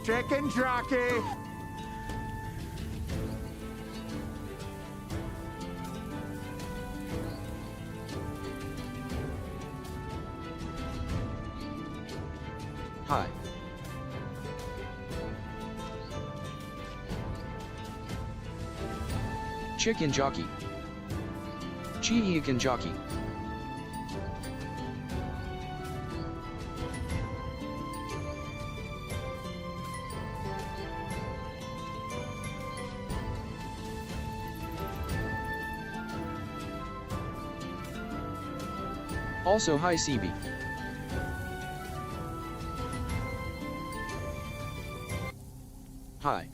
Chicken jockey. Hi. Chicken jockey. Chicken jockey. Also hi CB. Hi.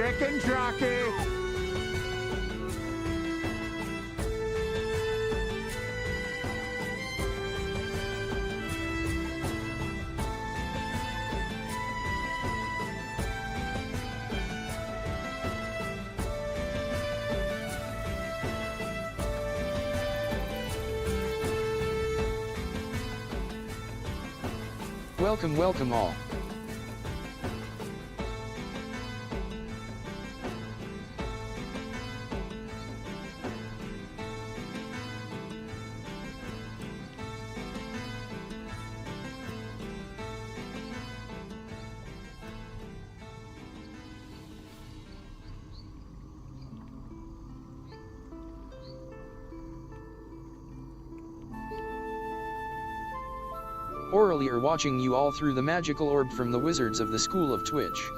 chicken jockey. Welcome, welcome all. Orally are watching you all through the magical orb from the wizards of the School of Twitch.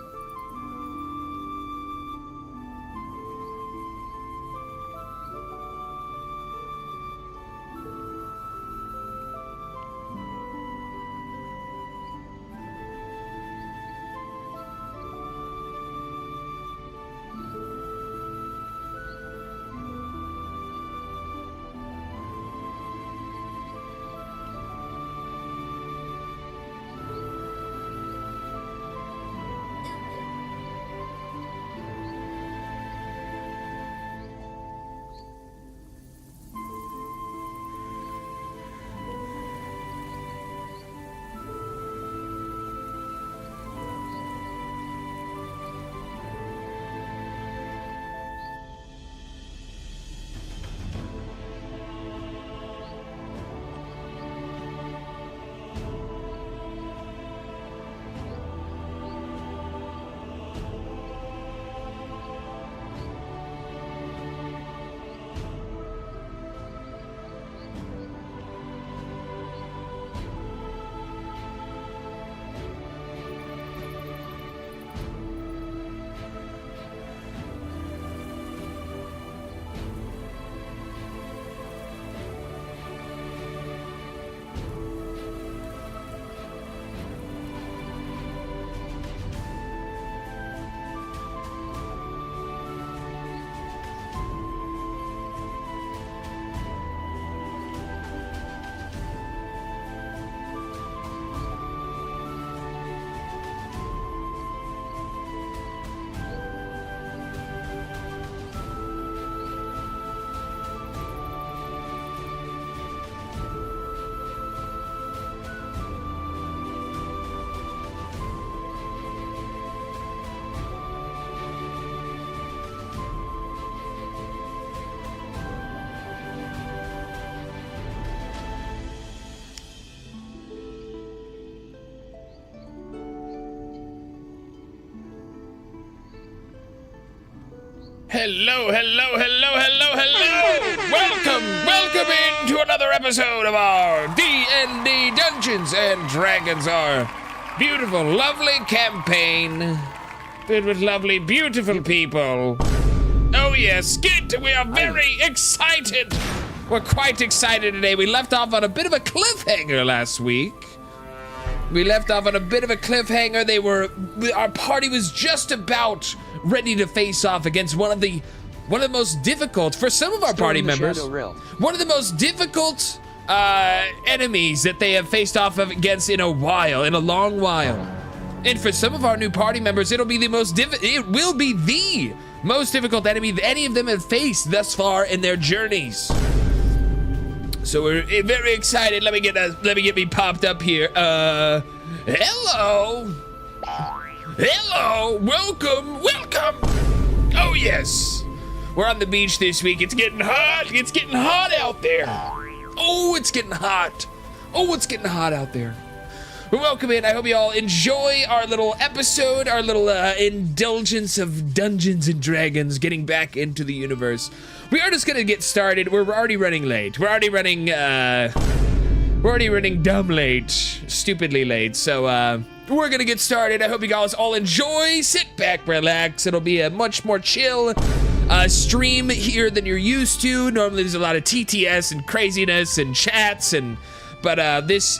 Hello, hello, hello, hello, hello! Welcome into another episode of our DnD Dungeons and Dragons, our beautiful, lovely campaign filled with lovely, beautiful people. Oh yes, we are very excited. We're quite excited today. We left off on a bit of a cliffhanger last week. Our party was just about ready to face off against one of the most difficult, for some of our party members, one of the most difficult enemies that they have faced off against in a long while. And for some of our new party members, it will be the most difficult enemy that any of them have faced thus far in their journeys. So we're very excited. Let me get me popped up here. Hello. Welcome. Oh yes. We're on the beach this week. It's getting hot out there. Oh, it's getting hot out there. Welcome in. I hope you all enjoy our little episode, our little indulgence of Dungeons and Dragons, getting back into the universe. We are just gonna get started. We're already running late. We're already running dumb late, stupidly late. So we're gonna get started. I hope you guys all enjoy. Sit back, relax. It'll be a much more chill stream here than you're used to. Normally there's a lot of TTS and craziness and chats and But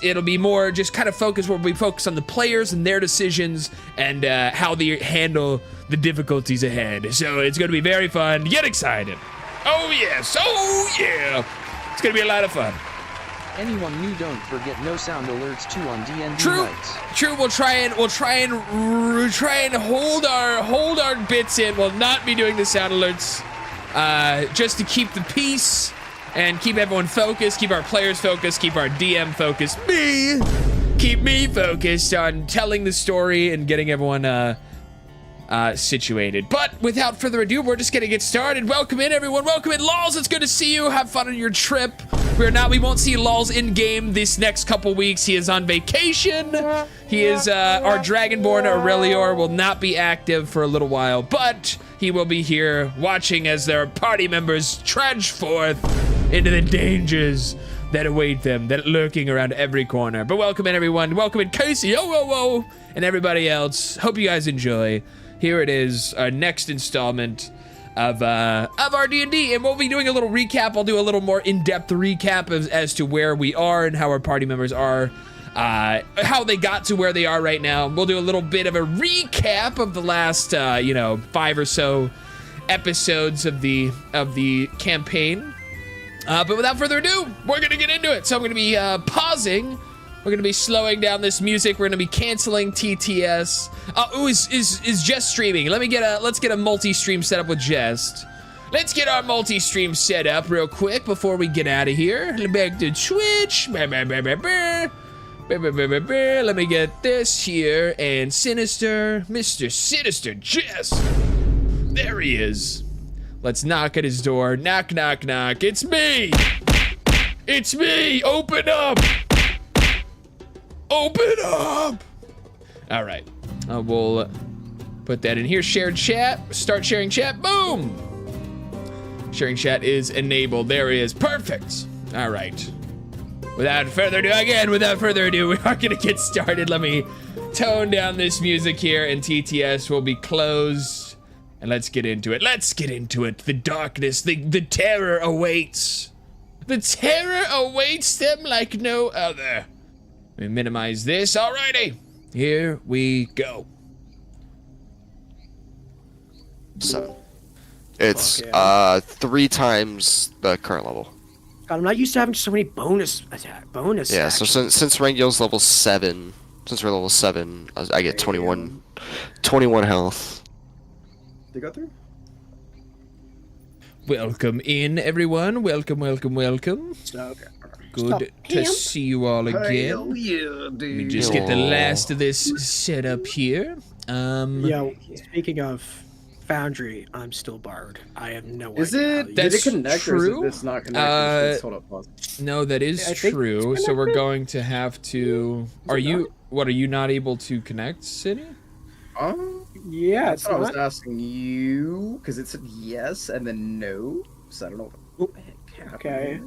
it'll be more just kind of focused where we focus on the players and their decisions and how they handle the difficulties ahead. So it's going to be very fun. Get excited. Oh, yes. Oh, yeah. It's going to be a lot of fun. Anyone new, don't forget no sound alerts too on DnD nights. True. We'll try and hold our bits in. We'll not be doing the sound alerts, just to keep the peace and keep everyone focused, keep our players focused, keep our DM focused. Keep me focused on telling the story and getting everyone situated. But without further ado, we're just gonna get started. Welcome in, everyone. Welcome in, Laws. It's good to see you. Have fun on your trip. We won't see Laws in game this next couple weeks. He is on vacation. He is our Dragonborn Aurelior will not be active for a little while, but he will be here watching as their party members trudge forth into the dangers that await them, that lurking around every corner. But welcome in, everyone. Welcome in, Casey, and everybody else. Hope you guys enjoy. Here it is, our next installment of our D&D, and we'll be doing a little recap. I'll do a little more in-depth recap as to where we are and how our party members are, how they got to where they are right now. We'll do a little bit of a recap of the last, 5 or so episodes of the campaign. But without further ado, we're gonna get into it. So I'm gonna be pausing. We're gonna be slowing down this music. We're gonna be canceling TTS. Is Jest streaming? Let's get a multi-stream set up with Jest. Let's get our multi-stream set up real quick before we get out of here. Back to Twitch. Let me get this here and Sinister, Mr. Sinister Jest. There he is. Let's knock at his door. Knock, knock, knock. It's me. It's me. Open up. Open up! All right, we'll put that in here. Shared chat, start sharing chat, boom! Sharing chat is enabled, there he is, perfect. All right, without further ado, we are gonna get started. Let me tone down this music here and TTS will be closed. And let's get into it, The darkness, the terror awaits. The terror awaits them like no other. Let me minimize this. Alrighty, here we go. So, it's 3 times the current level. God, I'm not used to having so many bonus. Yeah, so since Rangio's level 7, since we're level 7, I get 21 health. They go through? Welcome in, everyone. Welcome. Okay. Good to see you all again. Hell yeah, dude. Let me just get the last of this set up here. Yeah, speaking of Foundry, I'm still barred. I have no idea. Is it? That's did it connect true? Or is it not connected? Hold up, pause. No, that is true. So we're going to have to. Are you not able to connect, City? Yeah, I was asking you because it said yes and then no. So I don't know what the heck happened. Okay.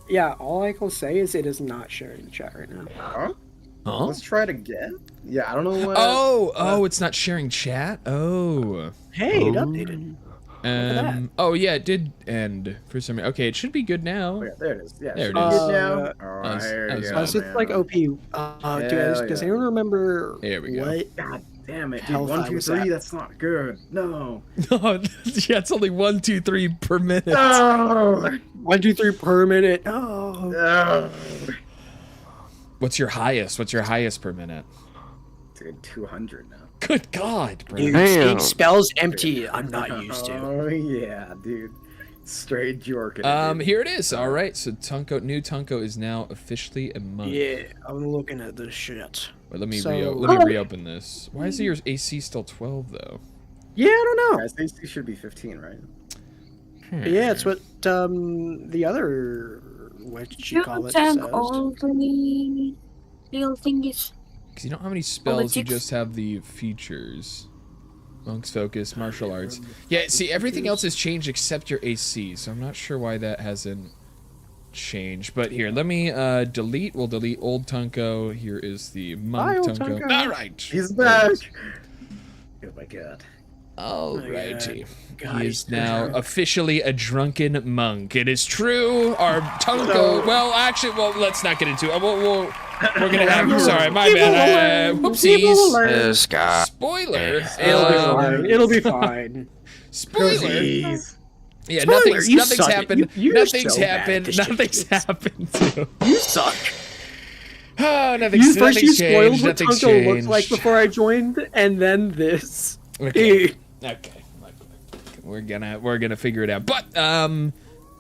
Yeah, all I can say is it is not sharing the chat right now. Huh? Let's try it again. Yeah, I don't know what. Oh, it's not sharing chat. Oh. Hey, it updated. Oh yeah, it did end for some reason. Okay, it should be good now. Oh, yeah, there it is. Yeah, there it should be is. good now. All right, that was So it's like OP. Does anyone remember There we go. what? God damn it, dude. Health 1, 2, was 3. at? That's not good. No. No, yeah, it's only 1, 2, 3 per minute. No. 1, 2, 3 per minute. Oh. No. What's your highest? What's your highest per minute? Dude, 200 now. Good God, bro. Dude, Damn. it spells empty. I'm not used to. Oh yeah, dude. Straight jork. Here it is. All right, so new Tunko is now officially a monk. Yeah, I'm looking at this shit. Wait, let me So- reopen this. Why is your AC still 12 though? Yeah, I don't know. Guys, AC should be 15, right? Yeah, it's what the other what did you call it? Tank says. all the little thingies. Because you don't have any spells, you tips. just have the features. Monk's focus, martial arts. Yeah, see, everything else has changed except your AC, so I'm not sure why that hasn't changed. But here, let me delete. We'll delete old Tunko. Here is the monk Bye, old Tunko. Tunko. All right. He's back. Oh my god. Alrighty. God, He is he's now drunk. officially a drunken monk. It is true. Our Tonko. Well, actually, let's not get into it. We're gonna have. Sorry, my bad. Whoopsies. This guy. Spoiler. It'll be fine. It'll be fine. Spoiler. Jeez. Yeah, Spoiler, nothing's you nothing's suck. happened. You're Nothing's so bad at happened. this shit. Nothing's happened. You suck. Oh, You nothing's spoiled changed. what Nothing's Tonko changed. looked like before I joined, and then this. Okay. Okay. We're gonna figure it out. But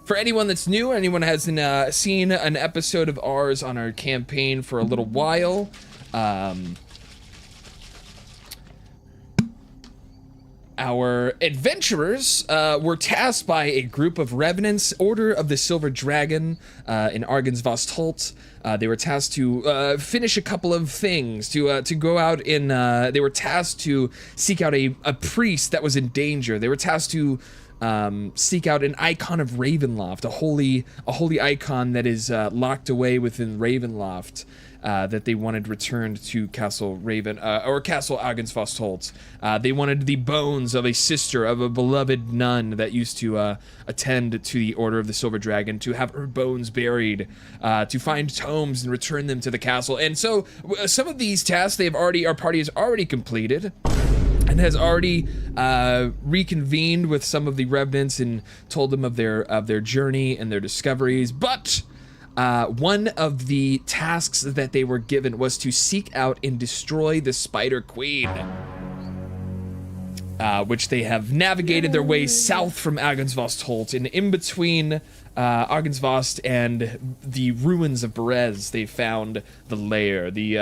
for anyone that's new, or anyone hasn't seen an episode of ours on our campaign for a little while, our adventurers were tasked by a group of revenants, Order of the Silver Dragon, in Argensvost. They were tasked to finish a couple of things, to go out in. They were tasked to seek out a priest that was in danger. They were tasked to seek out an icon of Ravenloft, a holy icon that is locked away within Ravenloft. That they wanted returned to Castle Raven, or Castle Argensvost. They wanted the bones of a sister of a beloved nun that used to attend to the Order of the Silver Dragon, to have her bones buried, to find tomes and return them to the castle. And so some of these tasks our party has already completed, and has already reconvened with some of the revenants and told them of their journey and their discoveries. But one of the tasks that they were given was to seek out and destroy the Spider Queen, which they have navigated their way south from Argensvost, and in between Argensvost and the ruins of Berez, they found the lair, the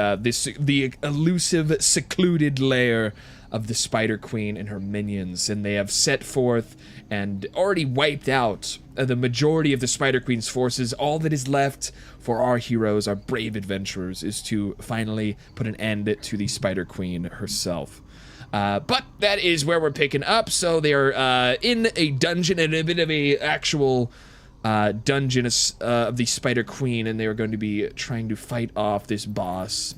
elusive, secluded lair of the Spider Queen and her minions, and they have set forth and already wiped out the majority of the Spider Queen's forces. All that is left for our heroes, our brave adventurers, is to finally put an end to the Spider Queen herself. But that is where we're picking up. So they are in a dungeon, and a bit of a actual dungeon of the Spider Queen, and they are going to be trying to fight off this boss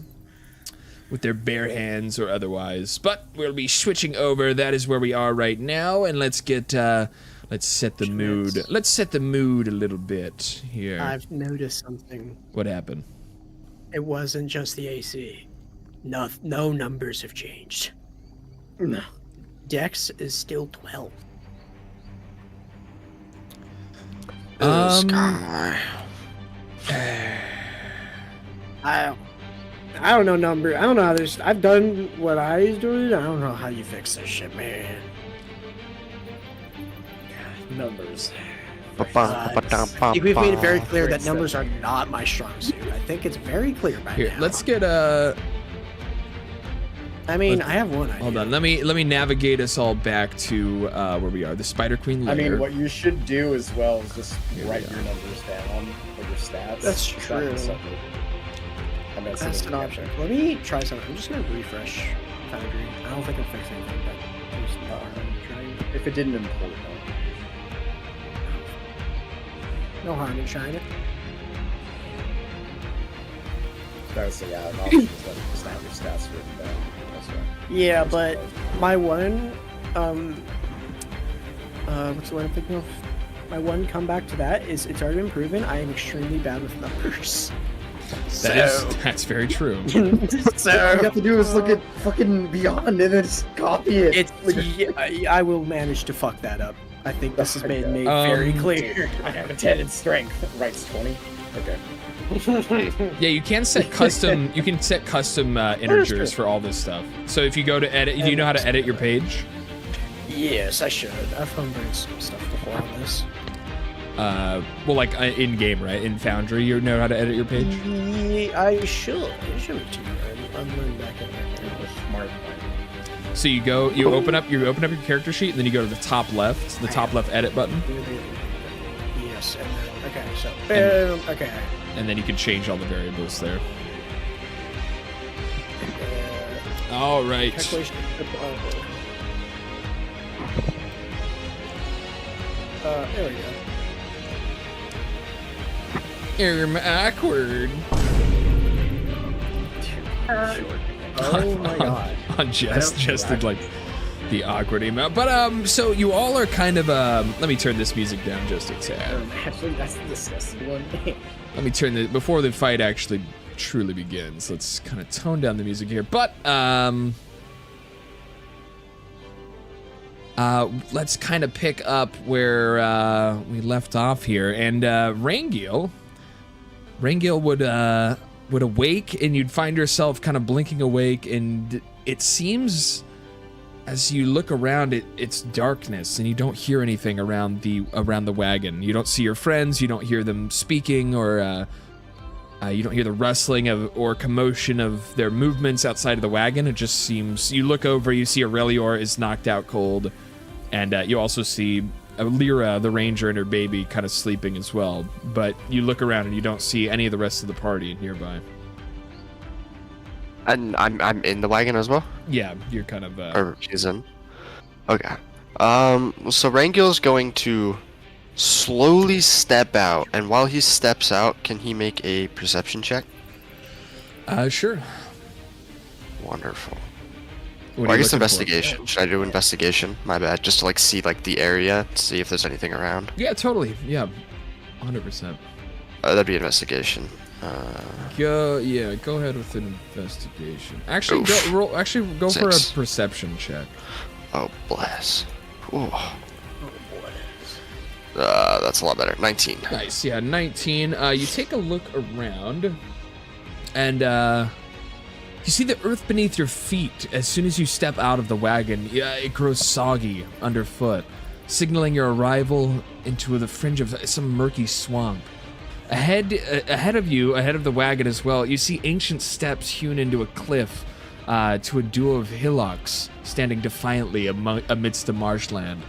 with their bare hands or otherwise. But we'll be switching over. That is where we are right now, and let's get let's set the mood. Let's set the mood a little bit here. I've noticed something. What happened? It wasn't just the AC. No numbers have changed. No. Dex is still 12. This guy. I don't know number. I don't know how this. I've done what I was doing. I don't know how you fix this shit, man. Numbers. I think we've made it very clear that numbers are not my strong suit. I think it's very clear by Here, now. let's get I mean, I have one idea. Hold on, let me navigate us all back to where we are. The Spider Queen lair. I mean, what you should do as well is just Here we write go. your numbers down, like your stats. That's track true. this up. And that's That's it. an option. Let me try something. I'm just gonna refresh Foundry. I don't think I'm fixing anything, but there's no harm in trying. If it didn't import, No harm in trying it. that was an option is like just have your stats written down. That's right. Yeah, but my one, what's the word I'm thinking of? My one comeback to that is it's already been proven I am extremely bad with numbers. That's very true. All you have to do is look at fucking Beyond and then just copy it. I will manage to fuck that up. I think this has been made very clear. I have a 10 in strength. Writes 20. Okay. Yeah, you can set custom. You can set custom integers for all this stuff. So if you go to edit, do you know how to edit your page? Yes, I should. I've homebrewed some stuff before on this. Well, like in game, right? In Foundry, you know how to edit your page. Yeah, I should. It shouldn't be too bad. I'm learning back in there. Smart. So you open up your character sheet, and then you go to the top left edit button, Yes. And then, okay. So. Okay. and then you can change all the variables there. All right. Calculation. There we go. Awkward. Oh my god. On just did like The awkward email. But, so you all are kind of, let me turn this music down just a tad. Actually, that's the disgusting one. Let me turn the, before the fight actually truly begins, let's kind of tone down the music here. But, let's kind of pick up where, we left off here. And, Rangiel would awake, and you'd find yourself kind of blinking awake, and it seems as you look around, it's darkness, and you don't hear anything around the wagon. You don't see your friends, you don't hear them speaking, or you don't hear the rustling of or commotion of their movements outside of the wagon. It just seems, you look over, you see Aurelior is knocked out cold, and you also see Lyra, the ranger, and her baby kind of sleeping as well. But you look around and you don't see any of the rest of the party nearby. And I'm in the wagon as well? Yeah, you're kind of... Or she's in. Okay. So Rangiel's going to slowly step out, and while he steps out, can he make a perception check? Sure. Wonderful. What Well, are I you guess looking for? investigation. Should I do investigation? My bad. Just to, like, see, like, the area, to see if there's anything around. Yeah, totally. Yeah, 100%. That'd be investigation. Go ahead with an investigation. Actually, Oof. go for a 6. perception check. Oh, bless. Ooh. That's a lot better. 19. Nice, yeah, 19. You take a look around, and you see the earth beneath your feet. As soon as you step out of the wagon, it grows soggy underfoot, signaling your arrival into the fringe of some murky swamp. Ahead of you, ahead of the wagon as well, you see ancient steps hewn into a cliff to a duo of hillocks standing defiantly amidst the marshland.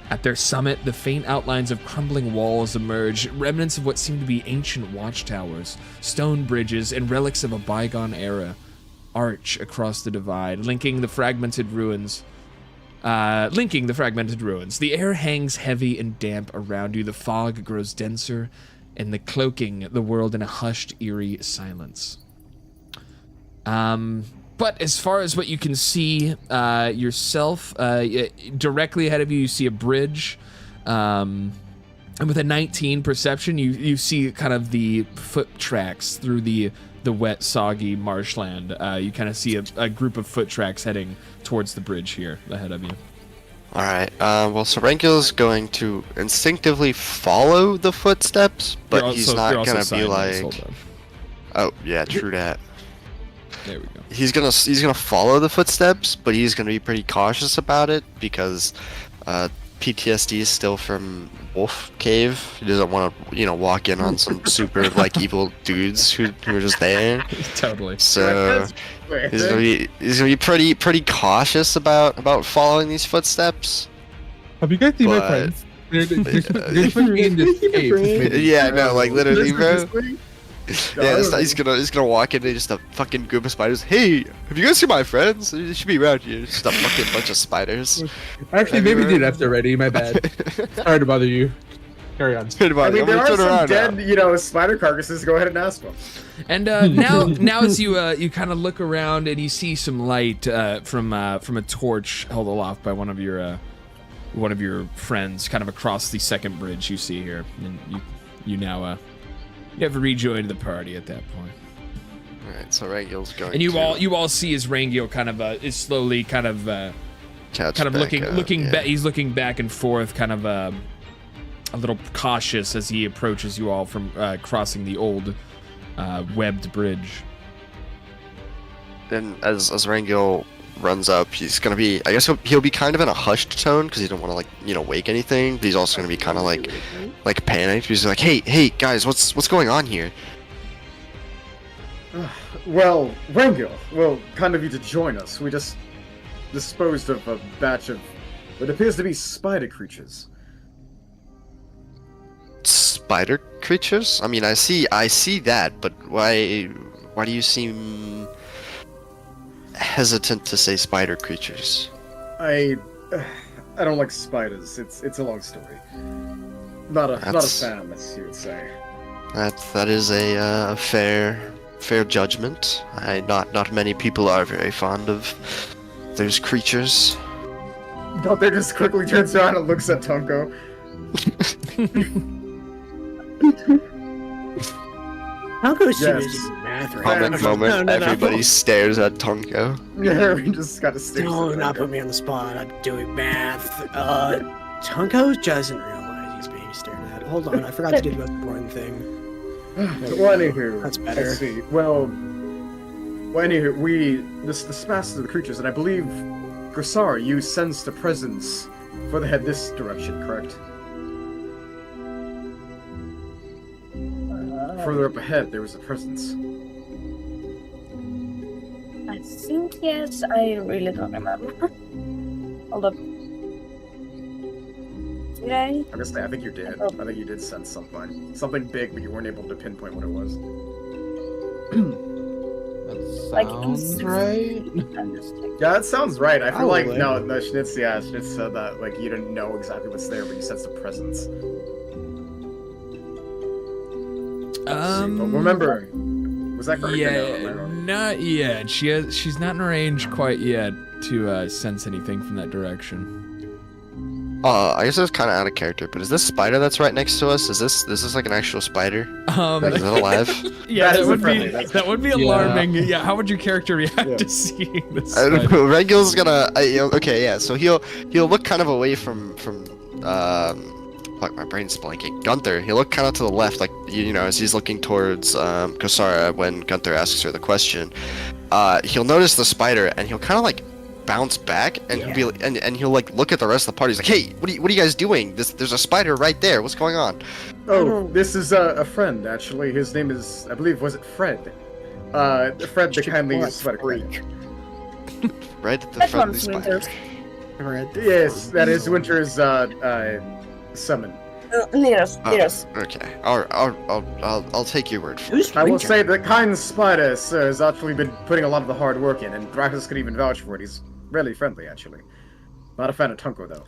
At their summit, the faint outlines of crumbling walls emerge, remnants of what seem to be ancient watchtowers, stone bridges, and relics of a bygone era arch across the divide, linking the fragmented ruins. The air hangs heavy and damp around you. The fog grows denser, and cloaking the world in a hushed, eerie silence. But as far as what you can see yourself, directly ahead of you, you see a bridge. And with a 19 perception, you see kind of the foot tracks through the wet, soggy marshland. You kind of see a group of foot tracks heading towards the bridge here ahead of you. Alright, well, so Rangiel's going to instinctively follow the footsteps, but he's not gonna be like... Oh, yeah, true that. There we go. He's gonna follow the footsteps, but he's gonna be pretty cautious about it, because PTSD is still from Wolf Cave. He doesn't want to, walk in on some super, like, evil dudes who are just there. Totally. So... He's gonna be pretty cautious about following these footsteps. Have you guys seen my But- friends? They're putting me in this cave. Yeah, no, like literally, bro. This Yeah, he's gonna walk in and just a fucking group of spiders. Hey, have you guys seen my friends? They should be around here. Just a fucking bunch of spiders. Actually, maybe did after already. My bad. Sorry to bother you. Carry on. I mean, there are some dead, spider carcasses. Go ahead and ask them. And now as you kind of look around and you see some light from a torch held aloft by one of your friends, kind of across the second bridge you see here, and you now you have rejoined the party at that point. All right, so Rangiel's going. And you all see as Rangiel kind of is slowly kind of looking back. He's looking back and forth, kind of a little cautious as he approaches you all from crossing the old webbed bridge. Then as Rangiel runs up, he's gonna be. I guess he'll be kind of in a hushed tone because he don't want to wake anything. But he's also gonna be kind of like panicked. He's like, hey guys, what's going on here? Well, Rangiel, kind of you to join us. We just disposed of a batch of what appears to be spider creatures. Spider creatures? I mean, I see that, but why do you seem hesitant to say spider creatures? I don't like spiders. It's a long story. Not a fan, as you would say. That is a fair judgment. Not many people are very fond of those creatures. Gunther just quickly turns around and looks at Tunko. Tunko's too Yes. busy doing math right Comic now. moment. No. Everybody stares at Tonko. Yeah, we just gotta stick. No, not put me on the spot. I'm doing math. Tunko doesn't realize he's being stared at. Hold on, I forgot to do the most important thing. Well, anywho, That's better. Let's see. Well, anywho, this master of the creatures, and I believe, Grisar, you sensed a presence further ahead this direction, correct? Further up ahead, there was a presence. I think yes, I really don't remember. Hold up. Did I? I think you did. Oh. I think you did sense something. Something big, but you weren't able to pinpoint what it was. That Like, sounds right. I'm just checking. Yeah, that sounds right. I feel like, Probably. no, Schnitz said that, like, you didn't know exactly what's there, but you sensed a presence. But remember, was that correct? or no? Am I wrong? Not yet. She's not in range quite yet to sense anything from that direction. I guess it's kind of out of character, but is this spider that's right next to us? Is this like an actual spider? Is it alive? Yeah, That is that would friendly, be that's- that would be Yeah. alarming. Yeah, how would your character react Yeah. to seeing this? I don't spider? know. Regul's gonna. Okay, yeah. So he'll look kind of away from fuck, my brain's blanking. Gunther. He'll look kind of to the left, like you know, as he's looking towards Kosara when Gunther asks her the question. He'll notice the spider and he'll kind of like bounce back and he'll be and he'll like look at the rest of the party. He's like, hey, what are you guys doing? There's a spider right there. What's going on? Oh, this is a friend, actually. His name is, I believe, was it Fred? Fred the kindly What sweater freak. Right at the That friendly one's spider. Winter. Red. Yes, that is Winter's summon. Neros. Okay. I'll take your word for it. Who's I will Winter? say the kind spider, sir, has actually been putting a lot of the hard work in, and Drakus could even vouch for it. He's really friendly, actually. Not a fan of Tunko, though.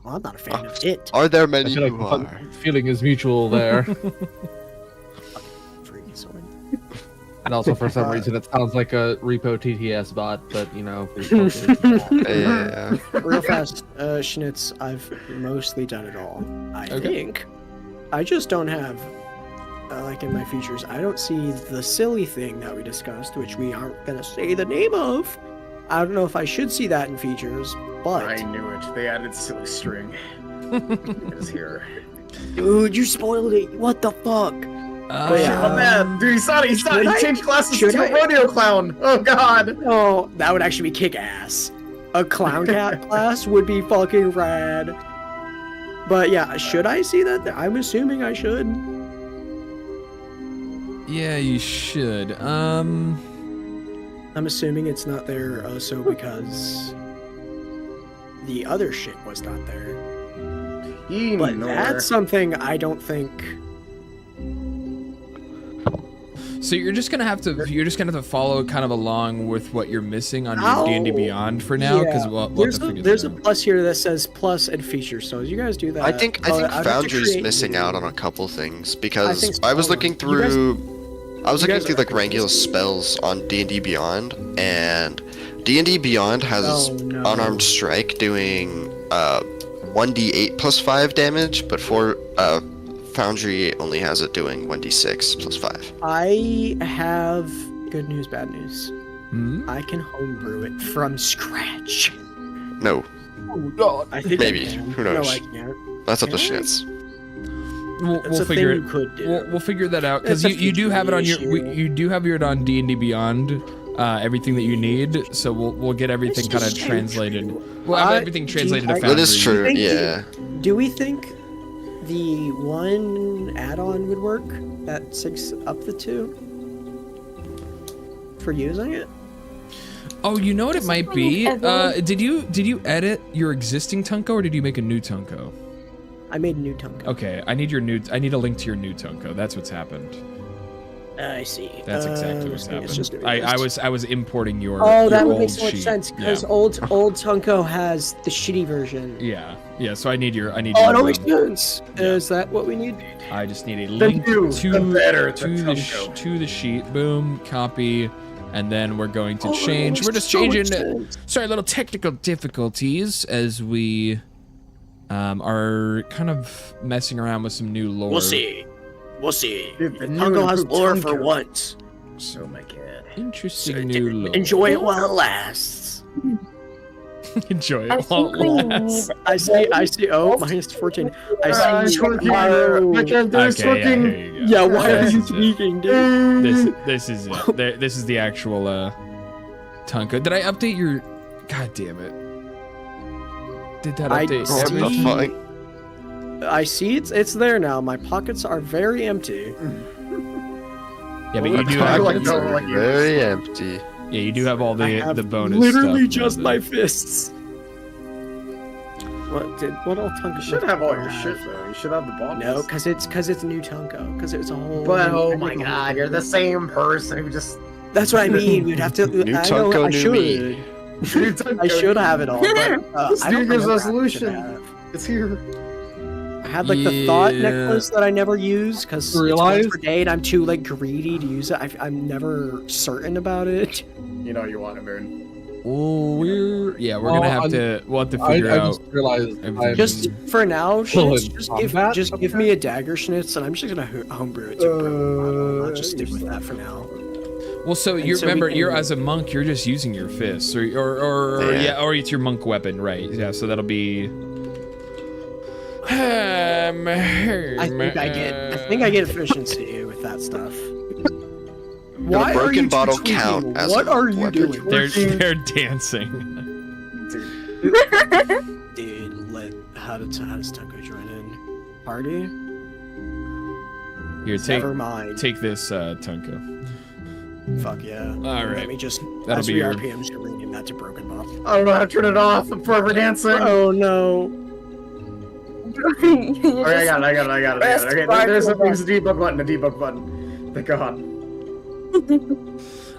Well, I'm not a fan of it. Are there I many feel like who the are? feeling is mutual there. Freaking sword. And also, for some reason, it sounds like a repo TTS bot, but you know. Yeah. Real fast, Schnitz, I've mostly done it all. I Okay. think. I just don't have, like in my features, I don't see the silly thing that we discussed, which we aren't gonna say the name of. I don't know if I should see that in features, but I knew it. They added silly string. It is here. dude, you spoiled it. What the fuck? yeah. Oh man, dude, he saw it. He Should I? changed classes Should to I? a rodeo clown. Oh god. Oh, that would actually be kick ass. A clown cat class would be fucking rad. But yeah, should I see that? I'm assuming I should. Yeah, you should. I'm assuming it's not there also because the other shit was not there. But that's something I don't think. So you're just gonna have to follow kind of along with what you're missing on your Ow. D&D Beyond for now, because Yeah. we'll have to figure there's that a out. plus here that says plus and features. So as you guys do that, I think I'd have to Foundry's create missing new- out on a couple things I because think so. I was Hold looking on. You guys- through I was you looking guys through are like Rangular's confused. spells on D&D Beyond, and D&D Beyond has Oh, no. unarmed strike doing 1d8 plus 5 damage, but for Foundry only has it doing 1d6 plus 5. I have good news, bad news. Hmm? I can homebrew it from scratch. No, I think Maybe. I can. Who knows? No, I can't. that's up to Can I? Schnitz. We'll It's a figure thing it. you could do. We'll figure that out because It's a you do have it on your feature you do have it on D&D Beyond. Everything that you need, so we'll get everything It's kind of just translated. We'll have everything translated to Foundry. That is true, Thank you. yeah. Do we think the one add-on would work that syncs up the two for using it? Oh, you know what it might be? Ever- Did you edit your existing Tunko or did you make a new Tunko? I made a new Tunko. Okay, I need a link to your new Tunko. That's what's happened. I see. That's exactly what's it's just happened. gonna be I this. was importing your Oh, your that would old make so much sheet. sense because Yeah. old Tunko has the shitty version. Yeah. So I need your Oh, it your, all makes sense. Yeah. Is that what we need? I just need a The link new, to the better, the to Tunko. to the sheet. Boom, copy. And then we're going to change. We're just changing. Sorry, little technical difficulties as we are kind of messing around with some new lore. We'll see. We'll see. Dude, the new Tonko has improved lore for Tonko. once. Oh my god. Interesting new lore. Enjoy it while it lasts. Enjoy it I while think we it lasts. need. I see. Oh, minus 14. I see. My character is Okay, yeah, working. here you go. Yeah, why are This you is it. tweaking, dude? This is it. This is the actual Tonko. Did I update your? God damn it! Did that I update? What the see. fuck? I see it's there now. My pockets are very empty. Yeah, but you do I have like Pockets that. are very empty. yeah, you do have all I have the bonus. literally stuff, just but- my fists. What all Tonko You should have all your shit though. You should have the bonus. No, cause it's new Tonko. Cause it's a whole. But new oh my technical god, thing. you're the same person who just. That's what I mean. We'd have to. New I know Tonko, I new should. me. I should have it all. But, I New don't Year's remember resolution. how to have. It's here. I had like the thought Yeah. necklace that I never use because it's Realize? once per day and I'm too like greedy to use it. I'm never certain about it. You know you want it, Moon. Oh, we're gonna have to. We'll have to figure I out. just realized everything. I'm Just for now, Well, Schnitz, in just combat? give me a dagger Schnitz and I'm just gonna homebrew it to a broken model. I'll just stick with that for now. Well, so you so we remember, can- you're as a monk, you're just using your fists, or Yeah. or it's your monk weapon, right? Yeah, so that'll be. I think I get efficiency with that stuff. Why are broken you bottle tweaking? count as What a are you weapon? doing? They're dancing. Dude, how does Tonko join in? Party? Here, take Never mind. take this, Tonko. Fuck yeah. All right. Let me just. That'll As be we your- RP, I'm just gonna rename that to Broken Bottle. I don't know how to turn it off. I'm forever dancing. Oh no. You Okay, I got it. press Okay, there's a debug button. Thank God.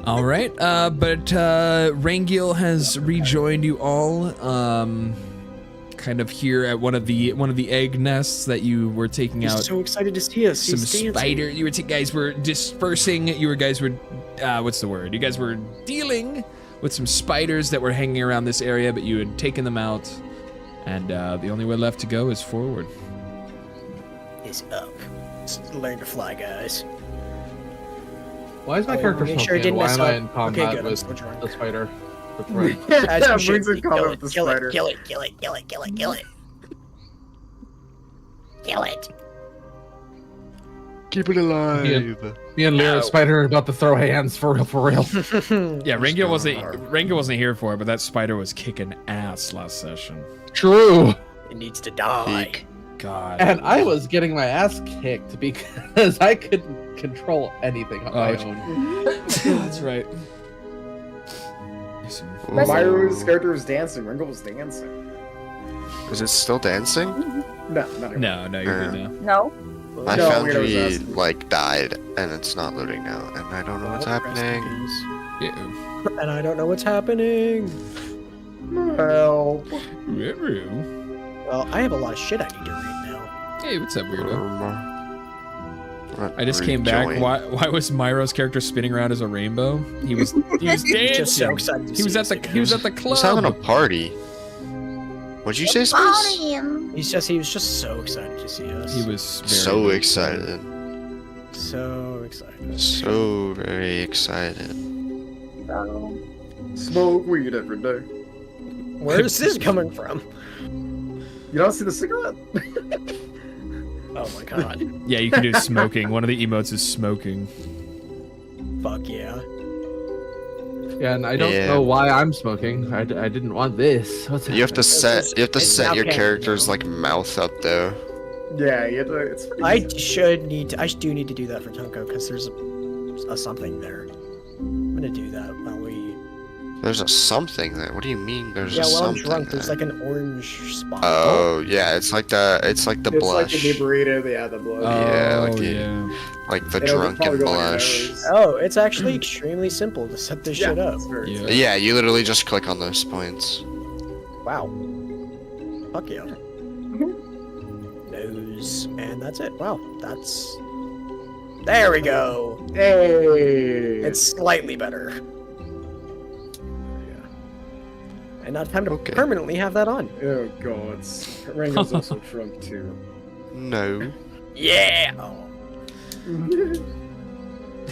All right, but Rangiel has rejoined you all, kind of here at one of the egg nests that you were taking He's out. so excited to see us. Some He's dancing. spider. You guys were dispersing. You guys were, what's the word? You guys were dealing with some spiders that were hanging around this area, but you had taken them out, and the only way left to go is forward. Is up. Just learn to fly, guys. Why is my Oh, character make so sure it thin? didn't Why mess am I up. in Okay, combat good, I'm with so drunk. the spider? That's right. As Yeah, you should brings in be. combat Kill with the it, kill spider. it, kill it, kill it, kill it, kill it, kill it. Kill it. Keep it alive. Me and Lyra Spider are about to throw hands for real, for real. Yeah, Rangiel wasn't here for it, but that spider was kicking ass last session. True. It needs to die. Peek. God. And I was getting my ass kicked because I couldn't control anything on my own. That's right. Myro's character was dancing. Ringo was dancing. Is it still dancing? No, not anymore. No, you're good now. No. My No, foundry Weirdo's asking. like died and it's not loading now, and I don't know what's happening. Yeah. And I don't know what's happening. Well, Well, I have a lot of shit I need to read now. Hey, what's up, weirdo? What I just came back. rejoin? Why was Myro's character spinning around as a rainbow? He was dancing. Just so excited to He was see at us the again. he was at the He's having a club. party. What'd you say, Space? Volume. He was just so excited to see us. He was very So excited. so excited. So very excited. So, smoke weed every day. Where is this coming from? You don't see the cigarette? Oh my god. Yeah, you can do smoking. One of the emotes is smoking. Fuck yeah. Yeah, and I don't Yeah. know why I'm smoking. I didn't want this. What's You have to set It's set now your canon, character's though. like mouth up there. Yeah, you have to, it's pretty I easy. do need to do that for Tonko because there's a something there. I'm gonna do that while we. There's a something there. What do you mean? There's Yeah, a while I'm something drunk, there? there's like an orange spot. Oh yeah, it's like the It's like blush, the burrito, yeah, the blood. Yeah, like Oh, the- yeah. like the It'll drunken probably go in your blush. nose. Oh, it's actually extremely simple to set this shit up. it's very Yeah. Yeah, you literally just click on those points. Wow. Fuck yeah. Nose, and that's it. Wow, that's. There we go. Hey! It's slightly better. and not time to Okay. permanently have that on. Oh god, Rango's also drunk too. No. Yeah.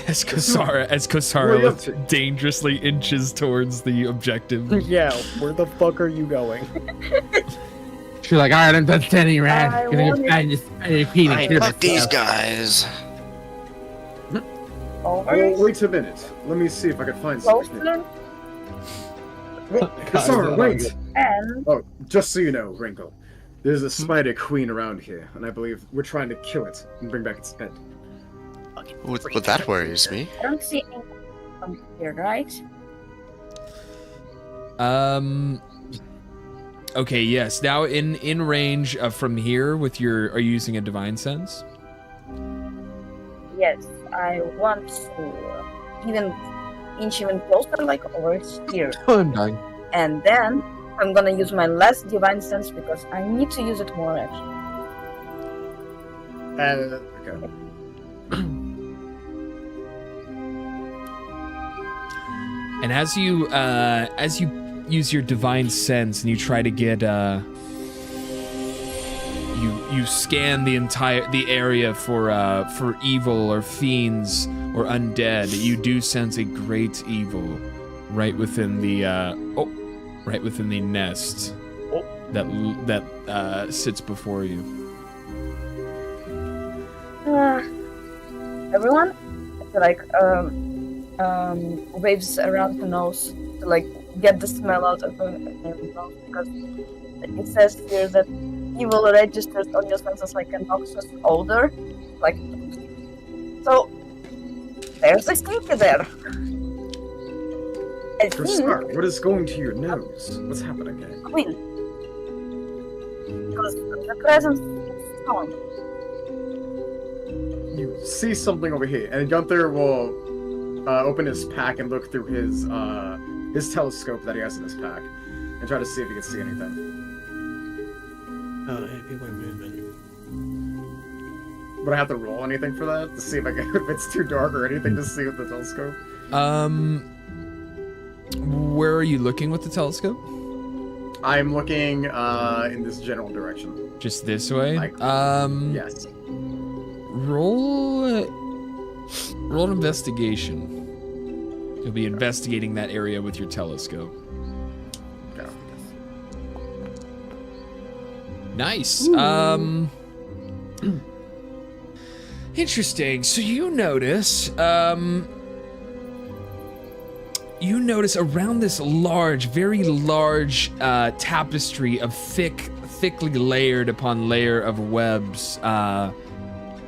As Kosara What are you up looks to? dangerously inches towards the objective. Yeah, where the fuck are you going? She's like, alright, I'm done standing around. I Gonna wanted- go find this repeating. I fuck these guys. Over. Oh, wait a minute. Let me see if I can find something. Closer. Oh, Kasara, wait! And Oh, just so you know, Ringo, there's a spider queen around here, and I believe we're trying to kill it and bring back its head. Well, that worries me. I don't see anything from here, right? Okay, yes. Now in range from here with your, are you using a divine sense? Yes, I want to even inch even closer, like over here. I'm dying. And then I'm gonna use my last divine sense because I need to use it more actually. Okay. And as you use your divine sense and you try to get you scan the area for evil or fiends or undead, you do sense a great evil right within the nest that sits before you. Everyone, like waves around the nose to like get the smell out of the nose because it says here that evil registers on your senses like a noxious odor, like so. There's a stinky there. I Kasara, think what is going to your nose? What's happening here? Queen, because the presence is strong. You see something over here, and Gunther will open his pack and look through his telescope that he has in his pack, and try to see if he can see anything. People are moving. Would I have to roll anything for that to see if if it's too dark or anything to see with the telescope? Where are you looking with the telescope? I'm looking in this general direction. Just this way? Yes. Roll an investigation. You'll be investigating that area with your telescope. Okay. Nice. Interesting. So you notice around this very large tapestry of thickly layered upon layer of webs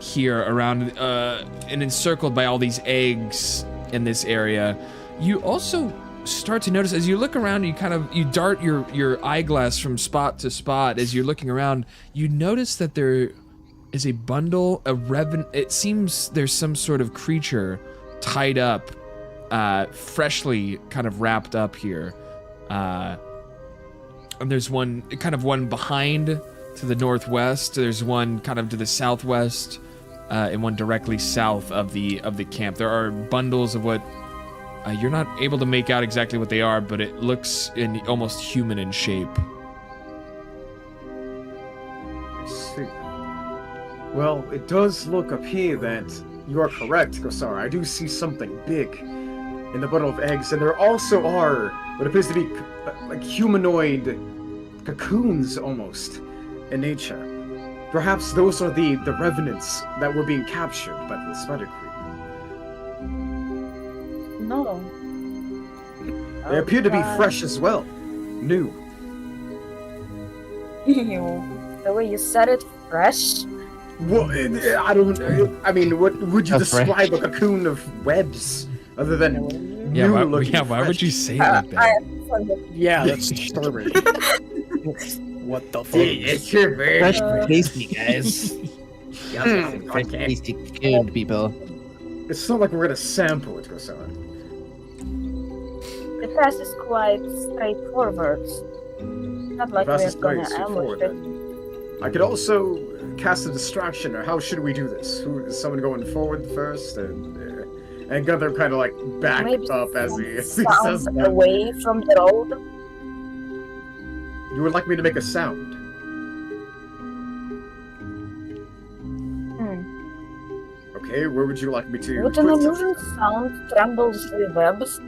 here around and encircled by all these eggs in this area. You also start to notice as you look around, you dart your eyeglass from spot to spot as you're looking around. You notice that there is a bundle of it seems there's some sort of creature tied up, freshly kind of wrapped up here. And there's one behind to the northwest. There's one kind of to the southwest, and one directly south of the camp. There are bundles of what you're not able to make out exactly what they are, but it looks almost human in shape. I see. Well, it does look up here that you are correct, Kasara. I do see something big in the bundle of eggs, and there also are what appears to be like humanoid cocoons almost in nature. Perhaps those are the revenants that were being captured by the spider creep. No. They appear to be fresh as well. New. The way you said it, fresh. What? I mean, what would you That's describe a cocoon of webs other than Yeah, new looking? why would fresh? you say it like that? Yeah, that's disturbing. What the fuck? It's your Fresh bird. and tasty, guys. Fresh and tasty food, people. It's not like we're gonna sample it, Kasara. The pass is quite straightforward. Not like Fast we're is gonna great, ambush straightforward it. then. I could also cast a distraction, or how should we do this? Who is someone going forward first, and Gunther kind of like back Maybe up as he sound says that. away from the road. You would like me to make a sound? Okay, where would you like me to Would an put illusion sound trembles the webs?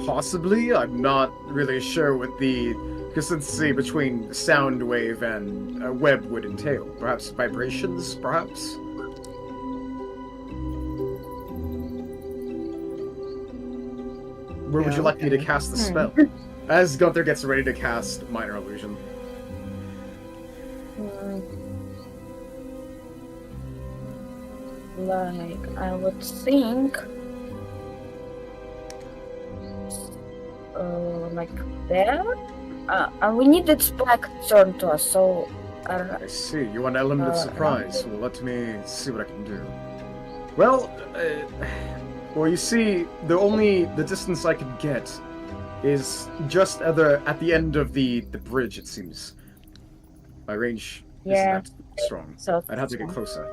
Possibly. I'm not really sure what the consistency between sound wave and a web would entail. Perhaps vibrations, perhaps? Where would you like me to cast the spell? As Gunther gets ready to cast Minor Illusion. Like, I would think... like there? And we need its back turned to us, so... I see. You want an element of surprise. Well, let me see what I can do. Well, you see, the distance I can get is just at the end of the bridge, it seems. My range isn't that strong. So I'd have to get closer.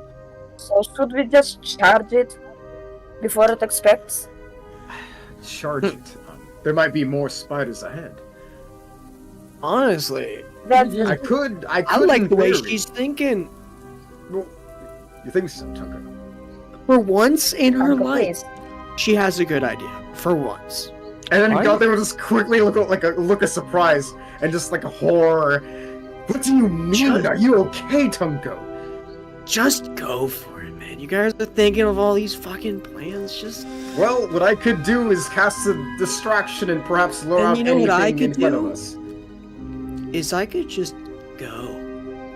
So should we just charge it before it expects? Charge it. There might be more spiders ahead. Honestly, I could I like the way theory. she's thinking. Well, you think so, Tucker? For once in her Uncle, life, please. she has a good idea. For once. And then Why? Gunther will just quickly look of surprise and just like a horror. What do you mean? Are you okay, Tunko? Just go for it, man. You guys are thinking of all these fucking plans. Just. Well, what I could do is cast a distraction and perhaps lure And out you know what I anything in could front do? of us. Is I could just go.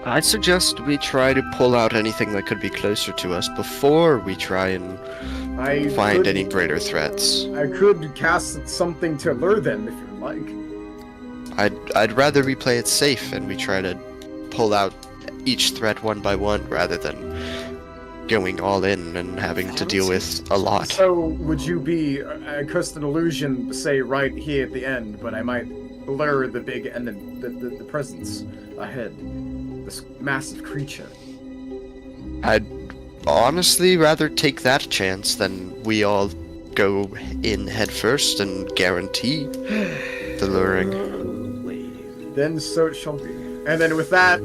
I suggest we try to pull out anything that could be closer to us before we try and find any greater threats. I could cast something to lure them if you like. I'd rather we play it safe and we try to pull out each threat one by one rather than going all in and having to deal with a lot. So, would you be cast an illusion, say, right here at the end, but I might lure the big and the presence ahead? This massive creature. I'd honestly rather take that chance than we all go in head first and guarantee the luring. Then so it shall be. And then with that,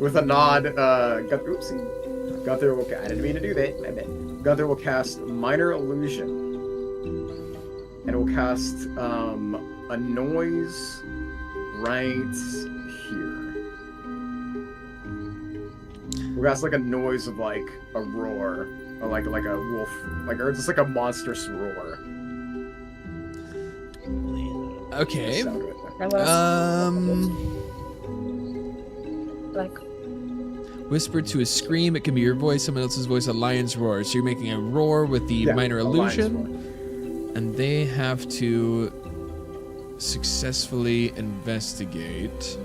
with a nod, Gunther will. I didn't mean to do that. My bad. Gunther will cast Minor Illusion, and will cast a noise right here. We'll cast like a noise of like a roar, or like a wolf, or just like a monstrous roar. Okay. Sound right there. Like, Whisper to a scream. It can be your voice, someone else's voice, a lion's roar. So you're making a roar with the minor a lion's illusion, and they have to successfully investigate.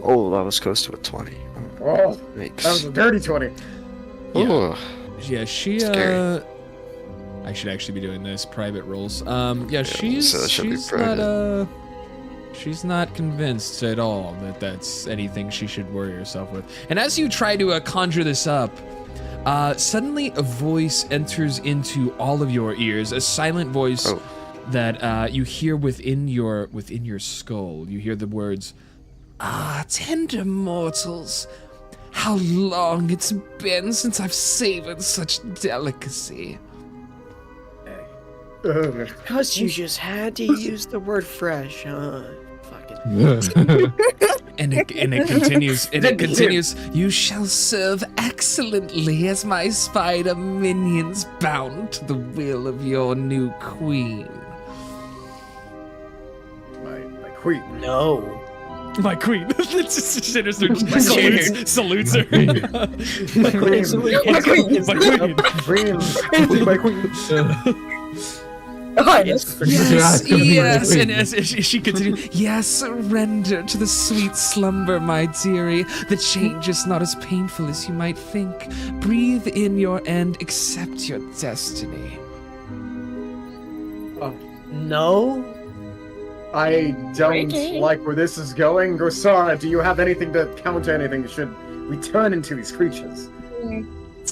Oh, that was close to a 20. Oh, Yikes. that was a dirty 20. Oh, Yeah, she. Scary. I should actually be doing this private rolls. Yeah, she's so that should be she's private. not she's not convinced at all that that's anything she should worry herself with. And as you try to conjure this up, suddenly a voice enters into all of your ears. A silent voice that you hear within your skull. You hear the words, "Ah, tender mortals, how long it's been since I've savored such delicacy." Because you just had to use the word fresh, huh? Fucking. And it continues. And it continues. You shall serve excellently as my spider minions, bound to the will of your new queen. My queen. No. My queen. Salutes her. My queen. My queen. My queen. Yes. And as she continues, yes, surrender to the sweet slumber, my dearie. The change is not as painful as you might think. Breathe in your end, accept your destiny. No. I don't Ricky? like where this is going. Gosara, do you have anything to counter anything should we turn into these creatures?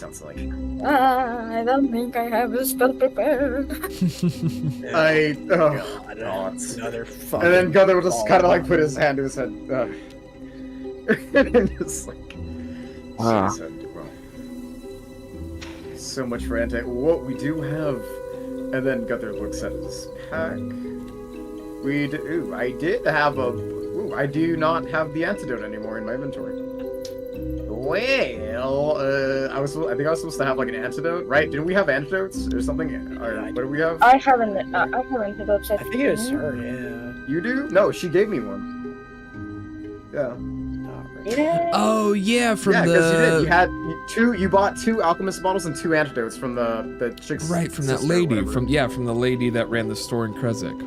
sounds like. I don't think I have a spell prepared. Oh, God. Another fucking. And then Gunther will just kind of like put his hand to his head. And just like. Ah. Well, so much for anti. What we do have. And then Gunther looks at his pack. I did have a. Ooh, I do not have the antidote anymore in my inventory. Well, I think I was supposed to have like an antidote, right? Didn't we have antidotes or something? Or what do we have? I haven't antidote checked. I think it was her. Yeah. You do? No, she gave me one. Yeah. Yeah. Oh yeah, from Yeah, the because you did. You had two. You bought 2 alchemist bottles and 2 antidotes from the chick's right from that sister or lady whatever. from the lady that ran the store in Kresik.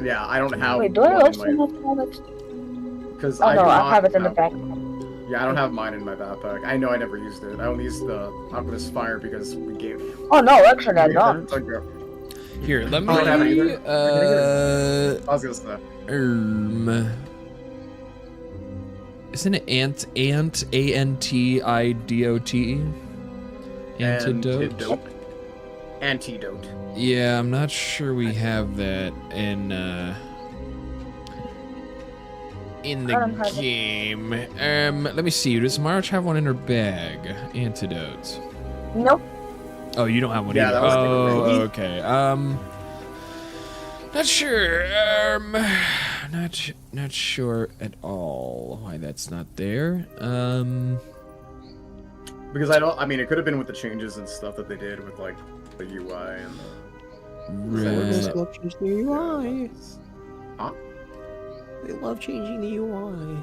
Yeah, I don't have. Wait, do I one also in my, not have it? Because Oh I no, do I not have it in the back. Yeah, I don't have mine in my backpack. I know I never used it. I only used the alchemist fire because we gave. Oh no, actually I don't. Here, let me. I don't have it either. I was gonna say. Isn't it antidote? Antidote. Antidote. Yeah, I'm not sure we have that in the I don't have it. game. Let me see. Does March have one in her bag? Antidotes. Nope. Oh, you don't have one Yeah, either. that was Oh, okay. Not sure. Not sure at all why that's not there. Because I mean, it could have been with the changes and stuff that they did with like the UI and the. Right. love changing the UI. Huh? They love changing the UI.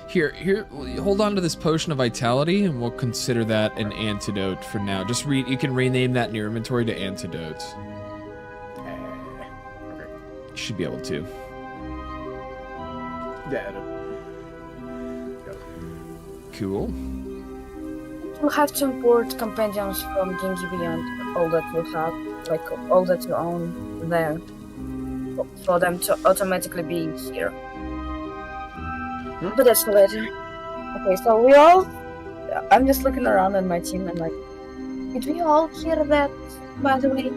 Here, hold on to this potion of vitality, and we'll consider that an antidote for now. Just read. You can rename that in your inventory to antidotes. You should be able to. Yeah. Cool. You have to import companions from D&D Beyond, all that you have, like all that you own there, for them to automatically be here. But that's for later. Okay, so we all. I'm just looking around at my team and like, did we all hear that? By the way.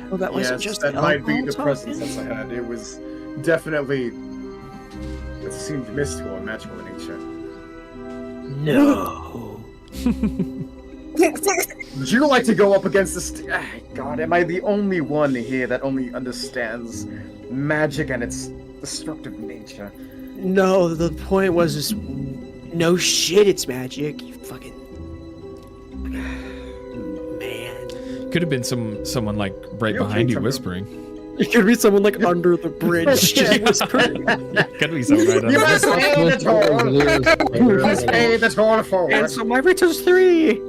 Well, that wasn't Yes, just that the might be alcohol the presence talking. that's ahead. It was definitely. It seemed mystical and magical in nature. No. Would you like to go up against this? God, am I the only one here that only understands magic and its destructive nature? No, the point was just no shit. It's magic. You fucking man. Could have been someone like right You behind okay, you Tucker? whispering. It could be someone like under the bridge. just whispering. Could be someone right You under. must pay the toll. You must pay the toll forward. And so my returns 3.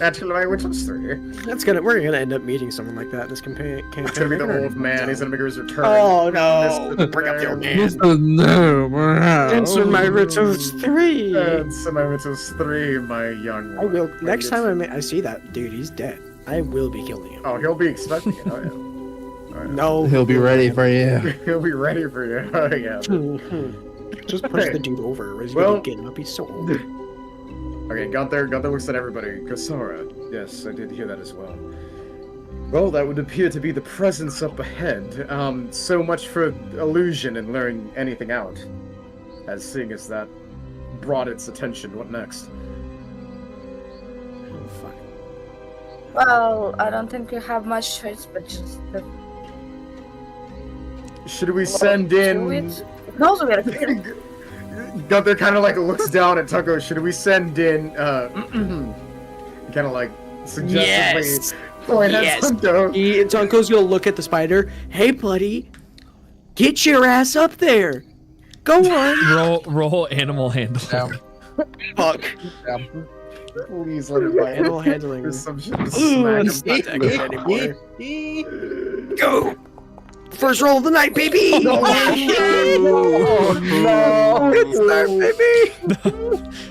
Until I went to 3. We're gonna end up meeting someone like that in this campaign. It's gonna be the old man. He's gonna make his return. Oh no! This- Bring up the old man. No, Answer my returns 3. And so my returns 3, my young one. I will. Next time I see that dude, he's dead. I will be killing him. Oh, he'll be expecting it. Oh, yeah. No. He'll be ready for you. He'll be ready for you. Oh, yeah. Just push the dude over. He's Well- gonna get up. He's so old. Okay, Gunther looks at everybody. Kasara. Yes, I did hear that as well. Well, that would appear to be the presence up ahead. So much for illusion and learning anything out. As seeing as that brought its attention, what next? Oh fuck. Well, I don't think we have much choice, but just Should we send in... No, we are here. Gunther kind of like looks down at Tucko. Should we send in, kind of like suggestively point at Tucko? Tunko's gonna look at the spider. Hey, buddy, get your ass up there. Go on. Roll animal handling. Fuck. Please let it by Animal handling. There's some shit to Ooh, smack it's him. not that good anymore. Go. First roll of the night, baby. Oh, no. It's there, baby.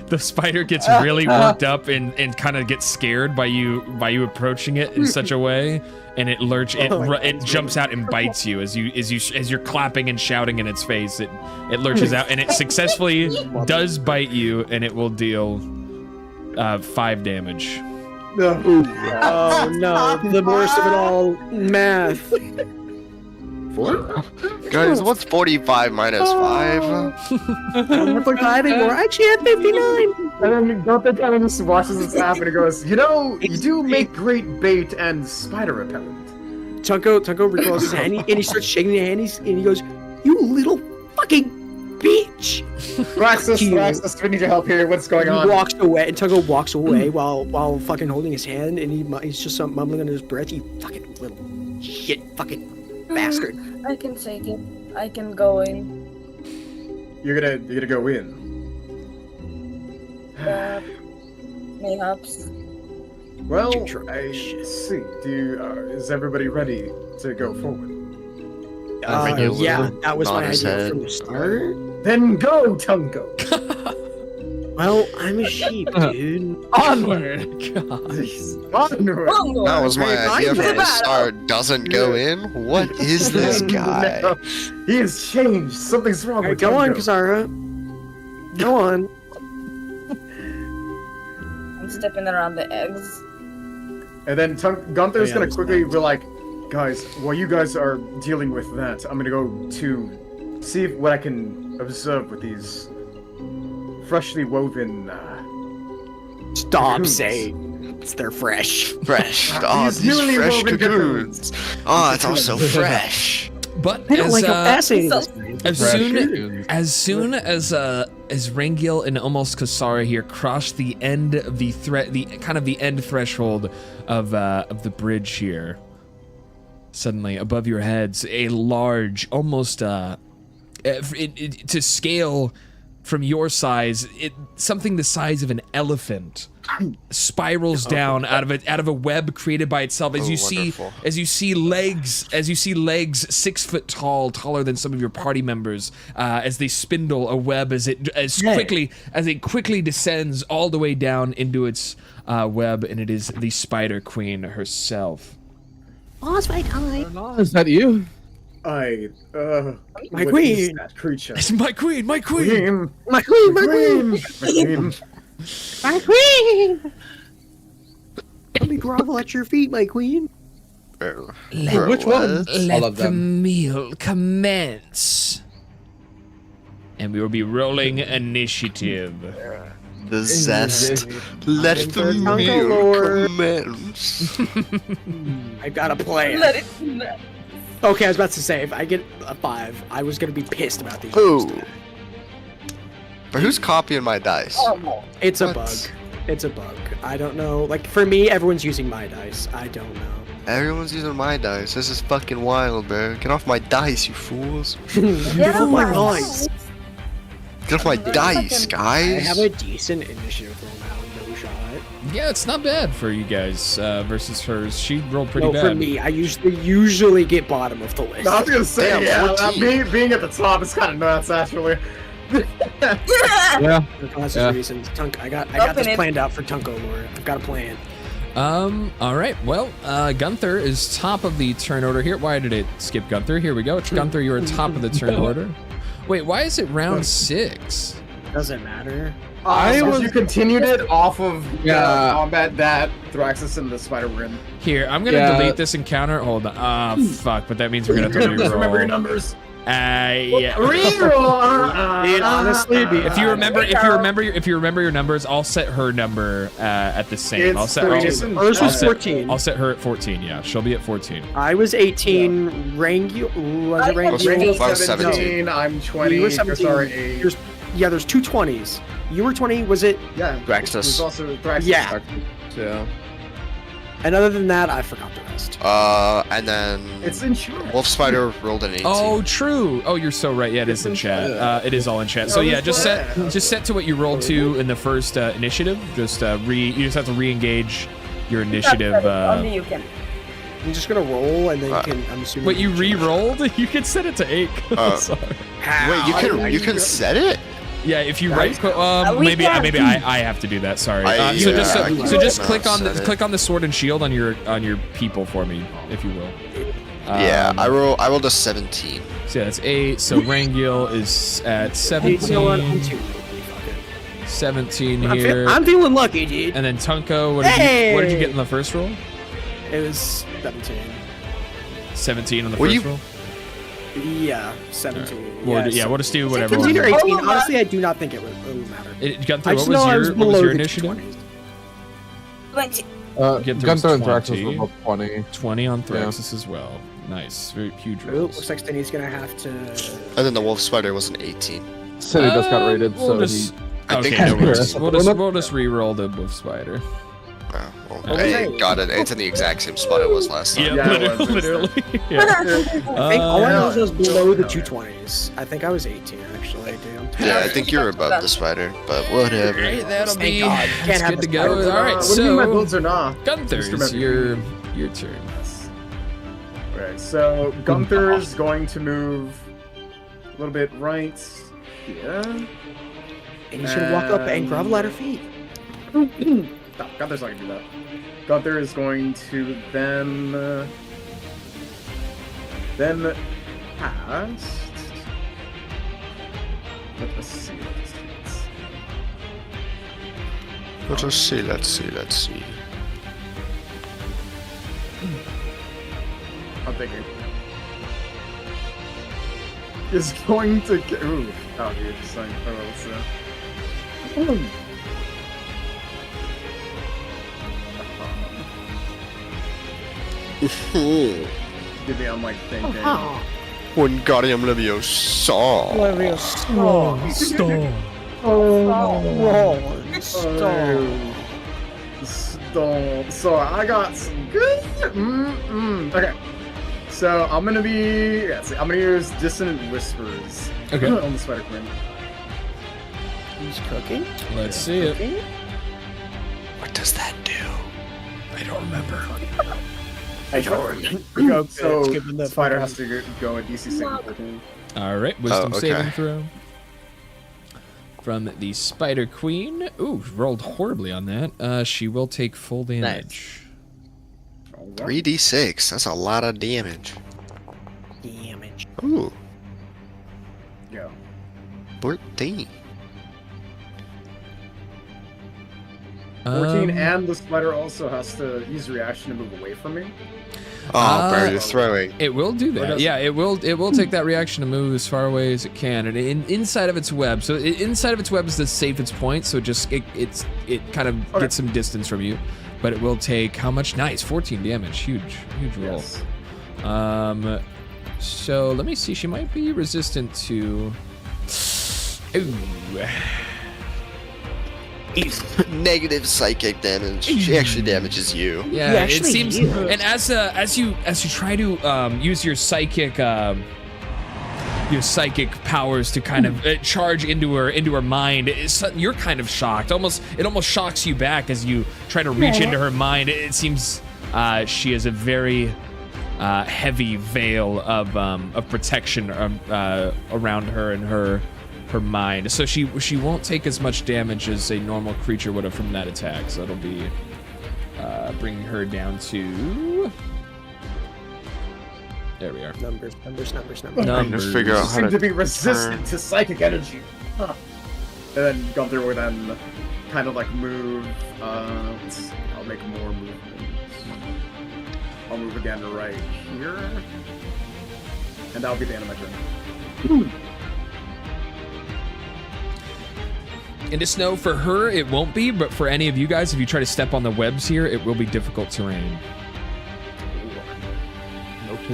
The spider gets really worked up and kind of gets scared by you approaching it in such a way, and it it jumps out and bites you as you're clapping and shouting in its face. It lurches out and it successfully does bite you, and it will deal 5 damage. No. Oh no, the worst of it all, math. 4? Guys, what's 45 minus 5? I don't have 45 anymore. I actually have 59. And then Gunther kind of just watches this happen and goes, you know, you do make great bait and spider repellent. Tunko recalls his hand and he starts shaking his hand and he goes, "You little fucking bitch!" Raxus, we need your help here. What's going on? He walks away, and Tunko walks away while fucking holding his hand, and he's just mumbling under his breath, "You fucking little shit, fucking bastard." I can take it. I can go in. You're gonna go in. Mayhaps. Well, True. I see. Is everybody ready to go forward? Yeah, that was my Nod his idea head. from the start. Then go, Tunko. Well, I'm a sheep, dude. Onward! Onward. That was my idea from the battle. start. Doesn't go in? What is this guy? No, he has changed. Something's wrong Alright, with go on, Tunko. Kazara. Go on. I'm stepping around the eggs. And then Gunther's Oh, yeah, gonna that's quickly nice. be like, guys, while you guys are dealing with that, I'm gonna go to see what I can observe with these freshly woven. Stop Cocoons. saying they're fresh. Fresh. Oh, These these newly fresh woven cocoons. Oh, it's all so fresh. But I don't as, like how fascinating so- this is. as soon as Rangil and almost Kasara here cross the end of the end threshold of the bridge here, suddenly above your heads, a large, almost to scale from your size, something the size of an elephant spirals down out of a web created by itself as Oh, you wonderful. see legs 6 foot tall, taller than some of your party members, as they spindle a web as it quickly descends all the way down into its web, and it is the Spider Queen herself. Is that you? My My what queen. is that creature? It's my queen. My queen, my queen! My queen! Let me grovel at your feet, my queen. Which one? All of the them. meal commence. And we will be rolling initiative. The zest. Let the Tunko meal Lord. commence. I got a plan. Let it. Okay, I was about to say, if I get a 5, I was gonna be pissed about these. Ooh. But who's copying my dice? Oh, It's a What? bug. It's a bug. I don't know. Like, for me, everyone's using my dice. I don't know. Everyone's using my dice. This is fucking wild, bro. Get off my dice, you fools. Get off my dice. Get off my dice, I guys. have a decent initiative roll now, no shot. Yeah, it's not bad for you guys versus hers. She rolled pretty No, bad. for me, I usually get bottom of the list. I was gonna say, Damn, yeah, 14. being at the top is kind of nuts, actually. Yeah. That's Yeah. reasons. I got Open this it. planned out for Tunko Lord. I've got a plan. All right. Well, Gunther is top of the turn order here. Why did it skip Gunther? Here we go. It's Gunther. You're at top of the turn order. Wait, why is it round 6? Doesn't matter. You continued it off of Yeah. combat that Thraxus and the spider were in. Here, I'm gonna Yeah. delete this encounter. Hold on. Ah, fuck. But that means we're gonna have to Remember your reroll. numbers. Yeah. Reroll. Dude, honestly, it'd be If you remember your numbers, I'll set her number at the same. It's I'll set. Hers was 14. I'll set her at 14. Yeah, she'll be at 14. I was 18. Was it Rangel's I was 17, I'm 20, You were 17. Kasara 8. There's two 20s. You were 20. Was it? Yeah, Thraxus. There's also Thraxus. Yeah. Yeah. And other than that, I forgot the rest. And then It's in chat. Wolf Spider rolled an 18. Oh, true. Oh, you're so right. Yeah, it is in chat. It is all in chat. So yeah, just set to what you rolled to in the first initiative. Just you just have to re-engage your initiative. Only you can. I'm just gonna roll, and then you can. I'm assuming. Wait, you re-rolled? You can set it to 8. Sorry. Wait, you can set it? Yeah, if you right click, we maybe can. I have to do that. Sorry. I So just cannot click set on the sword and shield on your people for me, if you will. Yeah, I rolled a 17. So yeah, that's 8. So Rangil is at Hey, you know what? I'm 17. too. Fuck it. 17 here. I'm feeling lucky, dude. And then Tunko, what did you get in the first roll? It was 17. 17 on the Were first you- roll? Yeah, 17. We'll just do whatever. 17 or one. 18. Honestly, I do not think it would matter. Gunther, I what just know I was was below your the initiative? 20s. 20. Gunther and 20. Thraxus were both 20. 20 on Thraxus as well. Nice. Very huge Ooh, rolls. looks like Stinny's gonna have to. And then the wolf spider was an 18. City just got raided, We'll so just, I think okay, no I know worries. where- We'll just re-roll the wolf spider. Oh, well, Okay. I got it. It's in the exact same spot it was last time. Yeah, it was. literally. Yeah. I think all I know is I was below the no. 220s. I think I was 18 actually. Damn. Yeah, I think you're above the spider, but whatever. Alright, that'll Thank be God. it's Can't have good to the go. spiders. Alright, What do you mean my so builds are not? Gunther, Mr. it's Member. your turn. Alright, so Gunther's going to move a little bit right here. And he's gonna walk up and grovel at her feet. No, Gunther's not gonna do that. Gunther is going to then pass. Let us see. Let's see. I'm thinking. Is going to get. Ooh. Oh, dude, just saying. Oh, let's see. Give me on like thinking. Wingardium Leviosa. Stop. So I got some good. Okay. So I'm gonna be. Yeah, see, I'm gonna use dissonant whispers. Okay. On the Spider Queen. He's cooking. Let's see it. Cooking? What does that do? I don't remember. I don't. So It's given the Spider has to go a DC saving 14. Alright, wisdom okay. saving throw. From the Spider Queen. Ooh, rolled horribly on that. She will take full damage. 3d6. That's a lot of damage. Damage. Ooh, Go. 14. 14, and the spider also has to use reaction to move away from me. Oh, bro, you're throwing. It will do that. does Yeah, it will take that reaction to move as far away as it can, and inside of its web. So inside of its web is the safest point. So it kind of gets some distance from you, but it will take how much? Nice, 14 damage. Huge roll. Yes. So let me see. She might be resistant to. Ooh. Negative psychic damage. She actually damages you. Yeah, Yeah, it actually, seems. you. And as you try to use your psychic powers to kind of charge into her mind, you're kind of shocked. It almost shocks you back as you try to reach into her mind. It seems she has a very heavy veil of protection around her and her mind, so she won't take as much damage as a normal creature would have from that attack. So it'll be bringing her down to. There we are. Numbers. Trying to figure out how Seem to to be resistant to psychic energy. Huh. And then Gunther will then kind of like move. Let's see, I'll make more movements. I'll move again right here. And that'll be the end of my turn. And just know, for her, it won't be, but for any of you guys, if you try to step on the webs here, it will be difficult terrain.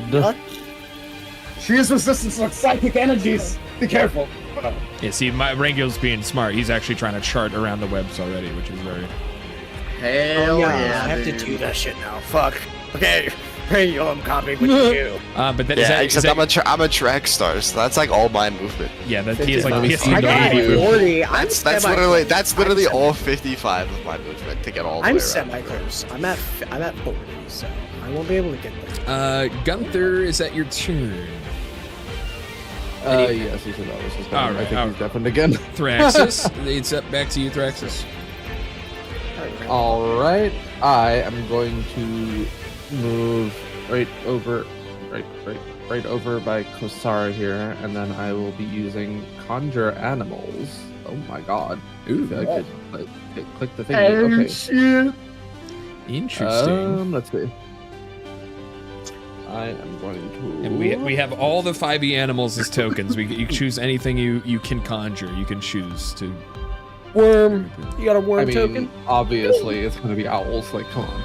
Noted. She is resistant to psychic energies. Be careful. Yeah, see, my Rangil's being smart. He's actually trying to chart around the webs already, which is very... Hell I yeah, have dude. to do that shit now. Fuck. Okay. Hey, I'm copying what you do. but that, Yeah, is except that, I'm a track star, so that's like all my movement. yeah, that he is like I he has got no I got idea. 40. That's literally all 55 of my movement to get all the I'm way around. semi-close. I'm at 40, so I won't be able to get there. Gunther, is that your turn? Yes, he said that was his turn. Alright, I think alright. he's deafened again. Thraxus, it's up back to you, Thraxus. Alright, I am going to move right over by Kosara here, and then I will be using Conjure Animals Oh my god. Ooh, I feel like I click the thing. Oh, Okay. shit. interesting. Let's see. I am going to. And we have all the 5e animals as tokens. You choose anything you can conjure. You can choose to. Worm. You got a worm I mean, token? obviously it's gonna be owls. Like, come on.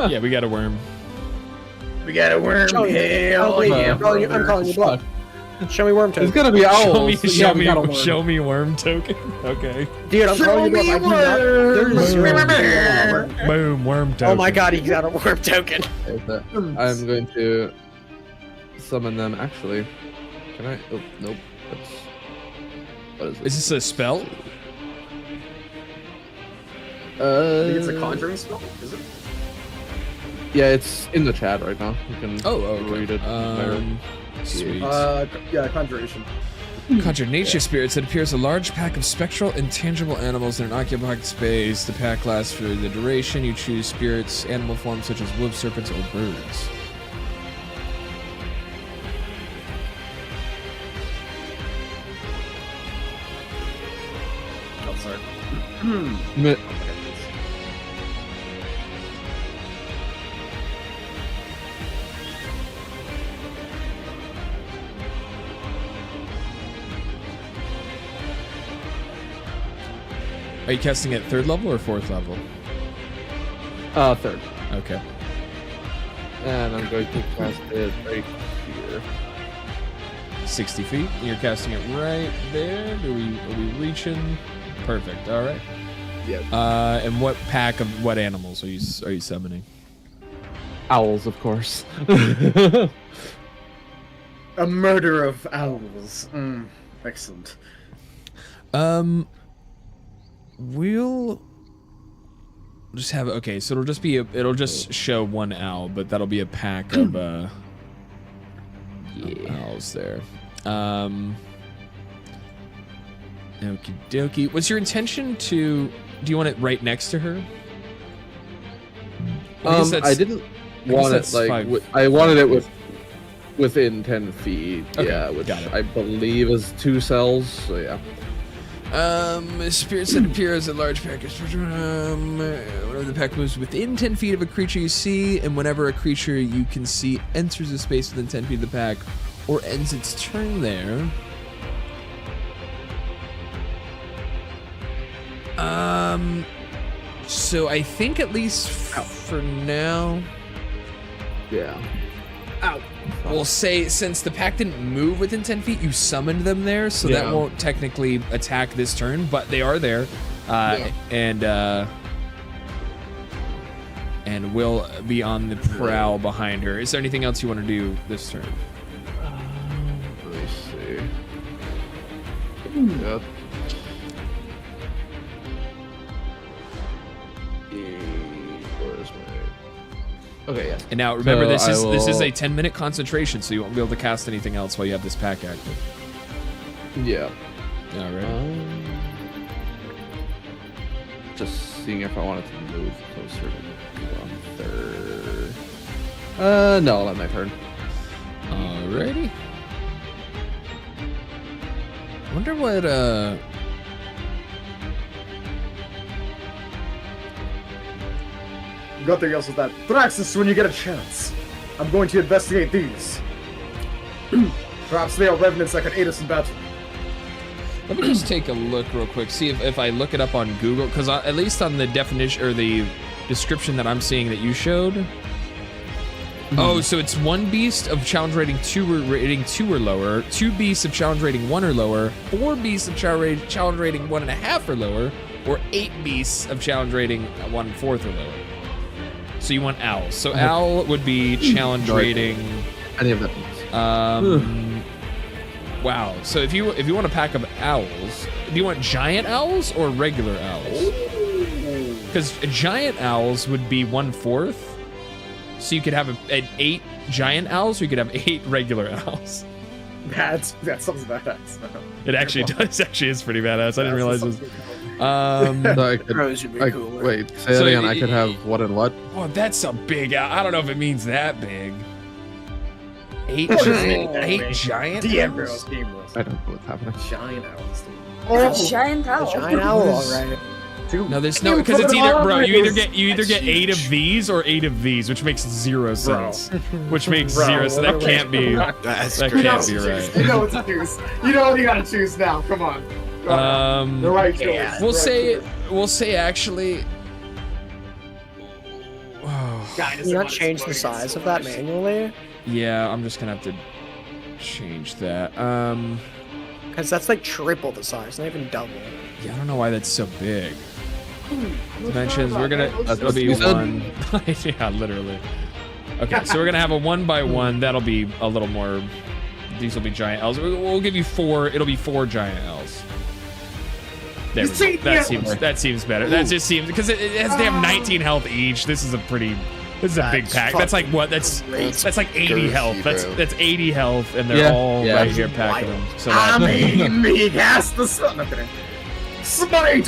Yeah, we got a worm. We got a worm. Show me. Hell yeah. I'm calling you bluff. Show me worm token. It's gonna be owls. Show me worm token. Okay. Dude, I'm calling you bluff. There's worm. Boom, worm token. Oh my god, he got a worm token. I'm going to summon them. Actually, can I? Oh, nope. What is Is this a spell? I think it's a conjuring spell, is it? Yeah, it's in the chat right now. You can Okay. read it. Sweet. Yeah, conjuration. Conjure nature spirits. It appears a large pack of spectral, intangible animals in an occupied space. The pack lasts for the duration. You choose spirits, animal forms such as wolves, serpents, or birds. Oh, sorry. Mi- Are you casting at 3rd level or 4th level? Third. Okay. And I'm going to cast it right here. 60 feet. You're casting it right there. Are we reaching? Perfect. All right. Yeah. And what pack of what animals are you summoning? Owls, of course. A murder of owls. Excellent. We'll just have okay. So it'll just show one owl, but that'll be a pack of of owls there. Okie dokie. Was your intention to? Do you want it right next to her? I didn't want it that's like five. I wanted it within 10 feet. Okay, Yeah, which got it. I believe is 2 cells. So yeah. Spirits that appear as a large pack. Whenever the pack moves within 10 feet of a creature you see, and whenever a creature you can see enters a space within 10 feet of the pack, or ends its turn there. So I think at least for now, Yeah. we'll say since the pack didn't move within 10 feet, you summoned them there, so Yeah. that won't technically attack this turn, but they are there. And will be on the prowl behind her. Is there anything else you want to do this turn? Let me see. Yeah. Where's my... Okay, yeah. And now remember, So this is I a 10-minute concentration, so you won't be able to cast anything else while you have this pack active. Yeah. All right. Just seeing if I wanted to move closer to on third. No, I'll let my turn. Alrighty. Wonder what You got there yells with that. Thraxus, when you get a chance. I'm going to investigate these. Perhaps they are revenants that can aid us in battle. Let me just take a look real quick, see if I look it up on Google, because at least on the definition or the description that I'm seeing that you showed. Oh, so it's 1 beast of challenge rating 2 or lower, 2 beasts of challenge rating 1 or lower, 4 beasts of challenge rating 1.5 or lower, or 8 beasts of challenge rating 1/4 or lower. So you want owls. So owl would be challenge rating. Any of that. Wow. So if you want a pack of owls, do you want giant owls or regular owls? Because giant owls would be 1/4. So you could have an 8 giant owls, or you could have 8 regular owls. That sounds badass. It actually does. Actually, is pretty badass. I didn't realize it was. So I could, Crows would be cooler. wait, say So that again. I could have what and what? Oh, that's a big owl. I don't know if it means that big. 8 giant. 8 giant. DM owls? girls game list. I don't know what's happening. Giant owls. It's a giant A owl. giant owl, alright. Dude, No, there's you no because put it's it either on bro. my You list. either get That's 8 of huge. these or 8 of these, which makes zero sense. Which makes Bro, zero. So that can't be. That's That crazy. can't be right. You know what to choose. You know what you gotta choose now. Come on. The right choice. We'll say actually. Can you not change the size of that manually? Yeah, I'm just gonna have to change that. Because that's like triple the size, not even double. Yeah, I don't know why that's so big. Dimensions, we're gonna. That's It'll what be you said. 1. Yeah, literally. Okay, so we're gonna have a 1x1. That'll be a little more. These will be giant L's. We'll give you 4. It'll be 4 giant L's. There we go. That seems better. That just seems because it has to have 19 health each. This is a pretty. This is a big That's pack. That's like what? That's like 80 health. That's 80 health, and they're all right here packing them. So I that, mean, he has the sun. I'm kidding. Spider!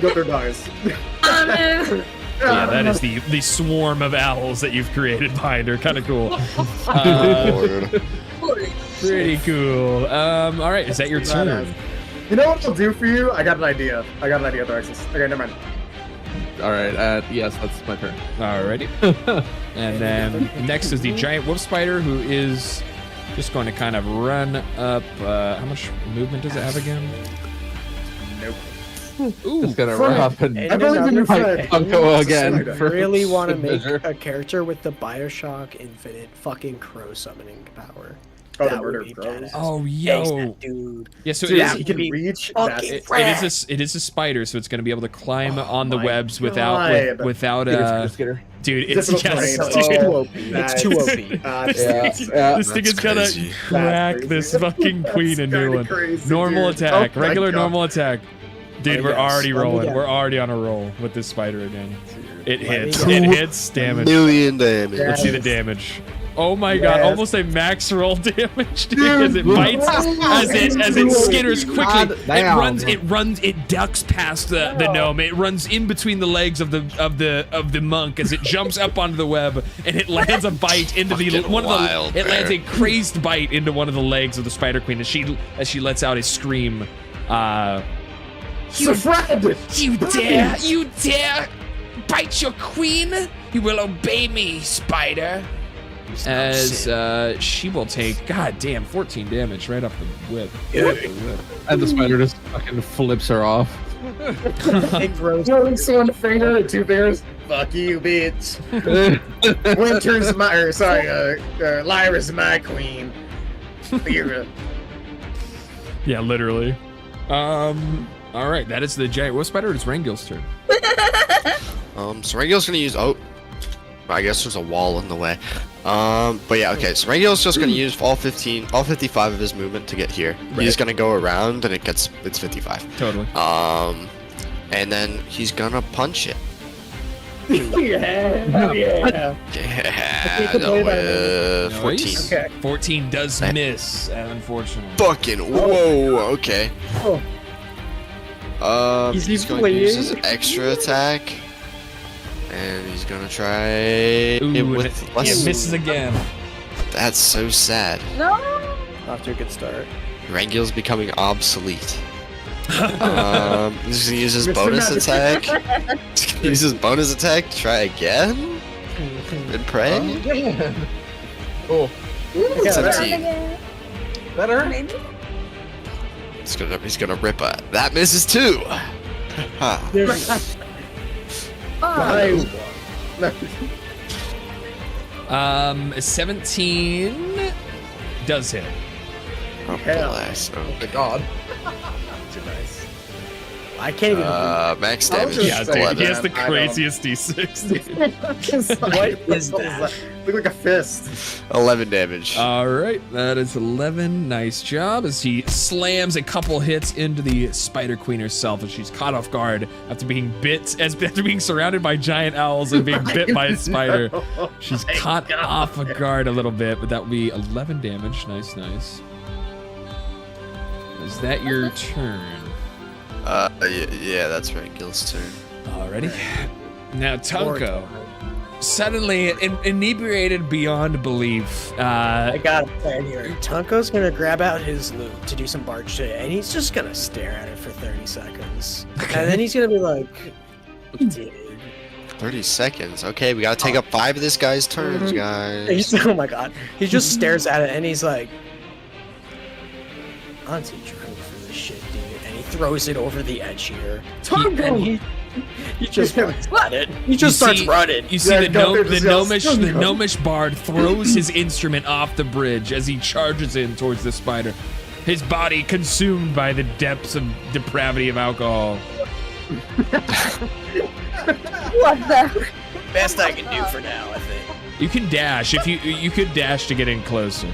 Gunther dies. yeah, that is the swarm of owls that you've created behind her. Kind of cool. Pretty cool. All right, is that your turn? You know what I'll do for you? I got an idea. Thraxus. Okay, never mind. All right. Yes, that's my turn. Alrighty. And then next is the giant wolf spider, who is just going to kind of run up. How much movement does it have again? Ooh, Just gonna run up and And I believe in your another fight. thing, Funko I again. for really want to make measure. a character with the Bioshock Infinite fucking crow summoning power. Oh, the That would murder be of crows. badass. Oh, Face yo. that dude. Yeah, so Dude, it is. he can be reach. fucking That's It is a spider, so it's going to be able to climb on the my webs God. without Get her. dude. It's Difficult yes, terrain. dude. It's too Oh, OP. It's too OP. Yeah. This thing That's is gonna crazy. crack That's this crazy. fucking queen a new kinda one. crazy, Normal dude. attack, Oh my regular God. normal attack. Dude, Let me we're guess. already Let me rolling. guess. We're already on a roll with this spider again. It Let me hits. guess. It hits. Damage. Million damage. Let's see the damage. Oh my god, Yes. almost a max roll damage, dude, as it bites, as it skitters quickly. It ducks past the gnome. It runs in between the legs of the monk as it jumps up onto the web, and it lands a bite into Fucking wild, it lands a man. crazed bite into one of the legs of the spider queen as she lets out a scream. You dare bite your queen? You will obey me, spider. As she will take, goddamn, 14 damage right off the whip. And the spider just fucking flips her off. It grows. It's one finger, 2 fingers. Fuck you, bitch. Winter's my, or sorry, Lyra's my queen. Lyra. Yeah, literally. All right, that is the giant wolf spider. It's Rangil's turn. So Rangil's gonna use. Oh, I guess there's a wall in the way. But yeah, okay. So Rangil's just gonna use all 55 of his movement to get here. He's gonna go around, and it's 55. Totally. And then he's gonna punch it. Yeah. Yeah, can play that no, 14. Nice. Okay. 14 does miss, unfortunately. Fucking whoa. Okay. He's He's going to use his bleeding. extra attack, and he's gonna try it Ooh, and with it less. misses again. That's so sad. No. Off to a good start. Rangil's becoming obsolete. He's gonna use his Mr. bonus Magic. attack. He's gonna use his bonus attack to try again and pray. Oh, Yeah, 17. better. Maybe. He's gonna rip a. That misses too. Huh. Oh. 17 does hit. Oh, bless. My Okay. God. Too nice. I can't even. Max I'll damage. just Yeah, say dude, 11. he has the I don't- craziest D6, dude. What is that? Look like a fist. 11 damage. All right, that is 11. Nice job as he slams a couple hits into the Spider Queen herself, and she's caught off guard after being after being surrounded by giant owls and being bit by a spider. She's caught off guard a little bit, but that would be 11 damage. Nice, nice. Is that your turn? Yeah, that's right. Gil's turn. Alrighty. Now, Tonko. Suddenly, inebriated beyond belief, I got a plan here. Tunko's gonna grab out his loot to do some barge shit, and he's just gonna stare at it for 30 seconds. And then he's gonna be like, dude. 30 seconds. Okay, we gotta take up 5 of this guy's turns, guys. Oh my god. He just stares at it and he's like, I'll teach you for this shit, dude. And he throws it over the edge here. He just runs at it. He just starts running. You see the gnomish bard throws his instrument off the bridge as he charges in towards the spider, his body consumed by the depths of depravity of alcohol. What the? Best I can do for now, I think. You can dash if you could dash to get in closer.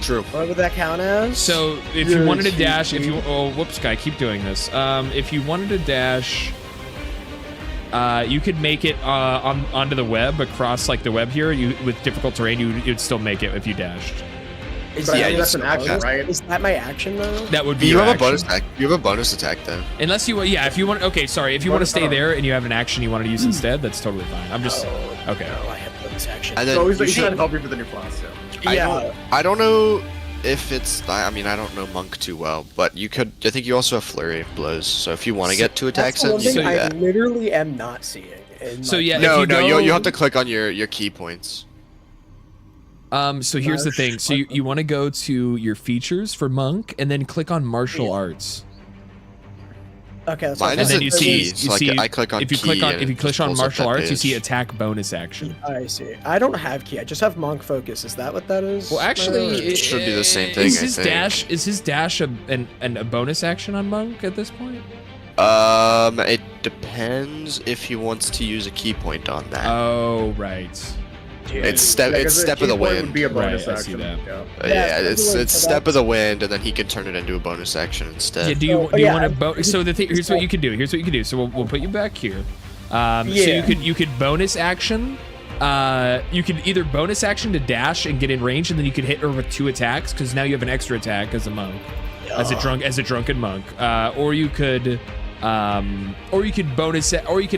True. What would that count as? So if you wanted to dash, whoops, guy, keep doing this. If you wanted to dash, you could make it onto the web across like the web here. With difficult terrain, you'd still make it if you dashed. That's an action, right? Is that my action though? That would be. You your have a action. bonus attack. You have a bonus attack though. Unless you, if you want. Okay, sorry. If you want to stay there and you have an action you want to use instead, that's totally fine. I'm just okay. No, I have bonus action. And then So he's trying to help you with the new class, too. Yeah. I don't know if it's. I mean, I don't know Monk too well, but you could. I think you also have Flurry of Blows. So if you want to get 2 attacks in, That's you the can one do thing I that. literally am not seeing. in So my- yeah, No, if you you have to click on your key points. So here's the thing. So you want to go to your features for Monk and then click on Martial Arts. Okay, that's Mine fine. is then a you key, see- so you see- I click on If you key click on and if you it click just on pulls up martial that arts, you see page. attack bonus action. I see. I don't have key. I just have monk focus. Is that what that is? Well, actually, It should be the same thing, Is I his think. dash a bonus action on Monk at this point? It depends if he wants to use a key point on that. Oh, right. It's step of the wind. Would be a bonus Right, I see action. that. Yeah. Yeah, Step of the it's wind, so step of the wind, and then he can turn it into a bonus action instead. Yeah, do you yeah, want to so here's what you can do. Here's what you can do. So we'll put you back here. So you could bonus action. You could either bonus action to dash and get in range, and then you could hit her with 2 attacks because now you have an extra attack as a monk, as a drunken monk. Or you could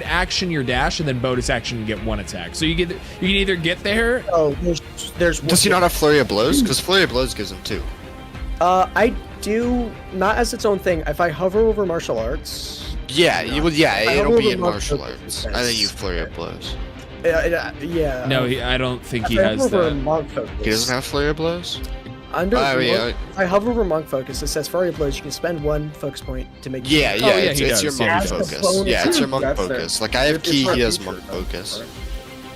action your dash and then bonus action and get 1 attack. So you can either get there. Oh, there's. Does he not have Flurry of Blows? Because Flurry of Blows gives him 2. I do not as its own thing. If I hover over martial arts. Yeah, it'll be hover in over martial martial arts, arts. and then you Flurry of Blows. Yeah. No, I don't think he if I has hover over that. monk focus. He doesn't have Flurry of Blows? Under yeah. if I hover over monk focus, it says Flurry of Blows. You can spend 1 focus point to make. Yeah, yeah, it's he your does. monk That's the focus. bonus Yeah, it's your monk That's focus. fair. Like I have It's key, not he has featured, monk though. focus.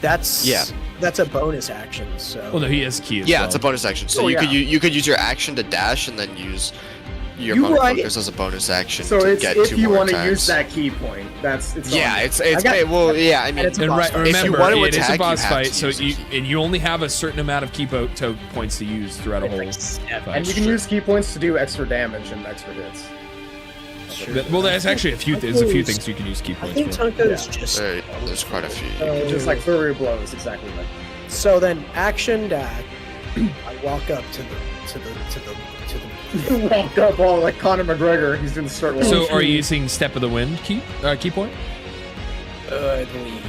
That's a bonus action. So. Well, no, he has key as Yeah, well. it's a bonus action. So Oh, you yeah. you could use your action to dash and then use your You monk right. focus as a bonus action So to it's get if 2 you more want to attacks. use that key point. It's Yeah, on you. it's I got- yeah. I mean, it's a And boss right, fight. If you remember, want to it is attack, a you boss have fight, to so use a key. and you only have a certain amount of key points to use throughout a whole And fight. you can use key points to do extra damage and extra hits. Well, there's actually there's a few things you can use key I points think for. Tunko's just. There's quite a few. Just like Flurry of Blows, exactly right. So then, action dash. I walk up to the. Walk up all like Conor McGregor. He's doing the start walk. So are you using Step of the Wind key point? I believe.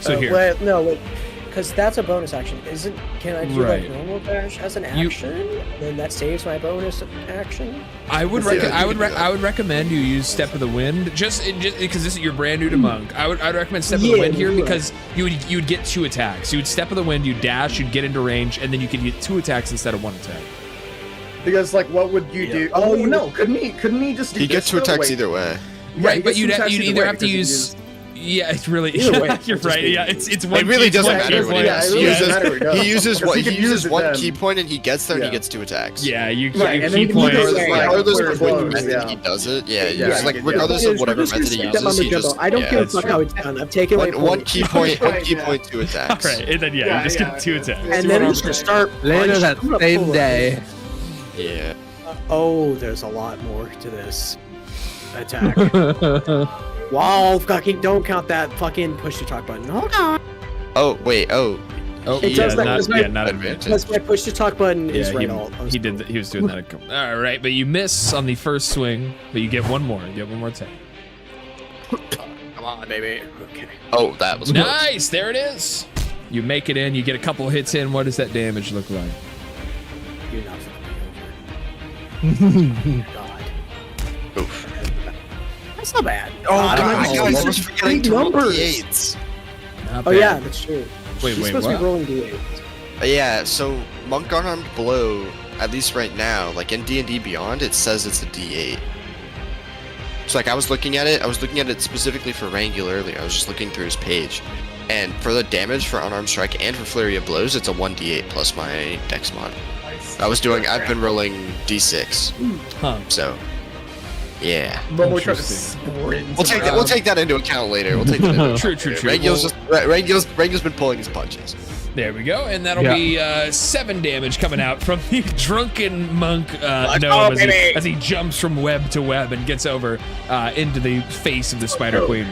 So here. Wait, because that's a bonus action. Isn't? Can I do Right. like normal dash as an You- action? Then that saves my bonus action. I would recommend you use Step of the Wind just because this is you're brand new to Monk. I'd recommend Step of the Yeah, Wind here you're because you would get 2 attacks. You would Step of the Wind, you dash, you'd get into range, and then you could get 2 attacks instead of 1 attack. Because like, what would you do? Oh no, couldn't he just do He gets this, 2 though? attacks Wait. either way. Yeah, Right, he but gets you'd 2 attacks either either way have to because he use. Yeah, it's really. Either way, You're just right. be- Yeah, it's one. It really it's doesn't one matter key what point. he Yeah, it has. really He doesn't uses matter what he does. he uses Because he can use uses it 1 then. key point and he gets there and he Yeah. gets 2 attacks. Yeah, you Right, your and key then you point. can use Regardless, like, regardless Flurry of of what Blows, method yeah. he does it, yeah, Yeah, he's like yeah. regardless of whatever method he Step uses, on the he just jumbo. I don't give a fuck how it's done. I've taken away one points. key point, 1 Right, key yeah. point, 2 attacks. Right, and then you just get 2 attacks. And then he's gonna start. Later that I'm gonna same pull day. Yeah. Oh, there's a lot more to this attack. Wow, fucking don't count that fucking push to talk button. Hold on. Oh wait. Oh. Oh, It yeah, does that, not, doesn't it? yeah, not advantage. Because my push to talk button is Yeah, right alt. he did. He was doing that. All right, but you miss on the first swing, but you get 1 more. You get 1 more attack. Come on, baby. Okay. Oh, that was close. Nice, there it is. You make it in, you get a couple hits in. What does that damage look like? You're not fucking over. God. Oof. That's not bad. Oh, God, that's I just was forgetting big to roll numbers. D8s. Not Oh bad. yeah, that's true. Wait, She's wait, supposed what? to be rolling d8s. Yeah, so Monk Unarmed Blow, at least right now, like in D&D Beyond, it says it's a D8. So like I was looking at it specifically for Rangul earlier. I was just looking through his page. And for the damage for Unarmed Strike and for Flurry of Blows, it's a 1d8 plus my Dex mod. I've been rolling d6. Huh. So, yeah. Momo tried to Interesting. sprint. We'll take that into account later. We'll take that into account True. later. Rangul's been pulling his punches. There we go, and that'll be 7 damage coming out from the drunken monk gnome as he jumps from web to web and gets over into the face of the Spider Queen.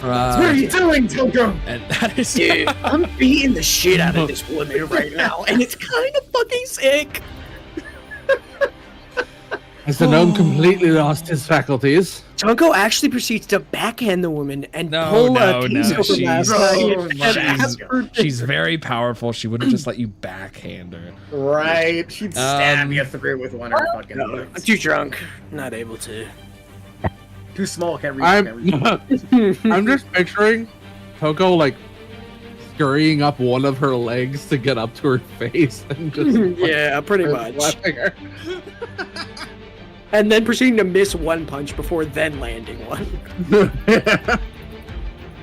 What are you doing, Tonko? And that is Dude, I'm beating the shit out of this woman right now, and it's kind of fucking sick. Has the gnome completely lost his faculties? Tunko actually proceeds to backhand the woman and No, pull no, a no, case over she's- last Oh, night. my and God. ask her- she's very powerful. She wouldn't just let you backhand her. Right, she'd stab you through with one of her fucking No, I'm bullets. too drunk. Not able to. Too small, can't reach. Can't reach. I'm just picturing Toko like scurrying up one of her legs to get up to her face and just Yeah, pretty much. slapping her. And then proceeding to miss one punch before then landing one.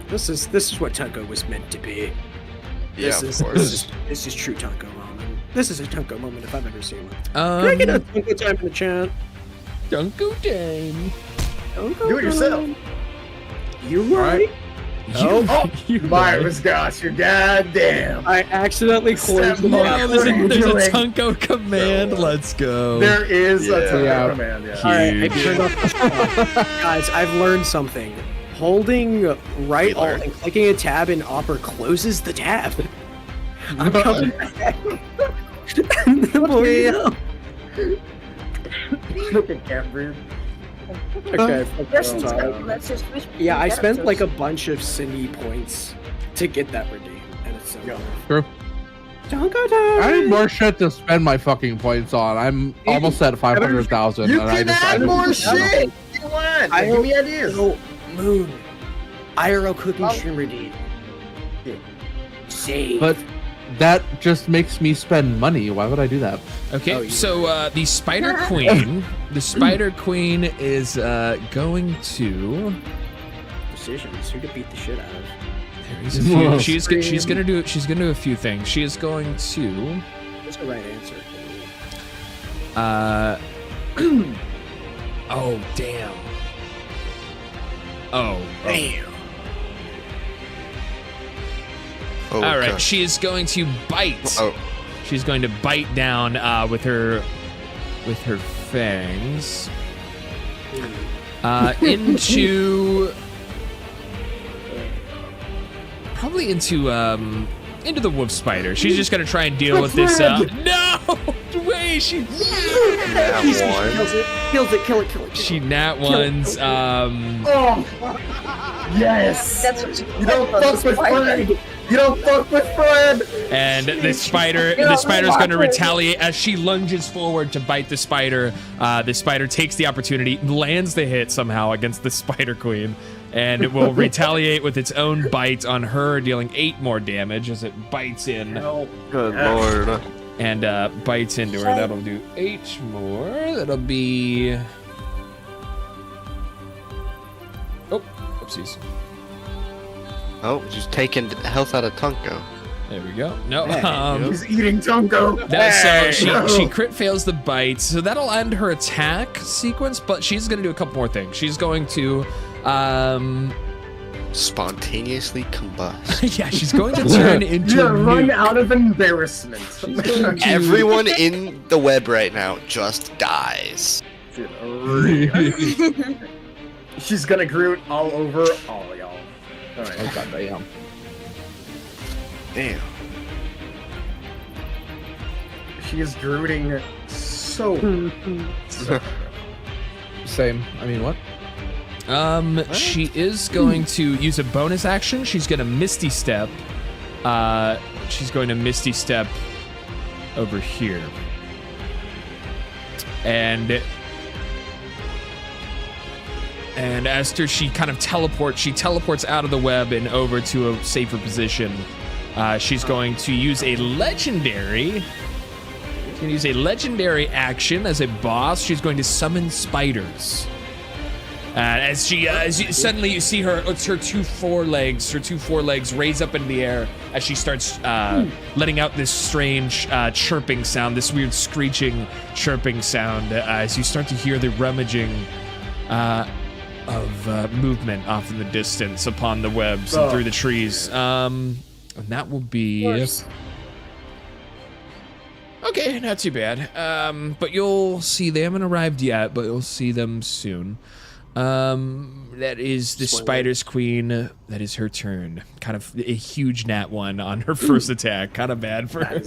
This is what Tunko was meant to be. Yeah, This of is course. this is true Tunko moment. This is a Tunko moment if I've ever seen one. Can I get a Tunko time in the chat? Dunko Dame. Tunko Do it yourself. time. You right? Oh, you Myra's got you, goddamn. I accidentally closed the Step Oh, on. there's What are you a doing? Tunko command. Let's go. There is a Tonko Yeah. command, yeah. Alright, I Huge. turned off the Guys, I've learned something. Holding right alt and clicking a tab in Opera closes the tab. I'm coming back. Fucking Cambrian. Okay. Yes, fuck that. let's just switch Yeah, I spent characters. like a bunch of Cindy points to get that redeemed, and it's so good. True. Tunko time! I need more shit to spend my fucking points on. I'm almost at 500,000. You and I can add decided more to- shit! You want? I Give me ideas. Oh, Moon. IRL cooking Oh. stream redeem. Save. But that just makes me spend money. Why would I do that? Okay, Oh, you so the Spider Queen, is going to. Decisions. Who to beat the shit out of. There's a few. She's gonna do a few things. She is going to. What's the right answer? Oh damn. Oh. Damn. Oh, All right, okay. she is going to bite. Oh, She's going to bite down with her fangs into probably into the wolf spider. She's just gonna try and deal with this. No way! She that one. Kills it, kill it. she nat ones. Oh! Yes! That's what You don't fuck with Fred! You don't fuck with Fred! And the spider's going to retaliate as she lunges forward to bite the spider. The spider takes the opportunity, lands the hit somehow against the Spider Queen, and it will retaliate with its own bite on her, dealing 8 more damage as it bites in Good lord. and bites into her. That'll do 8 more. That'll be. Oh, oopsies. Oh, she's taking health out of Tunko. There we go. No, He's eating Tonko! so she crit fails the bite, so that'll end her attack sequence. But she's gonna do a couple more things. She's going to, Spontaneously combust. yeah, she's going to turn into You're run Nuke. out of embarrassment. Everyone in the web right now just dies. She's gonna Groot all over all y'all. Alright. Oh god damn. Damn. She is Grooting so. Same. I mean, what? She is going to use a bonus action. She's going to Misty Step. She's going to Misty Step over here. And as she kind of teleports out of the web and over to a safer position. She's going to use a legendary. She's going to use a legendary action as a boss. She's going to summon spiders. Suddenly you see her two forelegs raise up in the air as she starts letting out this strange chirping sound, this weird screeching chirping sound as you start to hear the rummaging of movement off in the distance upon the webs and through the trees. And that will be... Okay, not too bad. But you'll see they haven't arrived yet, but you'll see them soon. That is the Spider's Queen. That is her turn. Kind of a huge nat 1 on her first attack. Kind of bad for her.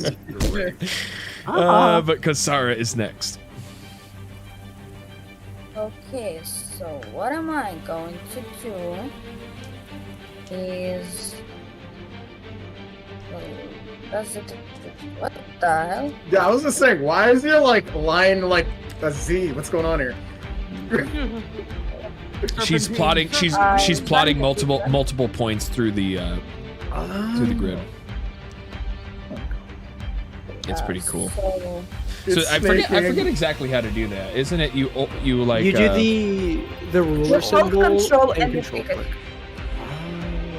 But Kasara is next. Okay, so what am I going to do is... Does it... What the hell? Yeah, I was just saying, why is there like line like a Z? What's going on here? She's plotting. She's plotting multiple points through the grid. It's pretty cool. So I forget exactly how to do that. Isn't it? You like you do the ruler symbol control and and control click. click.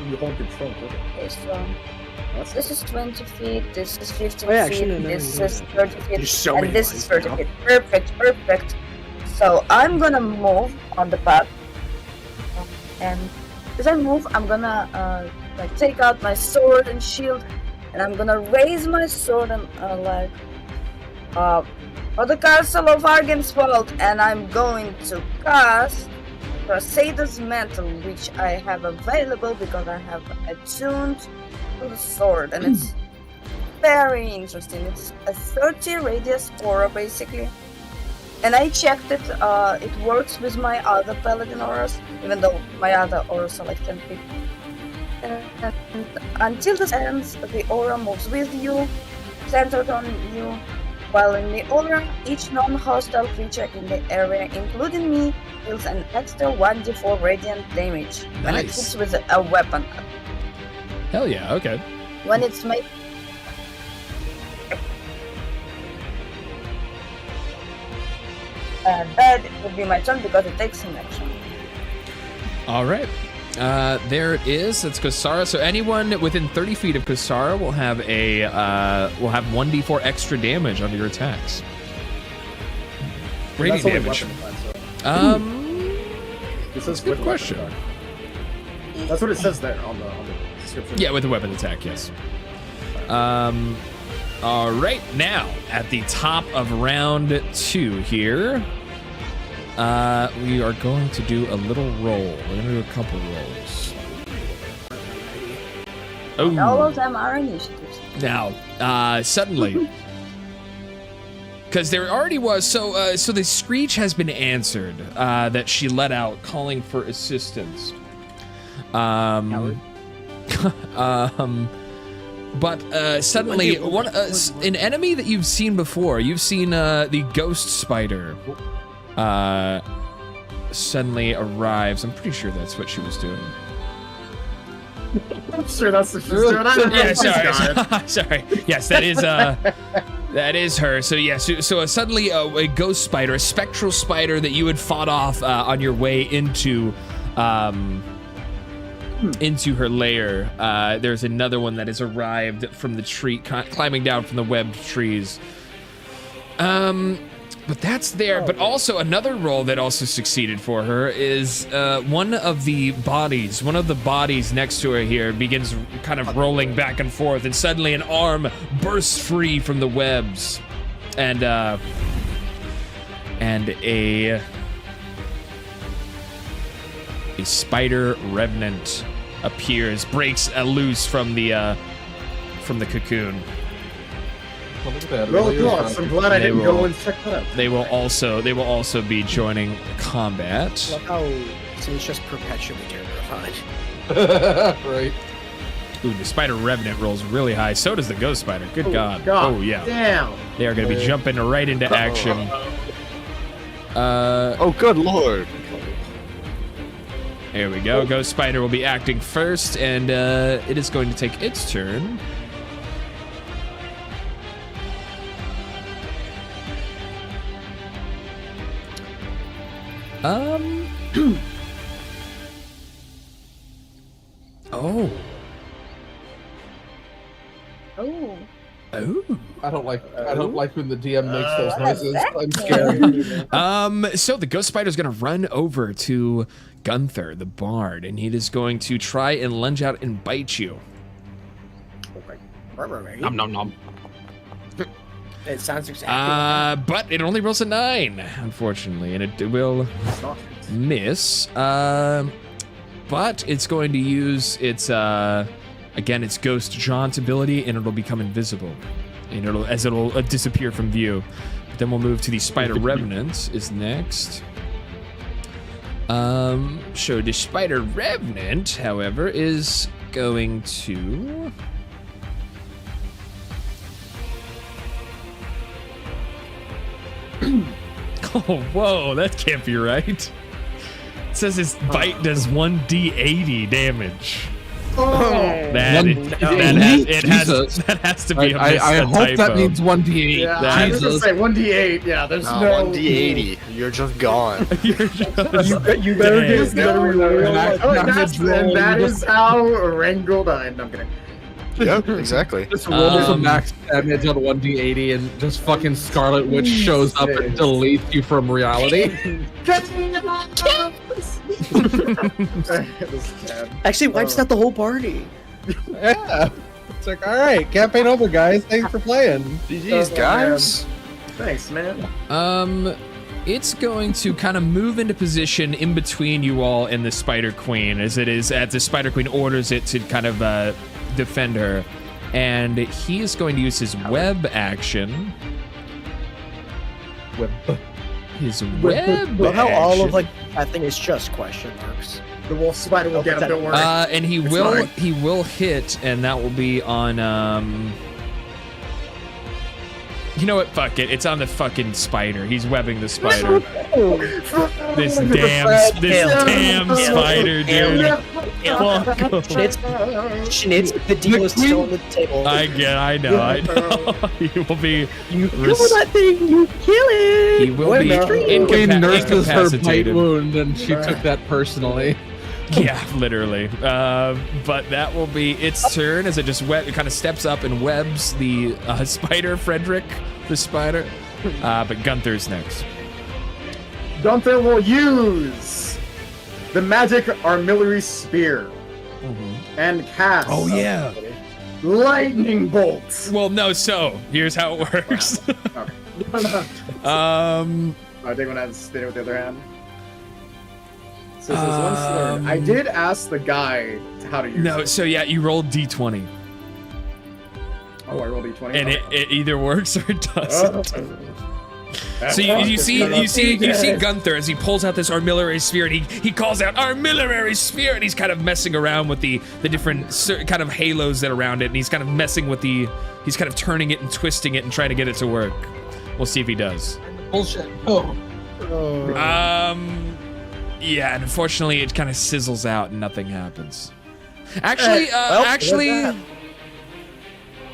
You hold control. Okay, so this is 20 feet, this is 15 Oh, yeah, actually, feet, no, this no, is 30 feet, There's so and many this lines is 30 now. feet. Perfect. So I'm gonna move on the path, and as I move, I'm gonna like take out my sword and shield, and I'm gonna raise my sword and for the castle of Argenswald, and I'm going to cast Crusader's Mantle, which I have available because I have attuned to the sword, and it's very interesting. It's a 30 radius aura basically, and I checked it. It works with my other paladin auras, even though my other auras are like 10 feet. And until this ends, the aura moves with you, centered on you. While in the aura, each non-hostile creature in the area, including me, deals an extra 1d4 radiant damage when it hits with a weapon. Hell yeah! Okay. When it's made. And that would be my turn because it takes an action. All right. There it is. That's Kasara. So anyone within 30 feet of Kasara will have 1d4 extra damage on your attacks. Radiant damage. This is Good question. That's what it says there on the description. Yeah, with a weapon attack, yes. All right, now at the top of round 2 here, we are going to do a little roll. We're going to do a couple rolls. And all Oh, of them are initiatives. now suddenly, because there already was so the screech has been answered that she let out, calling for assistance. But suddenly, an enemy that you've seen before, you've seen the ghost spider, suddenly arrives. I'm pretty sure that's what she was doing. I'm sure that's what she's doing. I don't know. Yeah, sorry. Yes, that is her. So yeah, so suddenly a ghost spider, a spectral spider that you had fought off on your way into her lair. There's another one that has arrived from the tree, climbing down from the webbed trees. But that's there. But also another roll that also succeeded for her is one of the bodies next to her here begins kind of rolling back and forth, and suddenly an arm bursts free from the webs, and a spider revenant appears, breaks loose from the cocoon. Well, look at that. Well, Really gosh, I'm glad I didn't go and check that out. They will also be joining combat. Look how So he's just perpetually terrified. Right. Ooh, the Spider Revenant rolls really high. So does the Ghost Spider. Good God. God Oh, yeah. damn. They are going to be jumping right into action. Oh, good lord. There we go. Ghost Spider will be acting first, and it is going to take its turn. Oh. Oh. Oh. I don't like when the DM makes those noises. I'm scared. So the Ghost Spider is going to run over to Gunther, the Bard, and he is going to try and lunge out and bite you. Nom nom nom. It sounds exactly. But it only rolls a 9, unfortunately, and it will miss. But it's going to use its again its Ghost Jaunt ability, and it'll become invisible, and it'll disappear from view. But then we'll move to the Spider Revenant is next. So the Spider Revenant, however, is going to. Oh, whoa, that can't be right. It says his bite does 1d80 damage. That has to be a I hope typo. that means 1d8. Yeah, I was gonna say 1d8. Yeah, there's no 1d80. You're just gone. You're just You better dead. get and that is how Rangel died. No, I'm kidding. Yep, exactly. Just roll some max damage on 1d80 and just fucking Scarlet Witch shows up and deletes you from reality. Actually wipes out the whole party. Yeah. It's like, alright, campaign over, guys. Thanks for playing. GG's, guys. Thanks, man. It's going to kind of move into position in between you all and the Spider Queen, as the Spider Queen orders it to kind of defend her, and he is going to use his web action. His web. Well, how all action. of like that thing is just question marks. The wolf spider will get him. Don't worry. And he will hit, and that will be on You know what? Fuck it. It's on the fucking spider. He's webbing the spider. This damn spider, dude. Schnitz, the deal is still on the table. I know. He will be. You kill that thing, you kill it. He will be Queen nurses her bite incapacitated. wound, and she took that personally. Yeah, literally. But that will be its turn as it just it kind of steps up and webs the spider, Frederick, the spider. But Gunther's next. Gunther will use the magic artillery spear and cast. Oh yeah. Lightning bolts. Well, no. So here's how it works. I think when I stayed with the other hand. So it says once learned. I did ask the guy how to use it. No. So yeah, you roll d20. Oh, I rolled d20. And okay. it either works or it doesn't. So you see Gunther as he pulls out this artillery sphere, and he calls out artillery sphere, and he's kind of messing around with the different kind of halos that are around it, and he's kind of messing with he's kind of turning it and twisting it and trying to get it to work. We'll see if he does. Bullshit. Oh. Yeah, and unfortunately it kind of sizzles out and nothing happens. Actually,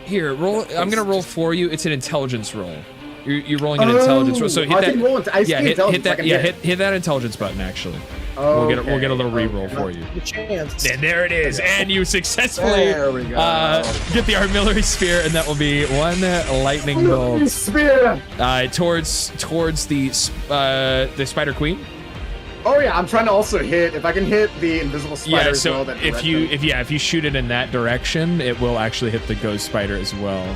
here, roll. I'm gonna roll for you. It's an intelligence roll. You're rolling an intelligence roll. So hit that. Hit that intelligence button. Actually, we'll get a little reroll for you. And there it is. And you successfully get the artillery spear, and that will be one lightning bolt towards the Spider Queen. Oh yeah, I'm trying to also hit. If I can hit the invisible spider as well, then if you shoot it in that direction, it will actually hit the ghost spider as well.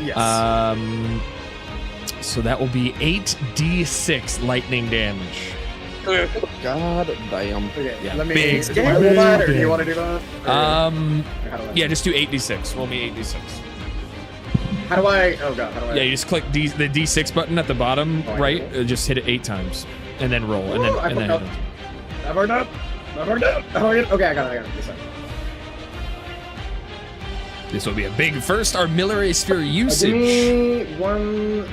Yes. So that will be 8d6 lightning damage. God damn. Okay, Yeah, let me. big, Do I roll that, or do you want to do that? Yeah, just do 8d6. Roll me 8d6. How do I? Oh god, how do I? Yeah, you just click the d6 button at the bottom right. Just hit it 8 times, and then roll, and then hit it. Okay, I got it. This time. This will be a big first armillary sphere usage. Give me one.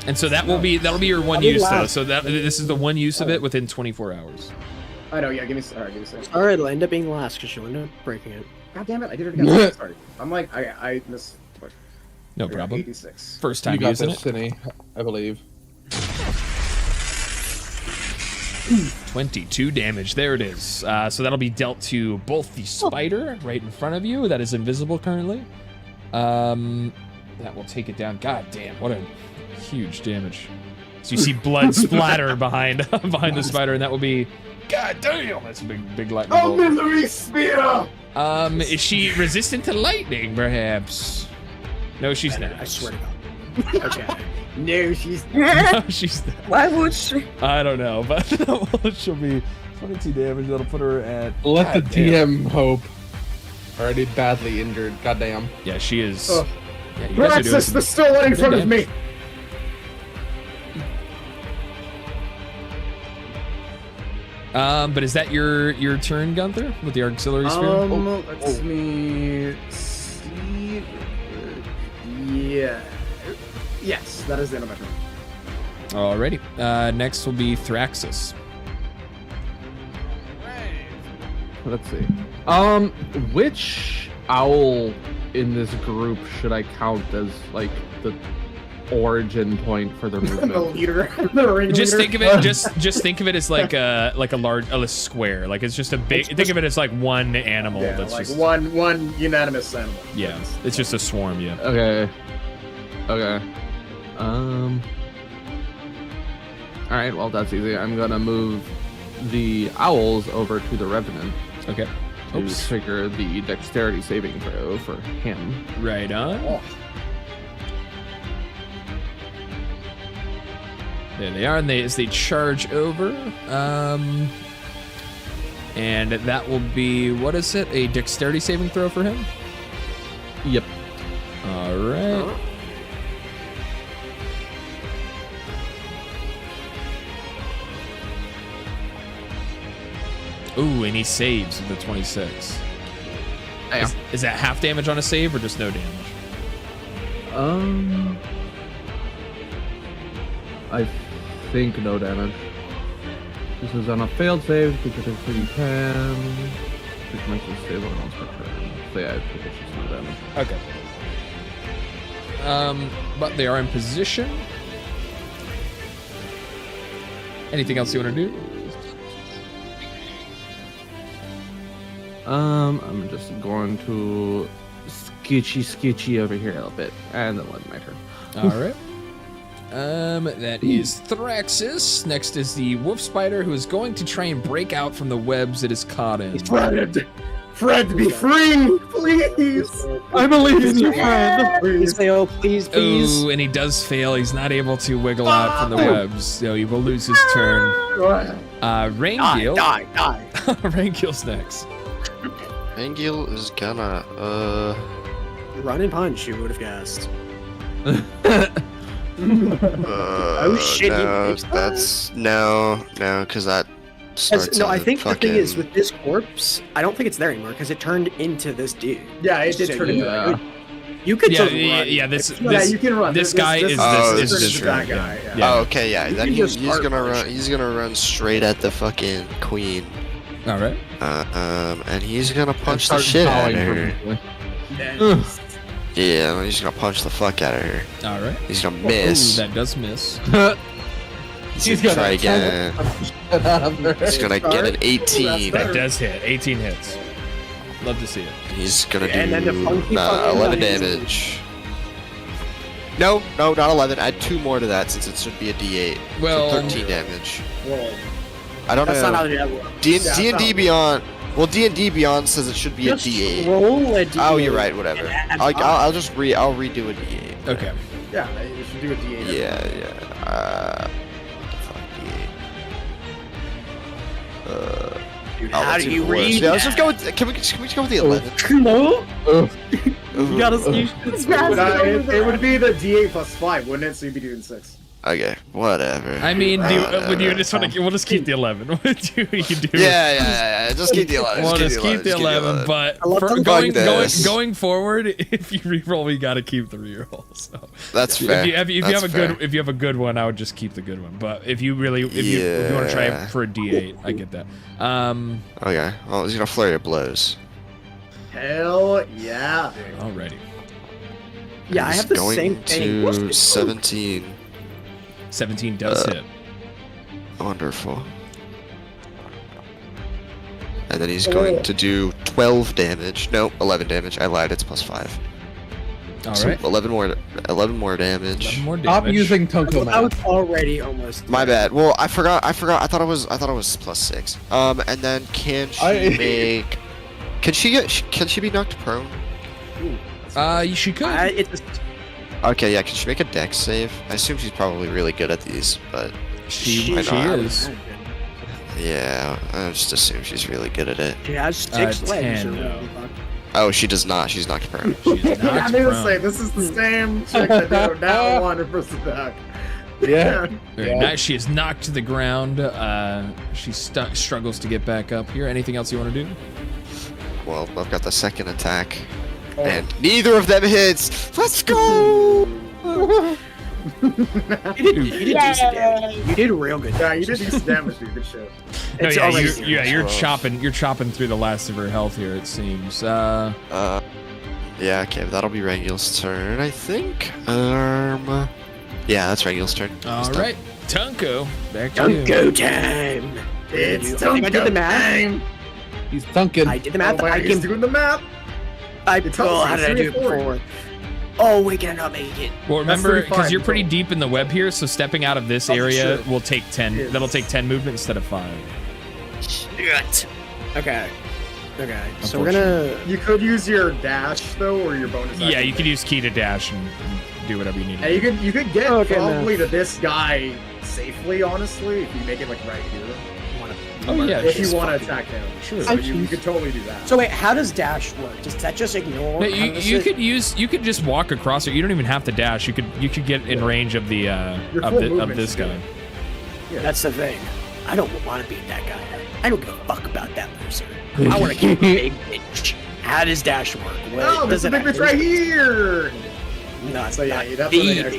And so that'll be your one use though. So this is the one use of it within 24 hours. I know. Yeah. Give me. Alright, give me a second. Alright, it'll end up being last because she'll end up breaking it. God damn it! I did it again. Sorry. I'm like I missed. What? No problem. 86. First You time got using this, it. Cinny, I believe. 22 damage. There it is. So that'll be dealt to both the spider right in front of you that is invisible currently. That will take it down. God damn, what a huge damage. So you see blood splatter behind the spider, and that will be. God damn, that's a big lightning bolt. Armillary spear. Is she resistant to lightning, perhaps? No, she's not. I swear to God. Okay. No, she's. No, she's not. Why would she? I don't know, but she'll be 22 damage. That'll put her at. Let the God damn. DM hope. Already badly injured. Goddamn. Yeah, she is. Oh. Yeah, you guys are doing Praxis, some the still one in good front of me. damage. But is that your turn, Gunther, with the auxiliary sphere? Let me see. Yeah. Yes, that is the end of my turn. Alrighty. Next will be Thraxis. Let's see. Which owl in this group should I count as like the origin point for their The movement? leader, the ring Just leader. think of it. Just think of it as like a large a square. Like it's just a big. Think of it as like one animal. Yeah, that's like just one unanimous animal. yeah. It's just a swarm. Yeah. Okay. All right. Well, that's easy. I'm gonna move the owls over to the revenant Okay. to Oops. trigger the dexterity saving throw for him. Right on. Oh. There they are, and as they charge over, and that will be, what is it? A dexterity saving throw for him? Yep. All right. Ooh, and he saves with the 26. Damn. Is that half damage on a save or just no damage? I think no damage. This is on a failed save because it's pretty 10. 6 months of stable once per turn. So yeah, I think it's just no damage. Okay. But they are in position. Anything else you want to do? I'm just going to sketchy over here a little bit, and then let my turn. All right. That is Thraxis. Next is the wolf spider, who is going to try and break out from the webs it is caught in. Fred, be free, please. I believe in you, friend. Please say, oh, please. Ooh, and he does fail. He's not able to wiggle out from the webs, so he will lose his turn. Rangil. Die. Rangil's next. Angel is gonna Run and punch, you would have guessed. oh shit, you no, think so? that's no, because that starts. No, I at think the thing is, fucking- with this corpse, I don't think it's there anymore, because it turned into this dude. Yeah, it did So turn you- into that. You could Yeah, just yeah, run. yeah. This Yeah, you can run. This guy is Oh, this this is is that yeah. guy. Yeah. Yeah. Oh, okay, yeah. You Then can just he's start gonna run. punching. He's gonna run straight at the fucking queen. All right. And he's gonna punch the Start shit out of falling her. perfectly. Yeah, he's gonna punch the fuck out of her. All right. He's gonna Ooh, miss. that does miss. He's gonna try again. He's gonna get an 18. That does hit. 18 hits. Love to see it. He's gonna And then the do funky fucking 11 dice. damage. No, not 11. Add 2 more to that since it should be a D8. Well, so 13 damage. Well, I don't That's know. not how that works. D&D Beyond. Well, D&D Beyond says it should be Just a D8. roll a D8. Oh, you're right. Whatever. And I'll just I'll redo a D8. okay. yeah, you should do a D8. Yeah. What the fuck, D8? Dude, Oh, how that's do even you worse. read Yeah, let's just that? go with. Can we just go with the 11? No, Ugh. you gotta. You should It would be the D8 plus 5, wouldn't it? So you'd be doing 6. Okay, whatever. I mean, we'll Whatever. just keep the 11. What do you do? Yeah. Just keep the 11. We'll just keep the 11, but I love for the going forward, if you reroll, we gotta keep the reroll. So That's fair. if you That's have fair. if you have a good one, I would just keep the good one. But if you want to try Yeah. for a D8, I get that. Okay. Well, he's gonna flurry of blows. Hell yeah. Alrighty. Yeah, I He's have the going same thing. What's to this? 17. 17 does hit. Wonderful. And then he's going to do 12 damage. No, 11 damage. I lied. It's +5. All So right. 11 more damage. 11 more damage. Stop using Toko I was math. already almost. My bad. Well, I forgot. I thought it was +6. And then can she make? Can she be knocked prone? She could. It's Okay, yeah. Can she make a dex save? I assume she's probably really good at these, but She I know. is. yeah, I just assume she's really good at it. She has 6 legs. 10, or though. whatever. Oh, she does not. She's knocked prone. She is I knocked knew to prone. say this is the same chick that did now 100% back. Yeah. Very nice. She is knocked to the ground. She struggles to get back up here. Anything else you want to do? Well, I've got the second attack, and neither of them hits. Let's go! You did decent damage. You did real good. Yeah, you did decent damage, dude. Good shit. No, It's yeah, already you're Whoa. chopping through the last of her health here. It seems. Yeah, okay, that'll be Rangil's turn, I think. Yeah, that's Rangil's turn. All He's done. right, Tunko, back to you. Go time. It's I think I did the math. time. He's Duncan. I did the math. Oh, I wait, he's can. doing the math. I It tells how you, did I do it 3 or 4. before? Oh, wait, can I not make it? Well, That's remember, 35, because you're pretty so- deep in the web here, so stepping out of this Oh, area sure. will take 10. Yes. That'll take 10 movement instead of 5. Shit. Okay. So we're gonna. You could use your dash though, or your bonus. Yeah, action you could thing. use key to dash and do whatever you need. And you could get Okay, probably to this guy safely, honestly, if you make it like right here. Oh, yeah, If she's you want to attack him, Sure. So you could totally do that. So wait, how does dash work? Does that just ignore? No, how does you it- could just walk across it. You don't even have to dash. You could get in range of the Your full of movement this should guy. do That's the thing. I don't want to beat that guy. I don't give a fuck about that loser. I want to keep a big bitch. How does dash work? Well, Oh, there's a big bitch right here. No, it's So yeah, not that's the what big the next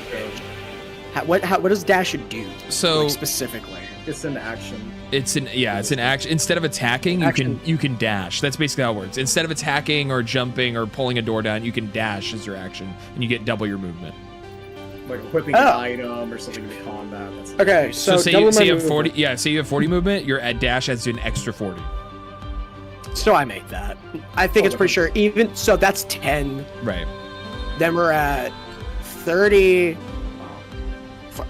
bitch. What does dash do? So Like, specifically. It's an action. it's an action. Instead of attacking, you can dash. That's basically how it works. Instead of attacking or jumping or pulling a door down, you can dash as your action, and you get double your movement. Like equipping an item or something in combat. That's Okay, So so say double you my have movement. 40. Yeah, say you have 40 movement. Your at dash adds to an extra 40. So I make that. I think it's pretty sure. Even so, that's 10. Right. Then we're at 30.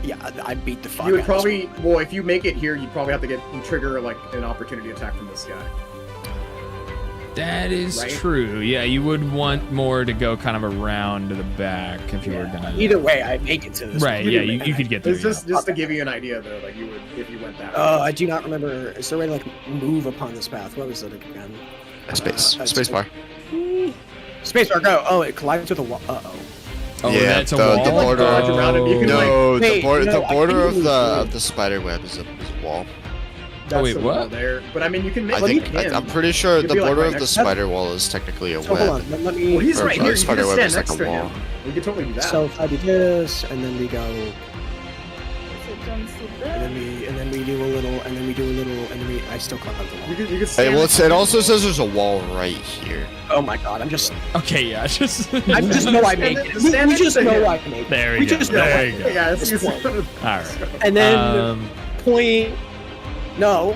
Yeah, I beat the fuck. You would out of this probably, well, if you make it here, you'd probably have to trigger like an opportunity attack from this guy. That is Right? true. Yeah, you would want more to go kind of around to the back if you were gonna. Either way, I make it to this. Right. one. Yeah, you could get there. It's just to give you an idea though, like you would if you went that. I do not remember. Is there a way to like move upon this path? What was it again? Space bar. Space bar, go. Oh, it collides with a wall. Uh oh. Oh, Yeah, that's a the wall. border- Dodge around it, you can, No, Wait, the border no, I of can the spider web is a wall. That's wait, the what? wall there. But I mean, you can make. I well, you think can. I'm pretty sure You'd the be, like, border right of the next to- spider wall is technically a So hold web. on. Let me. Well, he's Or right a here. You spider can just web stand is like next a to him. wall. We could totally do that. So if I do this, and then we go, And and then we do a little, and then we do a little, and then I still climb up the wall. you could Hey, stand. well, it also says there's a wall right here. Oh my god, I'm just. Okay, yeah, just. I just know I make it. We just know I make it. There we you go. just know I There you make go. it. Yeah, This it's point. All right. And then point. No.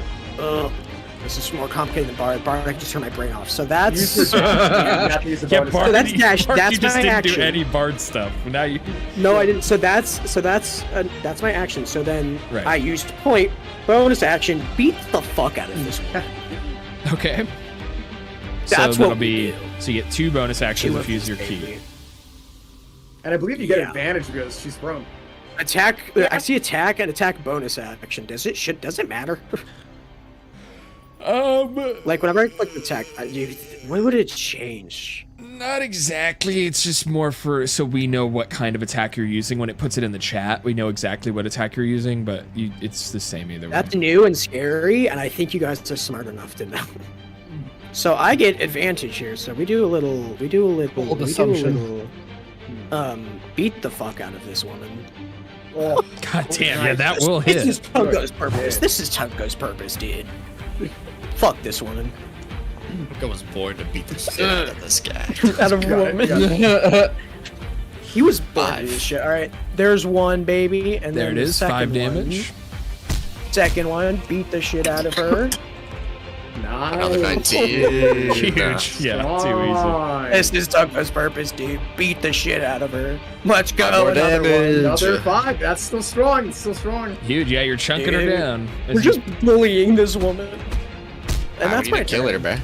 This is more complicated than Bard. Bard, I can just turn my brain off. So that's. Use your dash. You have to use the Yeah, bonus Bard, action. that's dash, Bard, that's you just my didn't action. do any Bard stuff. Now you. No, I didn't. So that's my action. So then Right. I used point, bonus action, beat the fuck out of this one. Okay. So That's that'll what we be. do. So you get 2 bonus actions Two if you use your key. baby. And I believe you get Yeah. advantage because she's prone. Attack. I see attack and attack bonus action. Does it matter? Like, whenever I click attack, what would it change? Not exactly. It's just more so we know what kind of attack you're using. When it puts it in the chat, we know exactly what attack you're using, but it's the same either way. That's new and scary, and I think you guys are smart enough to know. So I get advantage here. So we do a little, beat the fuck out of this woman. God damn, yeah, that will hit. This is Tungo's purpose. This is Tungo's purpose, dude. Fuck this woman. I was born to beat the shit out of this guy. Out of woman. He was born to this shit. All right, there's one, baby, and there then it the is. second 5 damage. Second one, beat the shit out of her. Nice. Another 19. Huge. Yeah, too easy. This is Tungo's purpose, dude. Beat the shit out of her. Let's go. More Another damage. one. Another 5. That's still strong. It's still strong. Huge. Yeah, you're chunking her Dude, down. We're just bullying this woman. And that's we my need to kill her, turn. bro.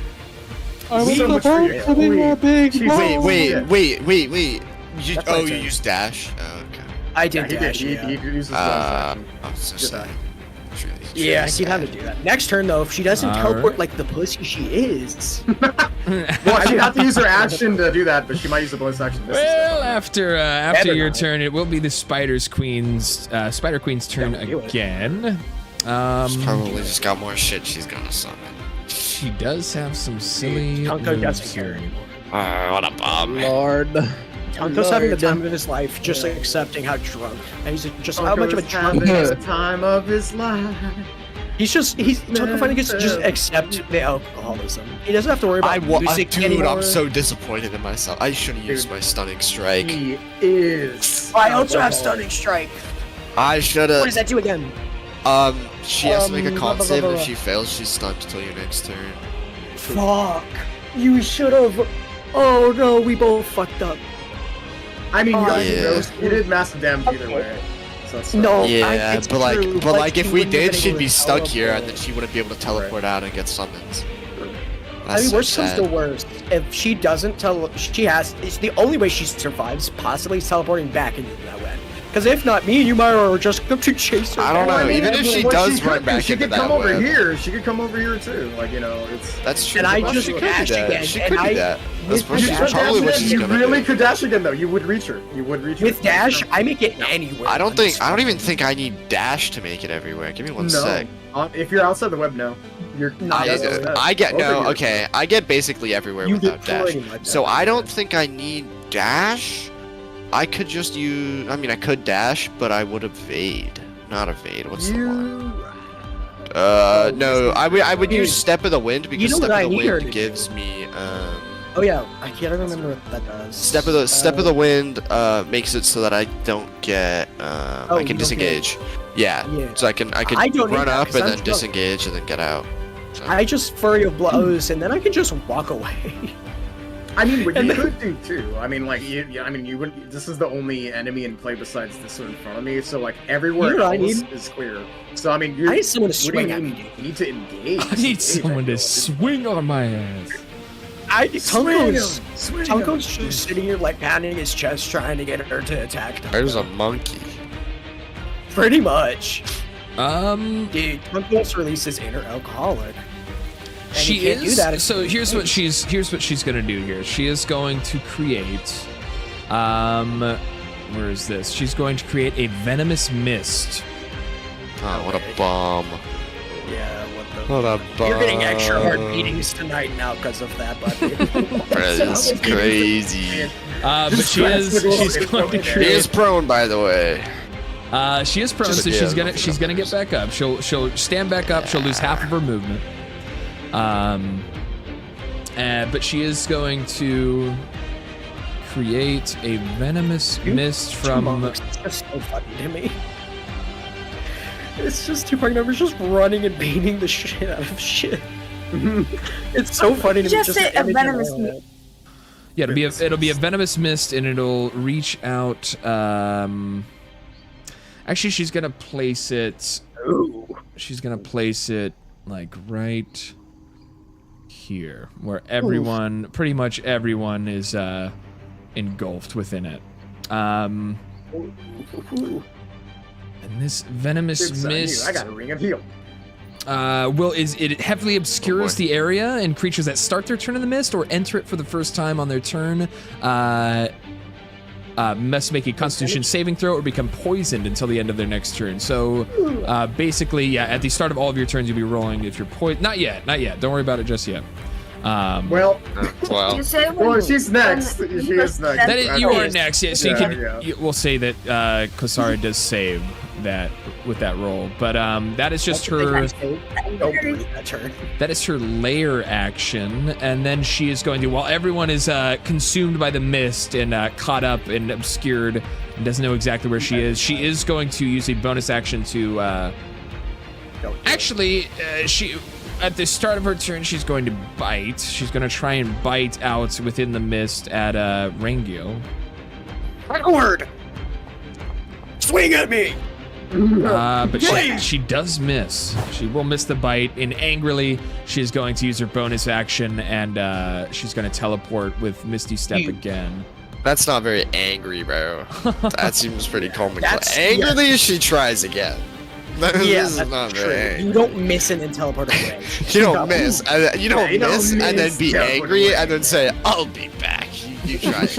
So much for you. Wait. That's my You turn. used dash? Oh, okay. I did He dash, did. yeah. He uses I'm so Just sad. Yeah, he'd have to do that. Next turn, though, if she doesn't All teleport right. like the pussy she is. Well, she'd have to use her action to do that, but she might use the bonus action. Well, after Better your not. turn, it will be the Spider Queen's turn Yeah, we'll do it. again. She's probably just got more shit she's gonna summon. She does have some silly Tonko moves doesn't care here. anymore. What a bomb. Lord. Tonko's having the time of his life, just accepting how drunk. And he's just how much of a drunk. the time of his life. Tonko finally gets to just accept the alcoholism. He doesn't have to worry about music Dude, anymore. I'm so disappointed in myself. I should have used my stunning strike. He is. I also have stunning strike. I should What does have. that do again? She has to make a blah, con blah, save, blah, and if blah. she fails, she's stunned till your next turn. Fuck. You should have. Oh no, we both fucked up. I mean, Yeah. you did massive damage either way. So it's No. Yeah, it's but like, true, if she we wouldn't have did, been she'd able be to stuck here, and teleport. then she wouldn't be able to teleport out and get summons. I That's mean, so worst comes sad. to worst. If she doesn't it's the only way she survives, possibly is teleporting back into that web. Because if not, me and you, Myra, are just going to chase her. I don't down. know. Even if she does run back she into could that come over web. here. She could come over here too. Like, you know, it's. That's true. And I but just she could dash do that. again, She and could I- do that. That's with what she's dash probably what again, she's You gonna really do. could dash again though. You would reach her. You would reach her. With dash, I make it anywhere. I don't even think I need dash to make it everywhere. Give me one sec. If you're outside the web, no. You're I get Over no. here. Okay, I get basically everywhere You without get dash. pretty much So I don't everywhere. think I need dash. I could just use. I mean, I could dash, but I would evade. Not evade. What's the one? No. I would use Step of the Wind because know Step what of the I need her Wind to gives me. Oh yeah, I can't remember what that does. Step of the Wind makes it so that I don't get. I you can don't disengage. Yeah. Yeah. So I could I don't need run that, up 'cause and I'm then drunk. disengage and then get out. So. I just flurry of blows, and then I can just walk away. I mean, what And you then- could do too. I mean, like, you would. This is the only enemy in play besides this one in front of me. So like everywhere You know what I else need? is clear. So I mean, you I need someone to what do you swing at mean? me. You need to engage. I need someone to swing on my ass. Tunko's just sitting here like pounding his chest, trying to get her to attack. There's a monkey. Pretty much. Dude, Tunko wants to release his inner alcoholic. And she he can't is. do that if So he here's what thinks. she's gonna do here. She is going to create. Where is this? She's going to create a venomous mist. Oh, what a bomb. Yeah, What a bomb. You're getting extra hard beatings tonight now because of that, buddy. That's crazy. But she's going to He create. is prone, by the way. She is prone, Just- so yeah, she's nothing gonna get back up. She'll stand back up. She'll lose half of her movement. But she is going to create a venomous mist from. It's just so funny to me. It's just two party members just running and beating the shit out of shit. It's so funny to me. Just say a imagine venomous all that. mist. Yeah, it'll be a venomous mist, and it'll reach out. Actually, she's gonna place it. Ooh. She's gonna place it like right here, where everyone, pretty much everyone, is engulfed within it. And this venomous mist. I got a ring of heal. It heavily obscures the area, and creatures that start their turn in the mist or enter it for the first time on their turn must make a Constitution saving throw or become poisoned until the end of their next turn. So basically, yeah, at the start of all of your turns, you'll be rolling if you're poisoned. Not yet. Don't worry about it just yet. Well, she's next. She is next. You are next. Yeah, so we'll say that Kosara does save that with that roll, but that is just her. That is her lair action, and then she is going to, while everyone is consumed by the mist and caught up and obscured and doesn't know exactly where she is going to use a bonus action to. She. At the start of her turn, she's going to bite. She's going to try and bite out within the mist at Rangio. Backward! Swing at me! But she does miss. She will miss the bite, and angrily, she's going to use her bonus action, and she's going to teleport with Misty Step again. That's not very angry, bro. That seems pretty calm. Angrily, she tries again. This is not very. You don't miss and then teleport away. You don't miss. You don't miss and then be angry and then say, "I'll be back." You try it.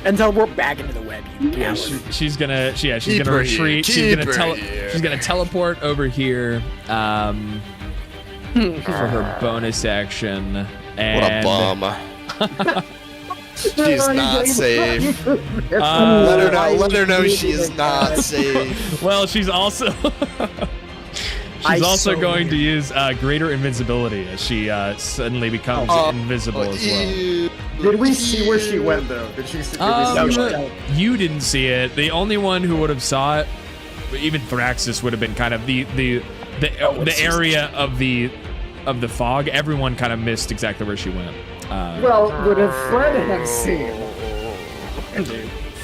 And teleport back into the web. Yeah, she's gonna retreat. She's gonna teleport over here for her bonus action. And what a bum. She's not safe. Let her know she is not safe. Well, she's also going to use greater invincibility as she suddenly becomes invisible as well. Did we see where she went though? Did she see? You didn't see it. The only one who would have saw it, even Thraxis, would have been kind of the area of the fog. Everyone kind of missed exactly where she went. Would have Fred have seen?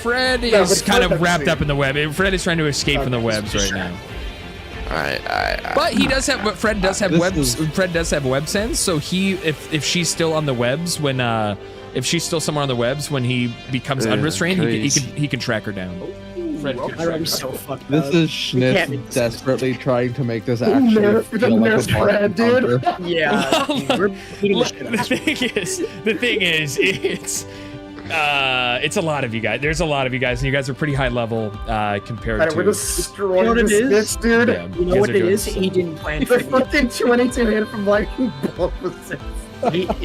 Fred is kind of wrapped up in the web. Fred is trying to escape from the webs right now. Alright. But he does have. But Fred does have webs. Fred does have web sense. So if she's still on the webs when if she's still somewhere on the webs when he becomes unrestrained, he can track her down. I'm so fucked up. This is Schnitz desperately trying to make this actually feel like a Fred, dude. Yeah. We're beating the shit out of the thing is, it's a lot of you guys. There's a lot of you guys, and you guys are pretty high level compared to. We're destroying this bitch, dude. Yeah, you know what it is? He didn't plan for the fucking 22 hit from like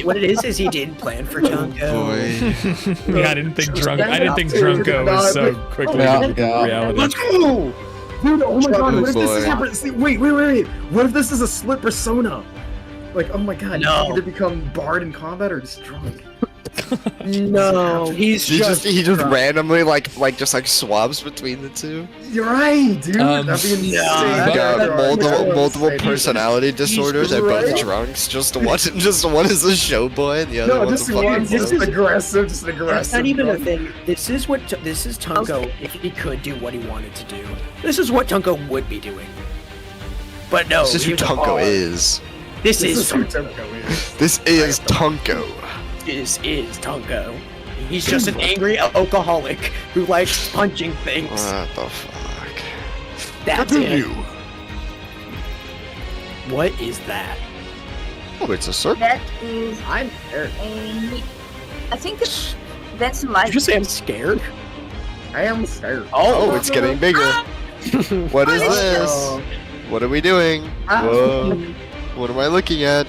what it is he didn't plan for Junko. Yeah, I didn't think Drunko was so quickly reality. Let's go! Dude, oh my god, what if this is happening? Wait. What if this is a split persona? Like, oh my god, no. You either become Bard in combat or just drunk. No, he just randomly just swabs between the two. You're right, dude. That'd be insane. Multiple personality disorders and both drunks. Just one is a show boy and the other one's a fucking. Just aggressive. That's not even a thing. This is Tunko if he could do what he wanted to do. This is what Tunko would be doing. But no, this is who Tunko is. This is who Tunko is. This is Tunko. This is Tunko. He's just an angry alcoholic who likes punching things. What the fuck? That's it. What is that? Oh, it's a circle. That is. I'm scared. I think that's my. Did you just say I'm scared? I am scared. Oh, it's getting bigger. What is this? What are we doing? Whoa. What am I looking at?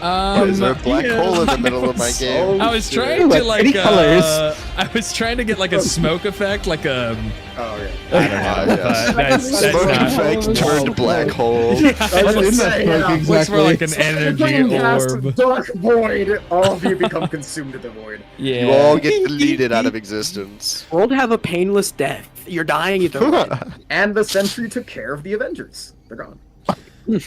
Is there a black hole in the middle of my game? I was trying to I was trying to get like a smoke effect, like a. Oh yeah. I don't know. That's smoke not. effect turned black hole. Looks more like an energy orb. Dark void. All of you become consumed in the void. Yeah. You all get deleted out of existence. World have a painless death. You're dying either way. And the Sentry took care of the Avengers. They're gone. Yeah,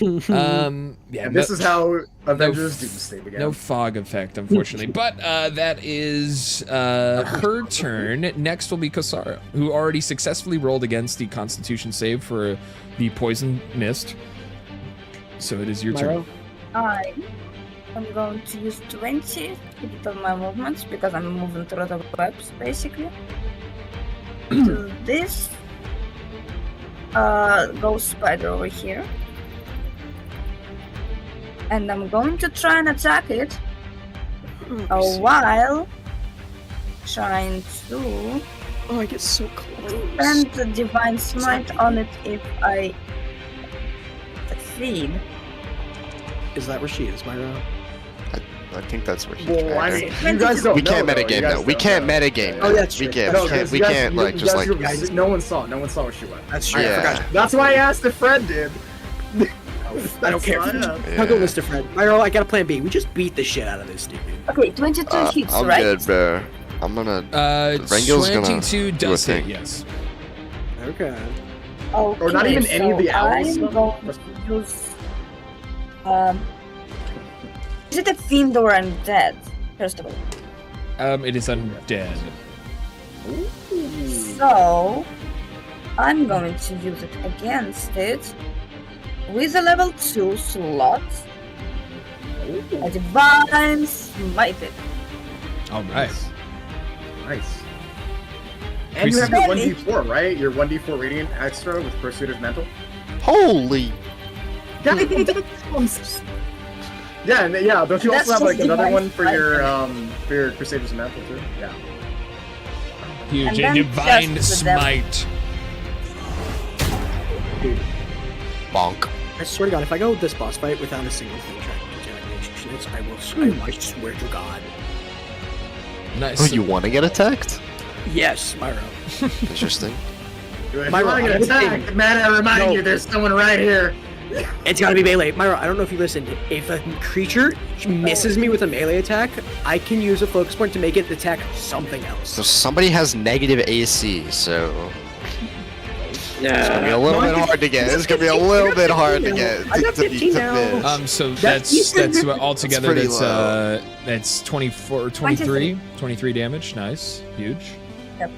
and this is how Avengers Doomsday began. No fog effect, unfortunately. But that is her turn. Next will be Kosara, who already successfully rolled against the Constitution save for the poison mist. So it is your turn. I am going to use 20 of my movements because I'm moving through the webs, basically. Do this. Go spider over here. And I'm going to try and attack it Oh, while trying to I get so close. spend the Divine Smite on it if I succeed. Is that where she is, Myra? I think that's where he's Well, I at. mean, you guys don't We know, can't though. metagame You guys though. We don't can't know. metagame. Oh, though. that's we true. can't. No, We can't. because We you guys- can't you- like you just guys like. were- no one saw where she went. That's true. Yeah. I forgot. That's why I asked if Fred did. I don't care. That's why I asked. I'll go, Mr. Fred. Myra, I got a plan B. We just beat the shit out of this dude. Okay, 22 hits, I'm right? good, bro. I'm gonna. 22 do a does hit, thing. yes. Okay. Okay, Or not even any of the so owls? I'm going to use. Is it a fiend or undead? First of all. It is undead. So, I'm going to use it against it with a level 2 slot. A Divine Smite it. All right. Nice. And you have your 1d4, right? Your 1d4 radiant extra with Persuader's Mantle? Holy. Yeah, yeah. Don't you That's also have like just another Divine one for Smite. your Crusader's Mantle too? Yeah. Huge. And A then divine just the devil. smite. Bonk. I swear to God, if I go this boss fight without a single thing trying to generate Schnitz, I swear to God. Nice. Oh, you want to get attacked? Yes, Myra. Interesting. If Myra, you want to I get would say- attacked, man, I remind No. you, there's someone right here. It's gotta be melee. Myra, I don't know if you listened. If a creature misses me with a melee attack, I can use a focus point to make it attack something else. So somebody has negative AC, so it's gonna be a little bit hard to get. It's gonna be a little bit hard to get. I got 15 now. miss. So that's altogether pretty that's 24, 23 damage. Nice, huge. Yep.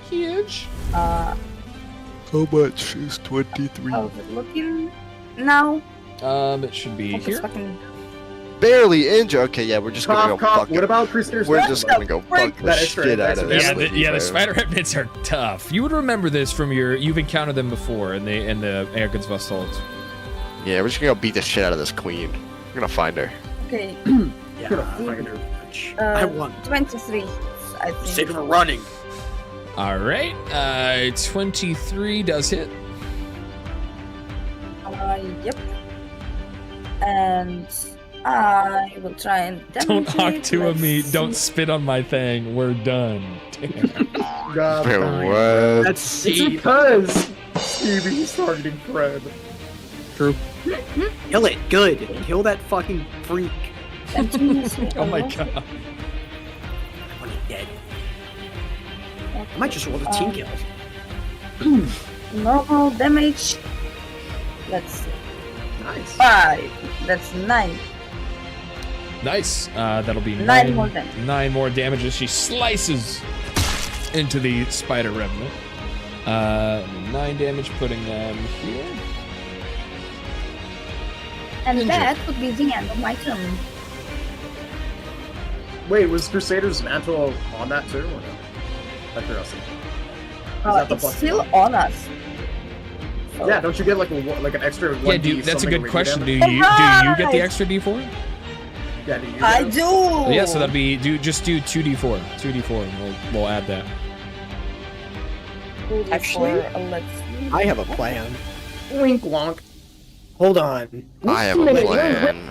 Huge. How much is 23? How's it looking now? It should be Hope it's here. fucking- Barely injured. Okay, yeah, we're just gonna go Cough. fuck What it. about Crusader's We're Mantle? just gonna go fuck the That extra- shit out that of this. Yeah, lady, the bro. spider remnants are tough. You would remember this from you've encountered them before in the Ergens Vassalt. Yeah, we're just gonna go beat the shit out of this queen. We're gonna find her. Okay, I won. 23, I think. Sick of running. All right, 23 does hit. Yep. And I will try and Don't damage talk it. to Let's me. see. Don't spit on my thing. We're done. Damn. God, Bro, damn. what? That's It's because Stevie's targeting Fred. True. Kill it. Good. Kill that fucking freak. Oh my god. When he's dead. I might just roll the team kill. Normal damage. Let's see. Nice. 5. That's 9. Nice. That'll be 9 more damage. 9 more damage as she slices into the spider revenant. 9 damage, putting them here. And that would be the end of my turn. Wait, was Crusader's Mantle on that too, or no? Out of curiosity. that the It's plus still one? on us. So- Yeah, don't you get like an extra 1d Yeah, dude, that's a something good question. Do radiant you get the extra D4? damage? Yeah, do you get I it? do. Yeah, so that'd be just do 2d4. 2d4 and we'll add that. Actually, let's see. I have a plan. Wink wonk. Hold on. I have a plan.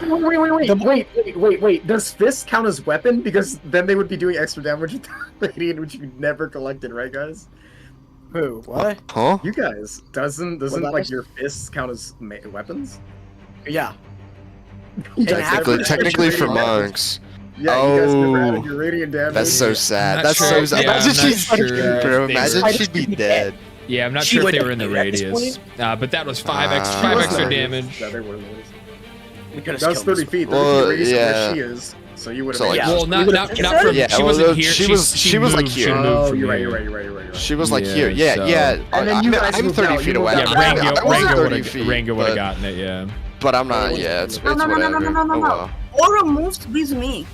Wait. Does fist count as weapon? Because then they would be doing extra damage with radiant, which you never collected, right, guys? Who? What? Huh? You guys, doesn't about like us? your fists count as weapons? Yeah. Technically for monks. Yeah, you guys never Oh. added your radiant damage. That's so sad. Not That's sure. so sad. Yeah, Imagine I'm not she's sure dead, bro. if they Imagine were- she'd be dead. Yeah, I'm not She sure if would they were in the be at this radius. But that was 5 Ah. extra, She 5 was extra there. damage. Yeah, they were. We could have That was 30 feet. 30 Well, feet radius from yeah. where she is. So you would have. So, like, Yeah. Well, not from. Yeah, she well, wasn't no, here. she was like moved, here. She moved Oh, from you're right. here. You're right. She was like Yeah, here. Yeah, so- yeah. And then you guys I'm moved 30 out. feet You away. moved Yeah, out. I'm Rango, I was Rango 30 would feet, have but- gotten it. Yeah. But I'm not. Yeah, it's No, whatever. no. Oh, well. Aura moves with me.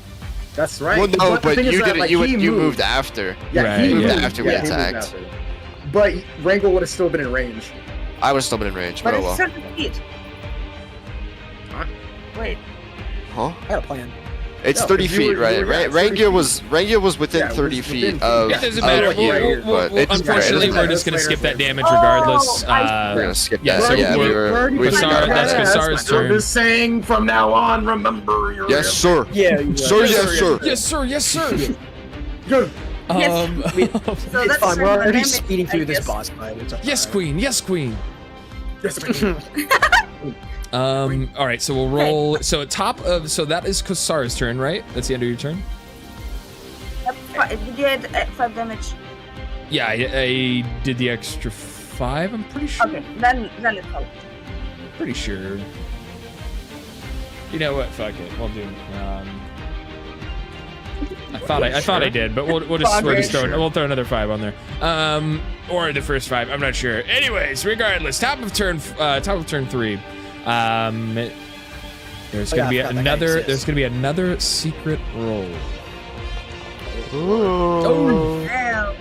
That's right. Well, no, the but thing is you that, didn't. like, You he moved after. Yeah, Right, he yeah. moved After we he moved attacked. after. But Rango would have still been in range. I would have still been in range, But but oh it's well. 30 feet. Huh? Wait. Huh? I got a plan. It's No, 30 'cause you feet, were- right? you were at Rangia was within Yeah, it 30 was feet within- of. It doesn't of matter. you, but it's Unfortunately, right. we're just gonna skip that damage Oh, regardless. I We're gonna skip yeah, that. so yeah, we're- we Kasar- that's Kasar's I'm turn. just saying from now on, remember your. Yes, sir. Yeah. Sir, yes, sir. Yes, sir. Yes, sir. Good. So It's that's fine. We're already dynamic, speeding I through this guess. boss fight. It's Yes, alright. queen. Yes, queen. Yes, All right, so we'll roll. So at top of, so that is Kasar's turn, right? That's the end of your turn. Did you add 5 damage? Yeah, I did the extra 5. I'm pretty sure. Okay, then it's all. Pretty sure. You know what? Fuck it. We'll do. I thought I did, but we'll just throw another 5 on there. Or the first 5. I'm not sure. Anyways, regardless, top of turn 3. There's gonna be another. There's gonna be another secret roll. Ooh. Damn.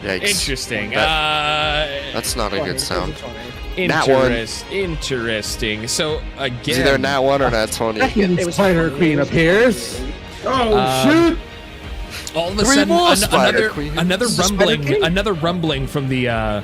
Yikes. Interesting. That's not a good sound. Nat 1. Interesting. So again, It's either Nat 1 or Nat 20. It was Spider Queen appears. Oh shit! all of a 3 sudden, more Spider Queens. another rumbling, Queen? another rumbling from the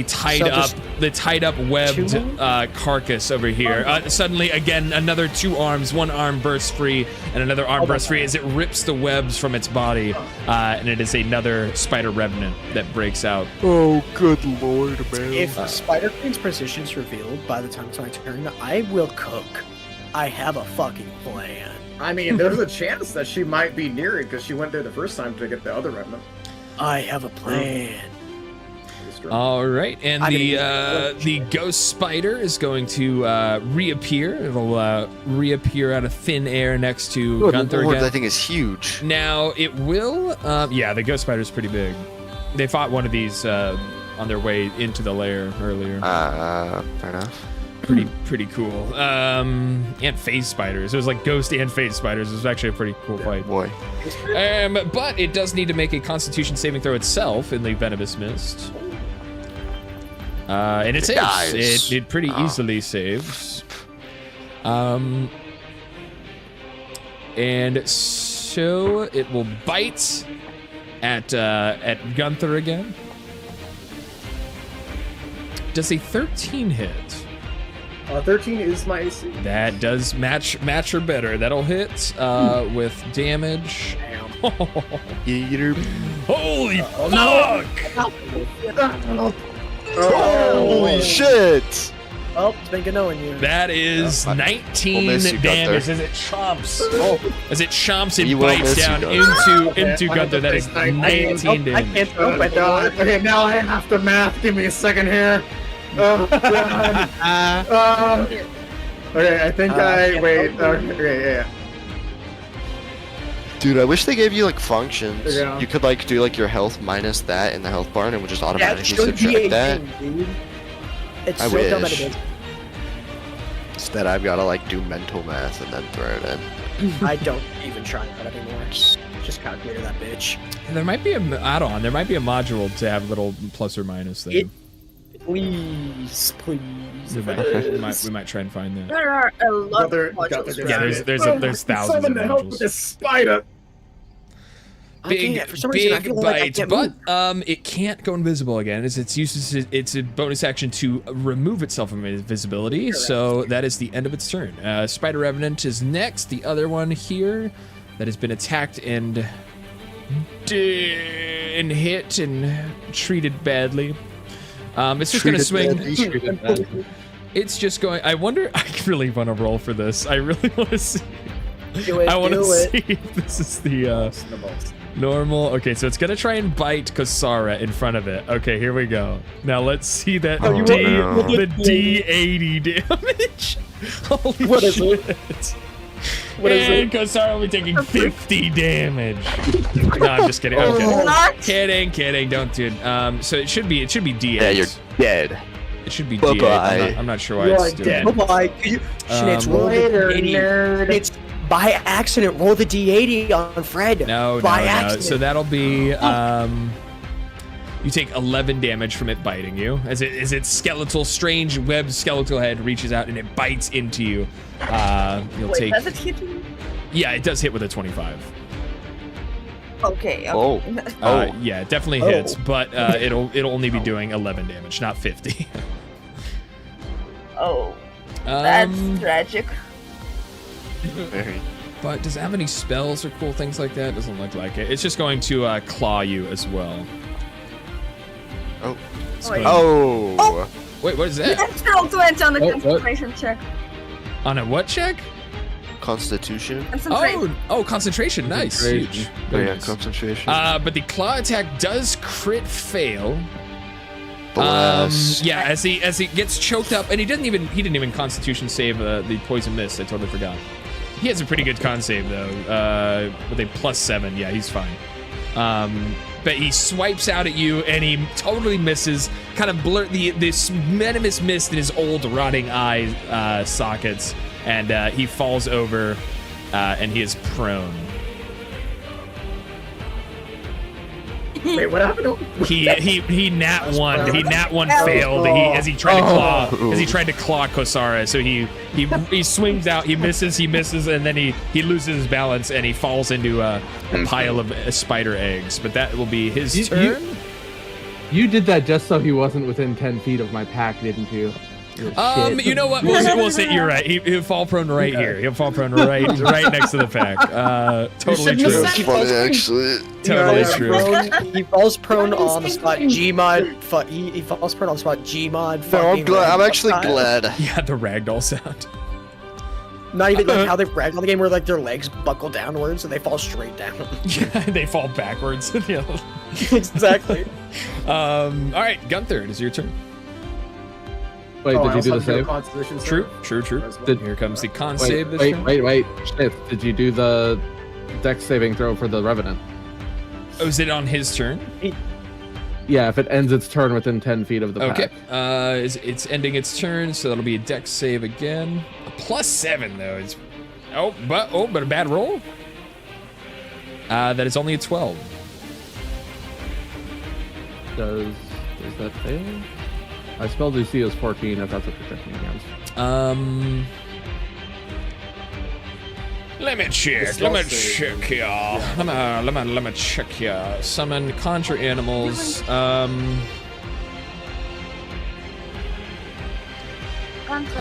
tied up webbed carcass over here. Suddenly, again, another 2 arms. One arm bursts free, and another arm bursts free as it rips the webs from its body, and it is another spider revenant that breaks out. Oh, good lord, man. If Spider Queen's position is revealed by the time it's my turn, I will cook. I have a fucking plan. I mean, there's a chance that she might be near it because she went there the first time to get the other remnant. I have a plan. All right, and the ghost spider is going to reappear. It'll reappear out of thin air next to Good Gunther lord, again. that thing is huge. Now it will. Yeah, the ghost spider is pretty big. They fought one of these on their way into the lair earlier. Fair enough. Pretty cool. And phase spiders. It was like ghost and phase spiders. It was actually a pretty cool fight. Boy. But it does need to make a Constitution saving throw itself in the venomous mist. And it saves. dies. It pretty easily saves. And so it will bite at Gunther again. Does a 13 hit? 13 is my AC. That does match or better. That'll hit with damage. Holy fuck! Holy shit! Oh, it's been good knowing you. That is 19 miss you, damage Gunther. as it chomps. As it chomps and We will bites miss you, down Gunther. into Gunther. That is 19 I damage. can't throw Oh my god. Okay, now I have to math. Give me a second here. Oh god. Okay, I think wait. Okay, yeah. Dude, I wish they gave you like functions. Yeah. You could like do like your health minus that in the health bar and it would just That automatically should be subtract a that. thing, dude. It's I so dumb that wish. it is. Instead, I've got to like do mental math and then throw it in. I don't even try that anymore. Just calculator that bitch. There might be an add-on. There might be a module to have little plus or minus there. Please. We might try and find that. There are a lot Gunther- of modules. Gunther- Yeah, there's thousands of Someone to help with modules. this spider. I can't. For some reason, I Big feel like I bite, can't but move. it can't go invisible again. It's a bonus action to remove itself from invisibility. So that is the end of its turn. Spider Revenant is next. The other one here that has been attacked and hit and treated badly. It's just gonna swing. It's just going. I wonder. I really want to roll for this. I really want to see. I want to see if this is the normal. Okay, so it's gonna try and bite Kasara in front of it. Okay, here we go. Now let's see that Oh, no. the D80 damage. Holy What is shit! What is and Kasara will be taking 50 damage. No, I'm just kidding. I'm kidding. Kidding. Don't do it. So it should be D8. Yeah, you're dead. It should be Bye-bye. D8. I'm not sure why it's doing it. Bye-bye. Schnitz, roll the D80. It's by accident. Roll the D80 on Fred. No. By accident. So that'll be You take 11 damage from it biting you as its skeletal, strange webbed skeletal head reaches out and it bites into you. You'll Wait, take. does it hit me? Yeah, it does hit with a 25. Okay. Oh. Yeah, it definitely hits, but it'll only be doing 11 damage, not 50. Oh. That's tragic. Very. But does it have any spells or cool things like that? Doesn't look like it. It's just going to claw you as well. Oh. Wait. Oh. Wait, what is that? Let's roll 20 on the What? concentration check. On a what check? Constitution. Concentration. Oh, concentration. Nice. Huge. Oh Very yeah, nice. concentration. But the claw attack does crit fail. Blast. Yeah, as he gets choked up, and he didn't even Constitution save the poison mist. I totally forgot. He has a pretty good con save though, with a +7. Yeah, he's fine. But he swipes out at you, and he totally misses. Kind of blur this venomous mist in his old rotting eye sockets, and he falls over, and he is prone. Wait, what happened? He nat one. He nat one failed. As he tried to claw Kosara. So he swings out. He misses, and then he loses his balance and he falls into a pile of spider eggs. But that will be his turn. You did that just so he wasn't within 10 feet of my pack, didn't you? You know what? We'll say you're right. He'll fall prone right here. He'll fall prone right next to the pack. Totally true. That's funny, actually. Totally true. He falls prone on the spot. Gmod. He falls prone on the spot. Gmod. No, I'm glad. I'm actually glad. Yeah, the ragdoll sound. Not even like how they ragdoll the game, where like their legs buckle downwards and they fall straight down. Yeah, they fall backwards. Exactly. All right, Gunther, it is your turn. Wait, did you do the save? Constitution True. Did- Here comes the con save. This Wait, turn. wait. Shit, did you do the dex saving throw for the Revenant? Oh, is it on his turn? Yeah, if it ends its turn within 10 feet of the Okay. pack. It's ending its turn, so that'll be a dex save again. A +7 though. It's but a bad roll. That is only a 12. Does that fail? I spell DC is 14 if that's what you're checking against. Let me check. Let me check y'all. Let me check y'all. Summon conjure animals. I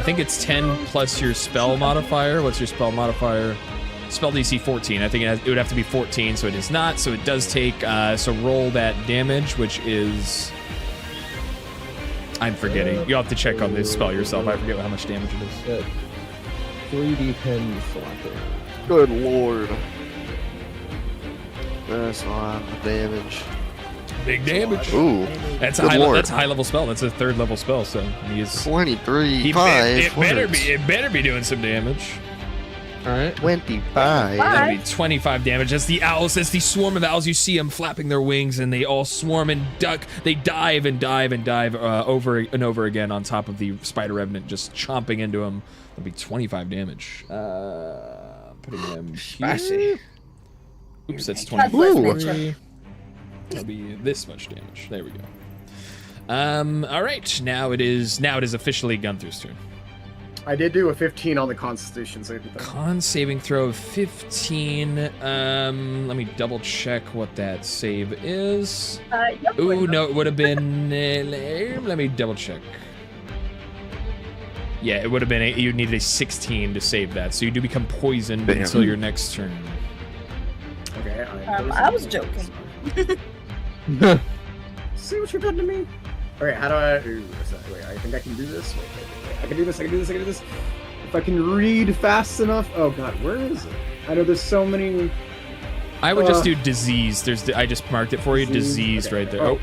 think it's 10 plus your spell modifier. What's your spell modifier? Spell DC 14. I think it would have to be 14, so it is not. So it does take. So roll that damage, which is. I'm forgetting. You'll have to check on this spell yourself. I forget how much damage it is. 3d10 selected. Good lord. That's a lot of damage. Big damage. Ooh. That's a Good lord. high level spell. That's a 3rd level spell. So he's 23. it better be doing some damage. All right. 25. That'll be 25 damage. As the swarm of owls, you see them flapping their wings, and they all swarm and duck. They dive and dive and dive over and over again on top of the spider revenant, just chomping into them. That'll be 25 damage. Putting them here. Oops, that's 23. That'll be this much damage. There we go. All right, now it is officially Gunther's turn. I did do a 15 on the Constitution saving throw. Con saving throw of 15. Let me double check what that save is. Ooh, no, it would have been. Let me double check. Yeah, it would have been. You needed a 16 to save that, so you do become poisoned until your next turn. Okay, I was joking. See what you've done to me? Okay, how do I? Ooh, wait, I think I can do this. Wait. I can do this. If I can read fast enough. Oh god, where is it? I know there's so many. I would just do disease. I just marked it for you. Diseased right there.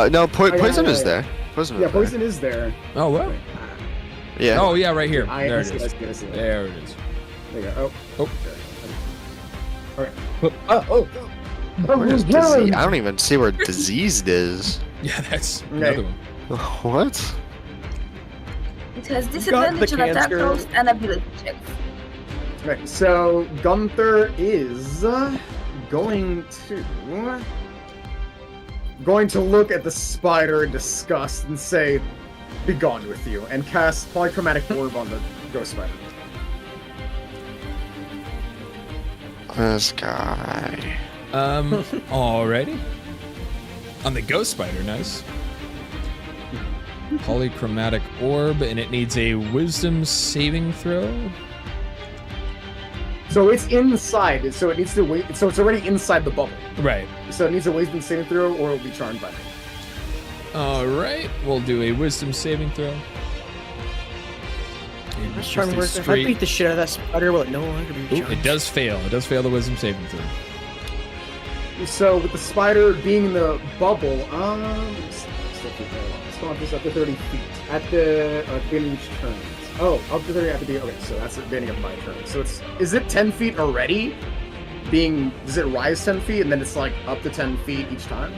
No, poison is there. Poison is there. Oh well. Yeah. Oh yeah, right here. There it is. There it is. There you go. Oh. Where is disease? I don't even see where diseased is. Yeah, that's another one. What? It has disadvantage on attack rolls and ability checks. Okay, so Gunther is going to going to look at the spider in disgust and say, "Be gone with you," and cast Polychromatic Orb on the ghost spider. This guy. Alrighty. On the ghost spider, nice. Polychromatic orb, and it needs a wisdom saving throw. So it's inside, so it needs to wait. So it's already inside the bubble. Right. So it needs a wisdom saving throw, or it'll be charmed by me. Alright, we'll do a wisdom saving throw. And That's it's charming work. just a If I beat the shit out of that spider, will it no longer be Ooh, charmed? it does fail. It does fail the wisdom saving throw. So with the spider being in the bubble, it's going just up to 30 feet at the beginning of each turn. Oh, up to 30 at the beginning. Okay, so that's the beginning of my turn. So is it 10 feet already? Does it rise 10 feet and then it's like up to 10 feet each time?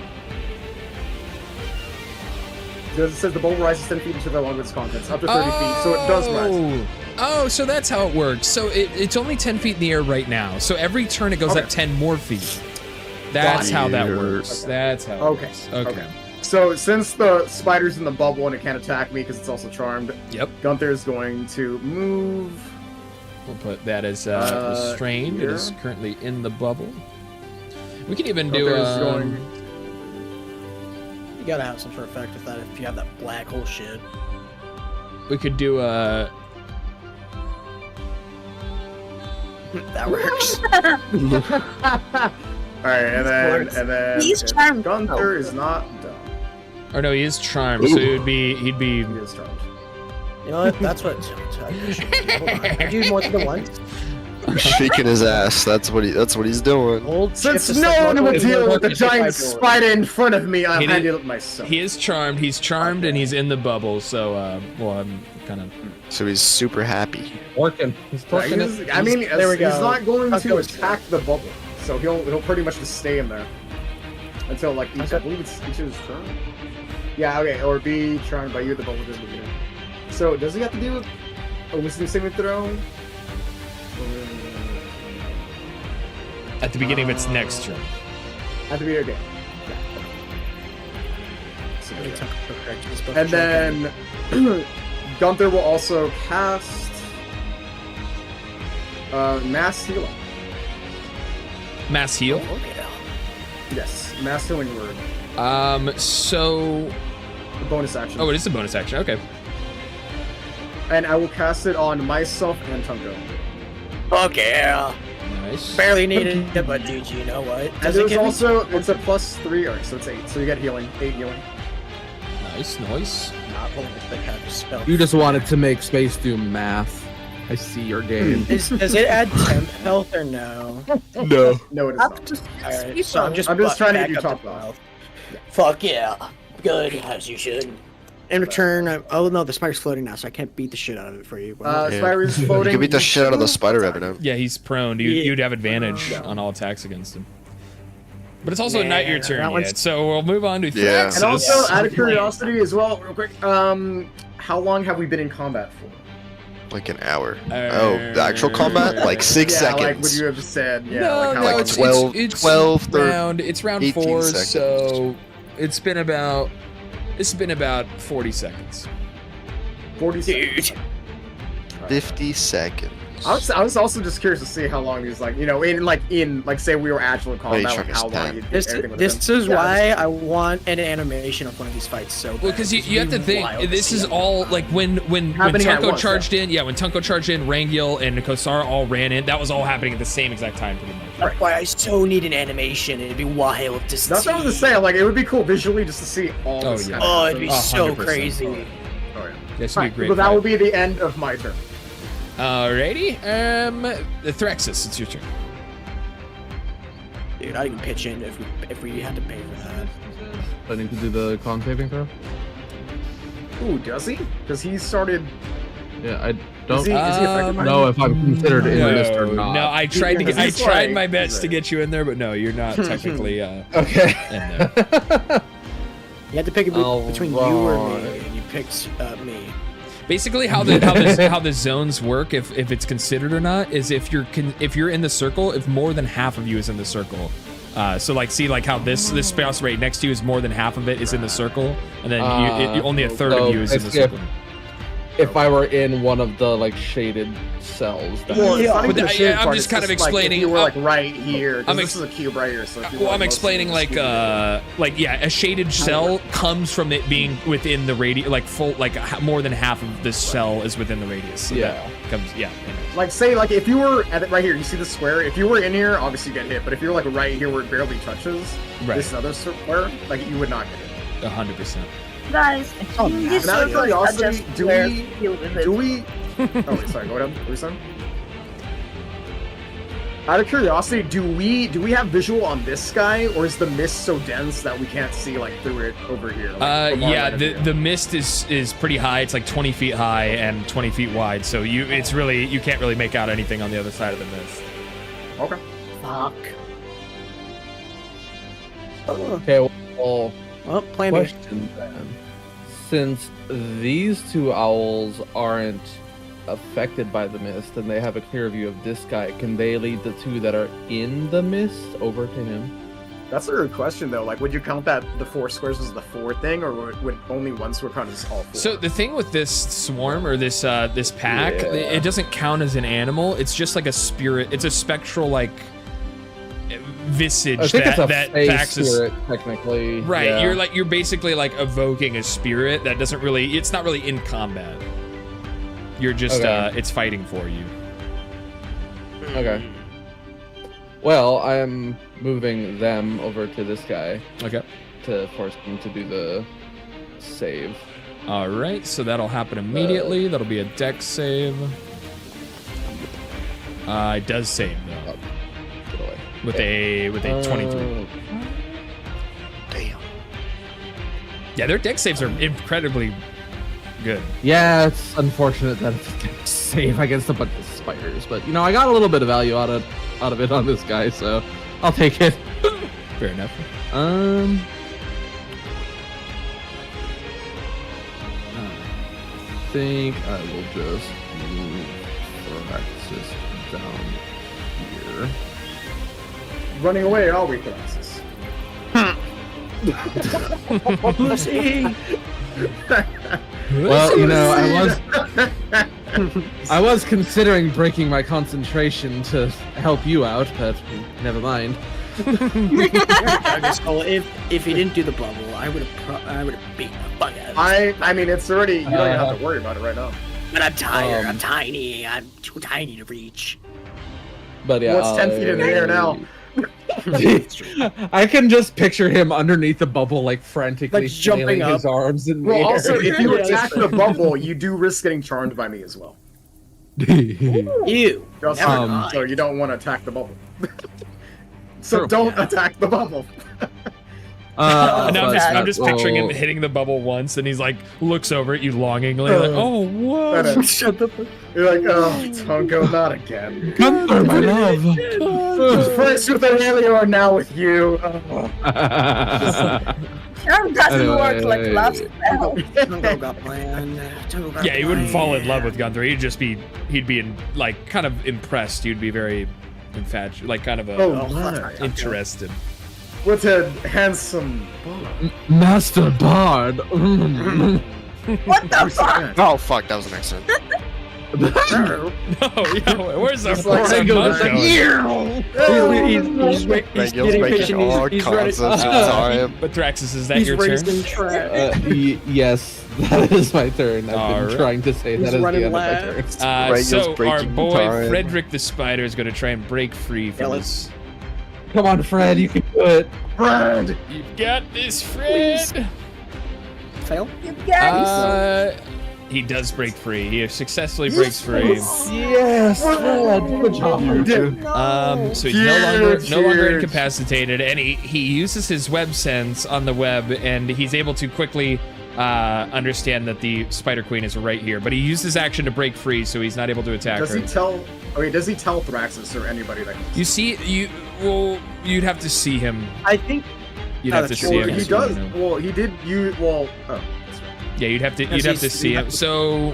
Because it says the bubble rises 10 feet into the along with its contents, up to 30 feet, so it does rise. Oh, so that's how it works. So it's only 10 feet in the air right now. So every turn it goes up 10 more feet. That's how that works. Okay. That's how it works. Okay. So since the spider's in the bubble and it can't attack me because it's also charmed, Yep. Gunther is going to move. We'll put that as restrained. here. It is currently in the bubble. We can even do Gunther is going. You gotta have some sort of effect with that if you have that black hole shit. We could do a. That works. All right, and then He's if charmed. Gunther is not done. Or no, he is charmed, so he'd be. He is charmed. You know what? That's what. Hold on. I do more than once. Shaking his ass. That's what he's doing. Old Since shift is no like one one would of deal those with the shit giant I do. spider in front of me, I'll He did- handle it myself. He is charmed. He's charmed, and he's in the bubble. So, well, I'm kind of. So he's super happy. Working. He's working it. I mean, There we he's go. not going I'll to go with attack the bubble, so he'll pretty much just stay in there until like each, Okay. I believe it's each of his turn. Yeah, okay, or be charmed by you. The bubble does begin. So does he have to do a wisdom saving throw? At the beginning of its next turn. Have to be okay. Let me talk correct. It's both And charmed then Gunther will also cast Mass Healing. Mass heal. Oh, yeah. Yes, Mass Healing Word. So. The bonus action. Oh, it is a bonus action. Okay. And I will cast it on myself and Tungo. Fuck yeah. Nice. Barely needed it, but dude, you know what? And Does it there's give me- also, it's a +3, alright, so it's 8. So you get healing. 8 healing. Nice. Nice. Not holding the kind of spell. You just wanted to make space do math. I see your game. Does it add temp health or no? No. No, it is Up not. to Alright, so I'm just I'm just trying to back get you up top to off. 12. Fuck yeah. Good, as you should. In return, oh no, the spider's floating now, so I can't beat the shit out of it for you. Yeah. Spider is You floating. can beat the shit out of the spider revenant. Yeah, he's prone. You'd have advantage on all attacks against him. But it's also not your Yeah, turn that one's- yet, so we'll move on to Yeah. Thraxus. And also, out of curiosity as well, real quick, how long have we been in combat for? Like an hour. Oh, the actual combat? Like 6 yeah, seconds. like what you have said. Yeah, no, like how no, like it's 12 it's 12, 13, round. It's round 18 4, seconds. so it's been about 40 seconds. 40 seconds. 50 seconds. I was also just curious to see how long these, like, you know, in say we were actual combat, you like trying to how long stab? everything would have This been. is why I want an animation of one of these fights so bad. Well, because you have to think, Wild this see is it. all like when Happening at Tunko once, charged in. Yeah, when Tunko charged in, Rangil and Kosara all ran in. That was all happening at the same exact time, pretty much. That's why I so need an animation. It'd be wild to see. That's what I was gonna say. Like, it would be cool visually just to see all Oh, this. yeah. kinda Oh, it'd be happen. so 100%. crazy. Oh, yeah. This would be Right, great. but that fight. will be the end of my turn. Alrighty, the Thraxus, it's your turn. Dude, I'd even pitch in if we had to pay for that. I need to do the con saving throw. Ooh, does he? Because he started. Yeah, I Is don't he affected by know if I'm considered in this or not. No, I tried to get. I He's tried like- my best he's to get you in there, but no, you're not technically Okay. in there. You had to pick between you or me, Alright. and you picked me. Basically, how the zones work, if it's considered or not, is if you're in the circle, if more than half of you is in the circle, So like, see like how this spouse right next to you is more than half of it is in the circle, and then only a third of you is in the circle. If I were in one of the like shaded cells, I'm just kind of explaining. If you were like right here, this is a cube right here. So I'm explaining like a shaded cell comes from it being within the radius, like more than half of this cell is within the radius. So that comes Like say like if you were at it right here, you see the square. If you were in here, obviously you get hit. But if you're like right here where it barely touches this other square, like you would not get hit. 100%. Guys, these out of circles are curiosity, just do where we? you live Do it. we? Oh wait, sorry. Go ahead. What were you saying? Out of curiosity, do we have visual on this guy, or is the mist so dense that we can't see like through it over here? Like, the mist is pretty high. It's like 20 feet high and 20 feet wide. So you can't really make out anything on the other side of the mist. Okay. Fuck. Okay, well, Plan B. question then. Since these two owls aren't affected by the mist and they have a clear view of this guy, can they lead the two that are in the mist over to him? That's a good question though. Like, would you count that the 4 squares was the 4 thing, or would only one square count as all 4? So the thing with this swarm or this pack, it doesn't count as an animal. It's just like a spirit. It's a spectral like visage I think it's a that face Pax's spirit, technically. right. Yeah. You're basically like evoking a spirit that doesn't really. It's not really in combat. You're just it's fighting for you. Okay. Well, I'm moving them over to this guy. Okay. To force him to do the save. All right, so that'll happen immediately. That'll be a dex save. It does save though. Get away. With a 23. Damn. Yeah, their dex saves are incredibly good. Yeah, it's unfortunate that it's a dex save against a bunch of spiders, but you know, I got a little bit of value out of it on this guy, so I'll take it. Fair enough. I think I will just move Thraxis down here. Running away, are we, Thraxis? Well, you know, I was considering breaking my concentration to help you out, but never mind. So if he didn't do the bubble, I would have beaten the fuck out of him. I mean, it's already. You don't even have to worry about it right now. But I'm tired. I'm tiny. I'm too tiny to reach. But yeah, Well, it's 10 feet in the air now. I can just picture him underneath the bubble, like frantically Like jumping flailing up. his arms in the Well, air. also, if you Yeah, attack that's the bubble, you do risk getting charmed by me as well. Ew. Just Never mind. so you don't want to attack the bubble. So True. don't attack the bubble. And I'm just picturing him well, hitting the bubble once, and he's like looks over at you longingly, like, oh what? Shut the fuck. You're like, oh, Tonko, not again. Gunther, my love. First with Aurelio, now with you. Charm doesn't work like love spell. Tungo got planned. Tungo got Yeah, he wouldn't fall in love planned. with Gunther. He'd be like kind of impressed. He'd be very infatuated, like kind of interested. With a handsome Master Bard. What the fuck? Oh fuck, that was an accident. No, yeah, where's the Just like monk goes going? He's getting making patient. all He's ready. concepts sorry. But Thraxis, is that He's your turn? raising trash. Yes, that is my turn. I've All been right. trying to say He's that is the running end of my last. turn. Right, So just our breaking boy time. Frederick the Spider is going to try and break free from this. Come on, Fred, you can do it. Fred. You've got this, Fred. Fail. You guys. He does break free. He successfully breaks free. Yes, Fred. Good job, you did. So he's no longer Huge. incapacitated, and he uses his web sense on the web, and he's able to quickly understand that the Spider Queen is right here. But he used his action to break free, so he's not able to attack Does her. he tell? Okay, does he tell Thraxis or anybody that? You'd have to see him. I think. You'd Oh, have to that's see true. him. He as well, does. you know. Well, he did. Oh. Yeah, you'd have to see him. So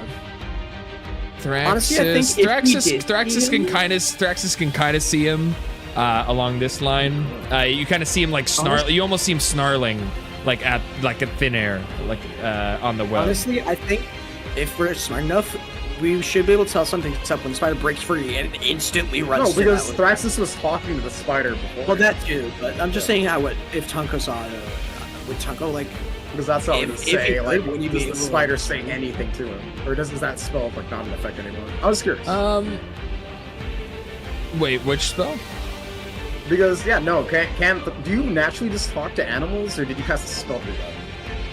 Thraxis, Honestly, I think if he did see Thraxis can kind of see him. along this line. You kind of see him like snarl. You almost see him snarling like at thin air, like on the web. Honestly, I think if we're smart enough, we should be able to tell something's up when the spider breaks free and it instantly runs. No, because Thraxus was talking to the spider before. Well, that too, but I'm just saying how if Tunko saw it, would Tunko like? Because that's all I was gonna say. Like, when you does the spider say anything to him, or does that spell like not an effect anymore? I was curious. Wait, which spell? Because do you naturally just talk to animals, or did you cast a spell through that?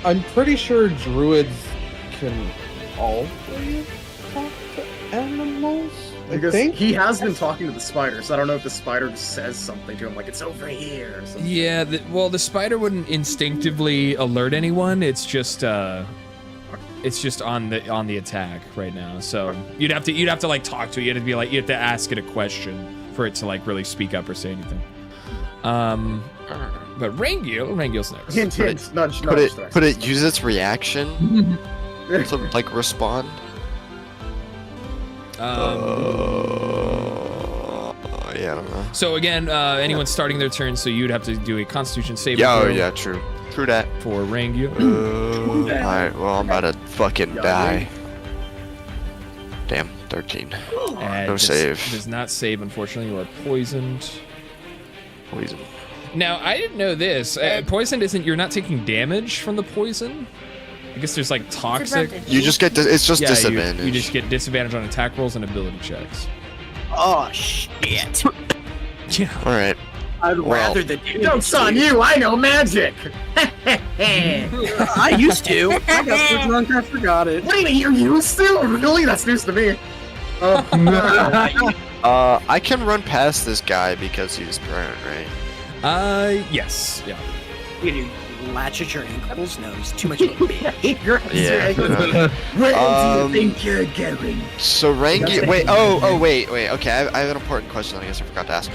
I'm pretty sure druids can always talk to animals. Because he has been talking to the spider, so I don't know if the spider just says something to him, like it's over here or something. Yeah, the spider wouldn't instinctively alert anyone. It's just on the attack right now. So you'd have to like talk to it. You have to ask it a question for it to like really speak up or say anything. But Rangil's next. Hint, nudge. Could it use its reaction to like respond? Yeah, I don't know. So again, anyone's starting their turn, so you'd have to do a Constitution save. Yeah, true that. For Rangil. Alright, well, I'm about to fucking die. Damn, 13. No save. Does not save, unfortunately. You are poisoned. Poison. Now, I didn't know this. Poisoned isn't, you're not taking damage from the poison? I guess there's like toxic. You just get, it's just disadvantage. You just get disadvantage on attack rolls and ability checks. Oh, shit. Yeah. Alright. I'd rather the Joke's on you, I know magic! I used to. I got so drunk I forgot it. What do you mean, you used to? Really? That's news to me. I can run past this guy because he's prone, right? Yes. Yeah. You latch at your ankles? No, he's too much of a bitch. Yeah. Where do you think you're going? So Rangil, wait, wait, okay, I have an important question I guess I forgot to ask.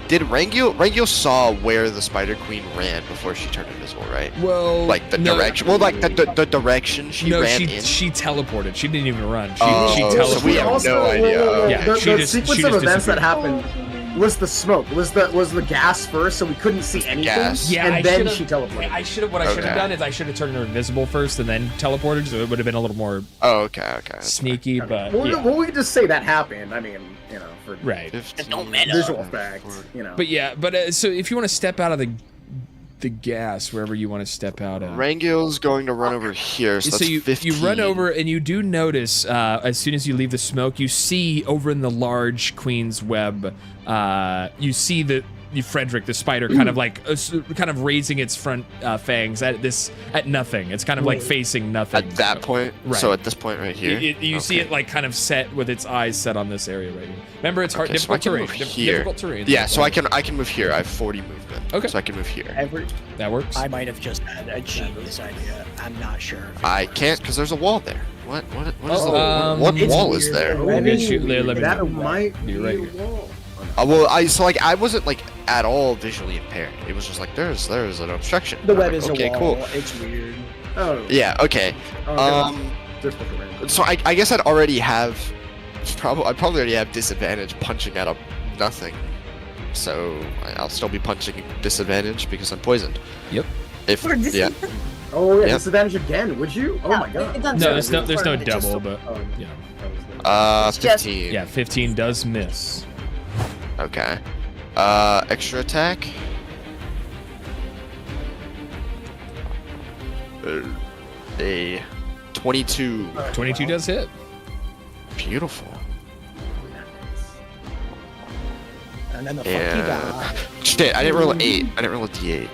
Did Rangil saw where the Spider Queen ran before she turned invisible, right? Well, like the direction. Well, like the direction she ran in. She teleported. She didn't even run. She teleported. So we have no idea. Yeah, the sequence of events that happened was the smoke. Was the gas first, so we couldn't see anything. Gas. Yeah, and then she teleported. What I should have done is I should have turned her invisible first and then teleported, so it would have been a little more. Oh, okay. Sneaky, but well, we could just say that happened. I mean, you know, for right. Visual facts, you know. But yeah, so if you want to step out of the gas wherever you want to step out of. Rangil's going to run over here, so that's 15. You run over and you do notice as soon as you leave the smoke, you see over in the large queen's web, you see Frederick the spider kind of like raising its front fangs at nothing. It's kind of like facing nothing. At that point, right. So at this point right here, you see it like kind of set with its eyes set on this area right here. Remember, it's hard, difficult terrain. Difficult terrain. Yeah, so I can move here. I have 40 movement. Okay, so I can move here. That works. I might have just had a genius idea. I'm not sure. I can't because there's a wall there. What wall is there? Let me that might be right a wall. Well, I wasn't like at all visually impaired. It was just like there's an obstruction. The web is okay, a wall. Cool. It's weird. Oh. Yeah. Okay. So I guess I'd already have I'd probably already have disadvantage punching out of nothing. So I'll still be punching disadvantage because I'm poisoned. Yep. Yeah. Oh yeah, disadvantage again. Would you? Oh my god. No, there's no double, but yeah. 15. Yeah, 15 does miss. Okay. Extra attack. A 22. 22 does hit. Beautiful. And then the funky guy. Shit, I didn't roll an 8. I didn't roll a D8.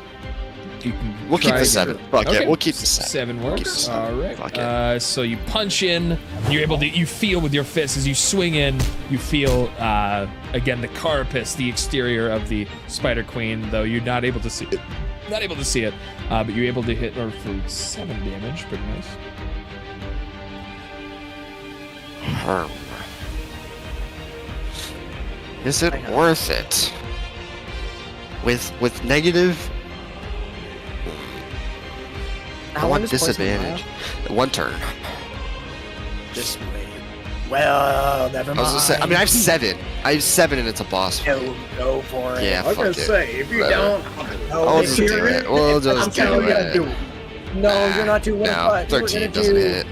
We'll keep the 7. Fuck it, we'll keep the 7. 7 works. All right. So you punch in. You're able to. You feel with your fist as you swing in. You feel again the carapace, the exterior of the Spider Queen, though you're not able to see it. But you're able to hit her for 7 damage. Pretty nice. Is it worth it? With negative. I want disadvantage. 1 turn. Just wait. Well, never I mind. was gonna say, I mean, I have 7. I have 7 and it's a boss fight. Go for it. Yeah, I was fuck gonna it. say, if you Whatever. don't, No, We'll just do it. We'll I'm just do telling you it. to do it. No, you're not doing No, what? You were 13 gonna doesn't do- hit.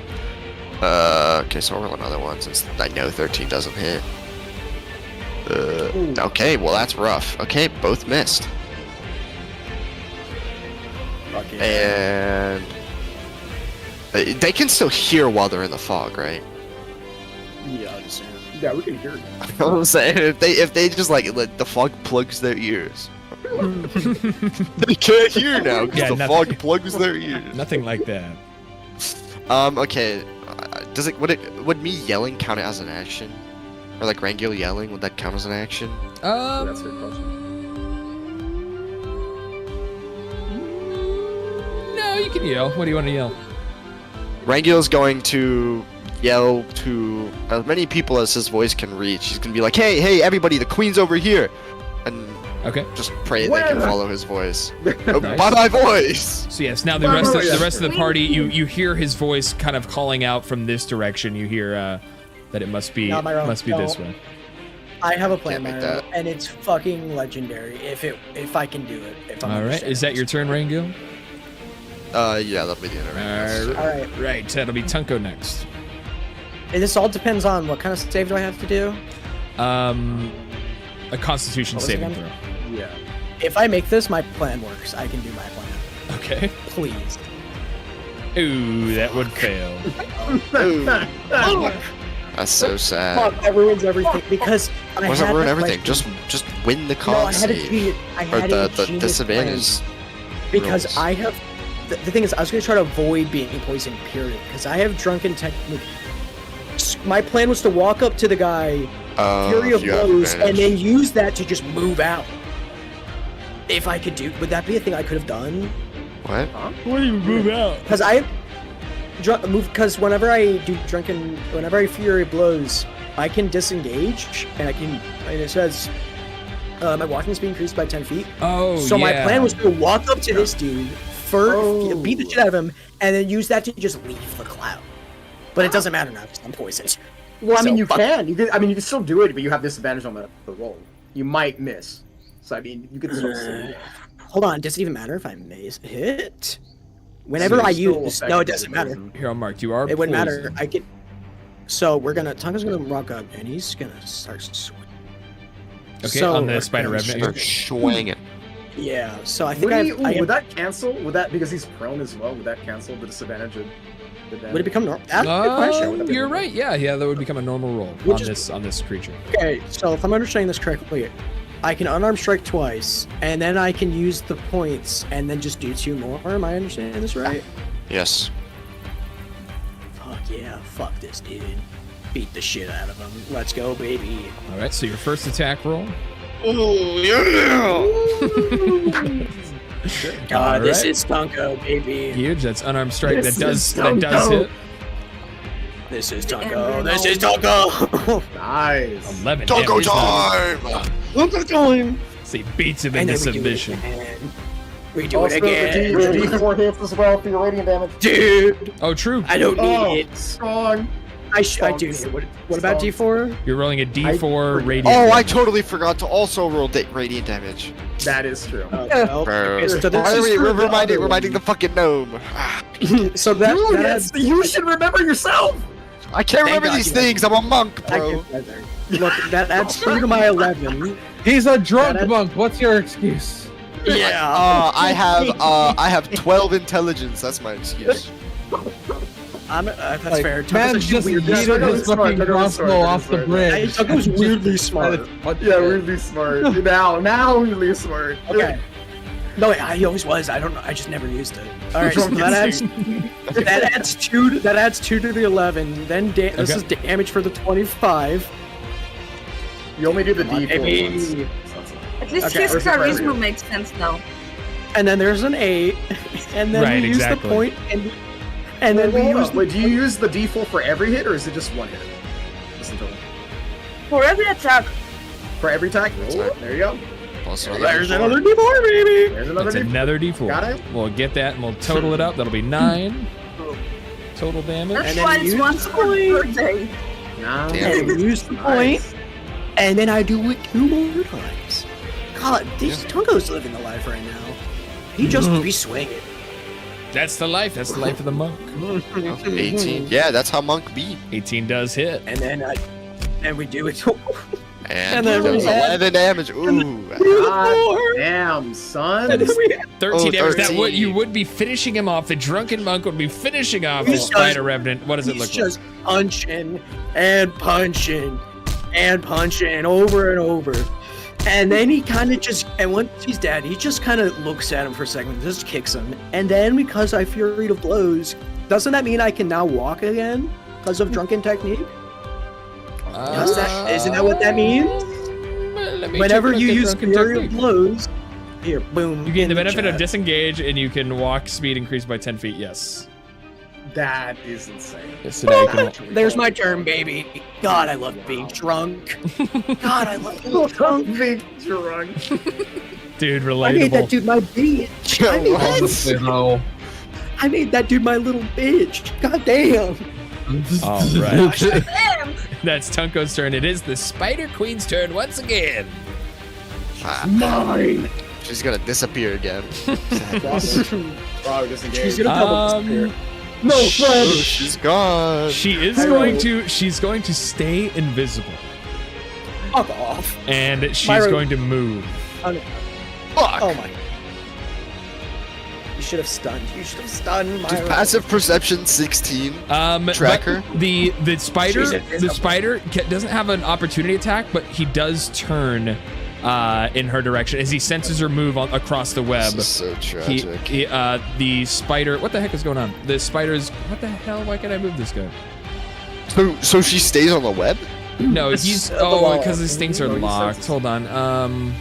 Okay, so I'll roll another one since I know 13 doesn't hit. Okay, well that's rough. Okay, both missed. Fuck yeah. And they can still hear while they're in the fog, right? Yeah, I understand. Yeah, we can hear it. I'm saying if they just like let the fog plugs their ears. They can't hear now because Yeah, the nothing- fog plugs their ears. Nothing like that. Okay. Would me yelling count as an action? Or like Rangiel yelling, would that count as an action? That's a good question. No, you can yell. What do you want to yell? Rangiel's going to yell to as many people as his voice can reach. He's gonna be like, hey, everybody, the queen's over here! And Okay. just pray they can follow his voice. Nice. By my voice! So yes, now the rest of the party, you hear his voice kind of calling out from this direction. You hear that it must be Not my own. this way. I have a plan, Can't make Myro, that. and it's fucking legendary. If I can do it. If I'm All right, is that your turn, Rangiel? Yeah, that'll be the end. All right. Right, that'll be Tunko next. And this all depends on what kind of save do I have to do. A Constitution What was it saving again? throw. Yeah. If I make this, my plan works. I can do my plan. Okay. Please. Ooh, that would fail. That's so sad. Fuck, that ruins everything because I Doesn't had ruin the everything. question- Just win the No, con I had a save. genius. I Or had the a genius disadvantage. plan. Because rules. I have. The thing is, I was going to try to avoid being poisoned, period. Because I have drunken technique. My plan was to walk up to the guy, Fury of you have Blows, and advantage. then use that to just move out. If I could do. Would that be a thing I could have done? What? What do you move out? Because I. Because whenever I do whenever I Fury of Blows, I can disengage, and I can. And it says. My walking speed increased by 10 feet. Oh, So yeah. my plan was to walk up to this dude, beat the shit out of him, and then use that to just leave the cloud. But it doesn't matter now because I'm poisoned. Well, I mean, So, you fuck- can. You can still do it, but you have disadvantage on the roll. You might miss. So I mean, you could still see. Hold on, does it even matter if I hit? Whenever So I it's still use, affected no, it by doesn't the matter. poison. Here, Mark, you are It wouldn't matter. poisoned. I get. So Tunka's gonna rock up, and he's gonna start swinging. Okay, So on the we're Spider gonna Revenant. Start swinging. Yeah. So I think Would that cancel? Would that, because he's prone as well, would that cancel the disadvantage of the damage? would it become normal? That's a good question. You're right. Yeah, that would become a normal roll Which on this creature. Okay, so if I'm understanding this correctly, I can unarmed strike twice, and then I can use the points, and then just do 2 more. Am I understanding this right? Yes. Fuck yeah, fuck this dude. Beat the shit out of him. Let's go, baby. All right, so your first attack roll. Oh yeah! God, this Alright. is Tunko, baby. Huge. That's unarmed strike. This That is does hit. This is Tunko. This is Tunko. Nice. 11 Taco damage. time! Tunko time. So he beats him And into then we do it submission. again. We do Also, it again. the D4 hits as well for your radiant damage. Dude, Oh, true. I don't need Oh, it. strong. I do. What about D4? You're rolling a D4 forget- radiant. Oh, I damage. totally forgot to also roll radiant damage. That is true. Oh, well, Bro. okay, so this Why are is we for the reminding other the fucking gnome? Ah, one. So that Dude, adds. you should remember yourself. I can't remember God these you things. I'm a monk, I bro. get better. Look, that adds 2 to my 11. He's a drunk That- monk. What's your excuse? Yeah. I have 12 intelligence. That's my excuse. That's Like, fair. Tunko's man actually just weird. Yeah, yeeted Tunko's his smart, fucking Tunko's crossbow smart, off the Tunko's bridge. Tunko's weirdly smart. Yeah, really smart. now really smart. Okay. No, wait, he always was. I don't know. I just never used it. All right, so that adds 2. That adds 2 to the 11. Then this is damage for the 25. You only do the Come on, D4 baby. once. At least Okay, his where's the charisma president? makes sense now. And then there's an 8. And then Right, we use exactly. the point, and then we use. Wait, do you use the D4 for every hit, or is it just one hit? Just in total. For every attack, For every attack? Roll. There you go. Plus There's D4. another D4, baby. There's another That's D4. another D4. Got it? We'll get that and we'll total it up. That'll be 9 total damage. that's then why it's use once per day. Nah. and use the point, and then I do it 2 more times. God, these Tungo's living the life right now. He just be swinging. That's the life. That's the life of the monk. 18. Yeah, that's how monk beat. 18 does hit. And then we do it. And then that was we add- 11 damage. Ooh. God damn, son. And then we 13 damage. That 13. would you would be finishing him off. The drunken monk would be finishing off the He's spider revenant. What does it He's look just punching and punching and punching over and over. And then he kind of just, and once he's dead, he just kind of looks at him for a second, just kicks him. And then because I Fury of Blows, doesn't that mean I can now walk again because of drunken technique? Isn't that what that means? Whenever you use Fury of Blows, here, boom. You gain the in benefit of chat. disengage, and you can walk speed increased by 10 feet. Yes. That is insane. So now you can, There's my turn, baby. God, I love being drunk. God, I love being drunk. Big drunk. dude, I made that relatable. dude my bitch. I made that dude my little bitch. God damn. All right. Damn! That's Tunko's turn. It is the Spider Queen's turn once again. Mine. She's gonna disappear again. Probably disengaged. She's gonna double disappear. No, Oh, Fred. she's gone. She's going to stay invisible, Fuck off. and she's Myra- going to move. Oh, no. Fuck. Oh my. You should have stunned. You should have stunned Just Myra. passive perception 16. Tracker? But the spider She's invisible. doesn't have an opportunity attack, but he does turn in her direction as he senses her move across the web. This is so tragic. The spider. What the heck is going on? The spider's. What the hell? Why can't I move this guy? So she stays on the web? No, he's. the Oh, wall. because these things are No, he locked. senses- Hold on.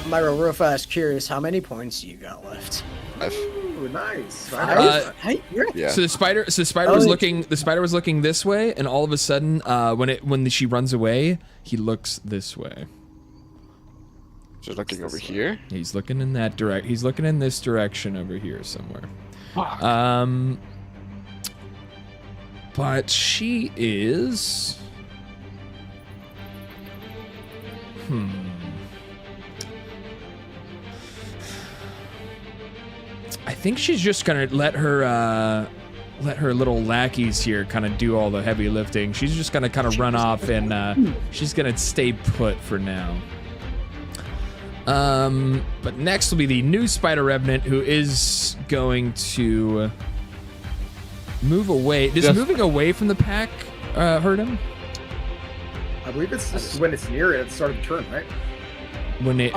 Myra, real fast, curious, how many points you got left? Ooh, nice. Hey, you're Yeah. So the spider Oh, was it's- looking. The spider was looking this way, and all of a sudden, when she runs away, he looks this way. She's looking over here. He's looking in that direct. He's looking in this direction over here somewhere. But she is. I think she's just gonna let her little lackeys here kind of do all the heavy lifting. She's just gonna kind of run off, and she's gonna stay put for now. But next will be the new Spider Revenant, who is going to move away. Does moving away from the pack hurt him? I believe it's just when it's near it, it's start of the turn, right? When it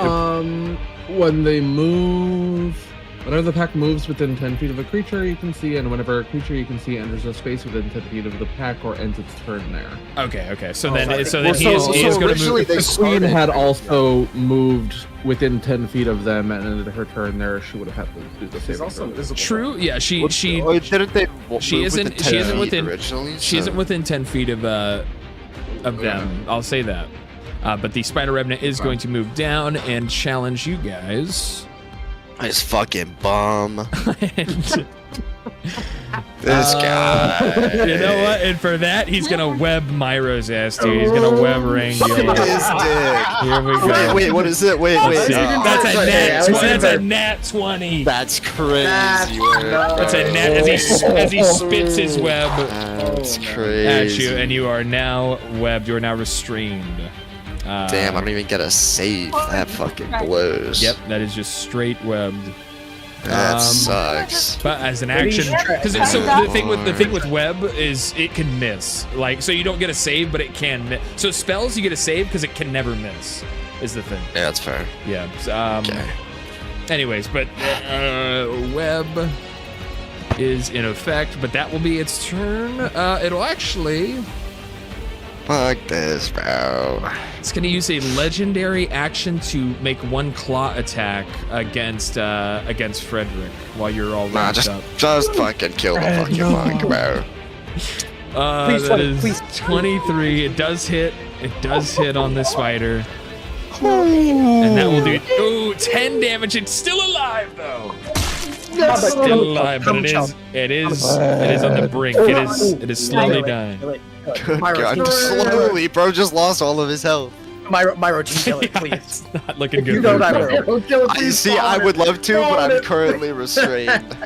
When they move, whenever the pack moves within 10 feet of a creature you can see, and whenever a creature you can see enters a space within 10 feet of the pack or ends its turn there. Okay. So Oh, then, sorry. so then he Well, is going to originally move. they The queen started- had also moved within 10 feet of them and ended her turn there. She would have had to do the She's same. also invisible. True. Yeah. She Oh, didn't they she move isn't- within she 10 isn't feet within- originally? she isn't within 10 feet of them. I'll say that. But the Spider Revenant is going to move down and challenge you guys. This fucking bum. And, This guy. you know what? And for that, he's gonna web Myro's ass too. He's gonna web Wrangle. His dick. Here we go. Wait, what is it? Wait. That's a nat. Okay, That's a nat 20. That's crazy. That's a nat as he spits his web That's at crazy. you, and you are now webbed. You are now restrained. Damn, I don't even get a save. That fucking blows. Yep, that is just straight webbed. That sucks. But as an action, because so the thing with web is it can miss. Like, so you don't get a save, but it can miss. So spells you get a save because it can never miss. Is the thing. Yeah, that's fair. Yeah. Okay. Anyways, but web is in effect, but that will be its turn. It'll actually. Fuck this, bro. It's going to use a legendary action to make one claw attack against Frederick while you're all Nah, wrapped up. just fucking kill the fucking monk, bro. Please, That 20, is please. 23. It does hit. It does hit on the spider. And that will do 10 damage. It's still alive though. Still alive, but it is on the brink. It is slowly dying. Good My God, routine. slowly, bro just lost all of his health. My routine kill it, please. It's not looking good. You know for that you. will. Kill it, I please, see. I spawn would it. love to, but Spawn I'm it. currently restrained.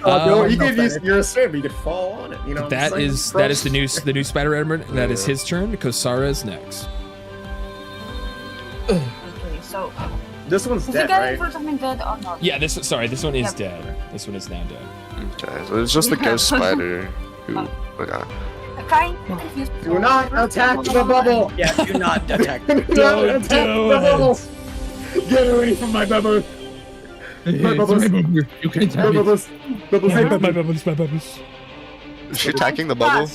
No, you Um, could you're restrained, but you could fall on it. You know. That is the new Spider Emerald. That is his turn. Kosara is next. Okay, so This one's is he dead, getting right? for something dead or not? Yeah, this one is Yep. dead. This one is now dead. Okay, so it's just the ghost spider who. Okay. Kind of confused. Do not attack the bubble. Yeah, do not detect. Do not attack the bubble. Get away from my bubble. My bubbles. You can't have it. Bubbles. Bubbles. My bubbles. Is she attacking the bubble?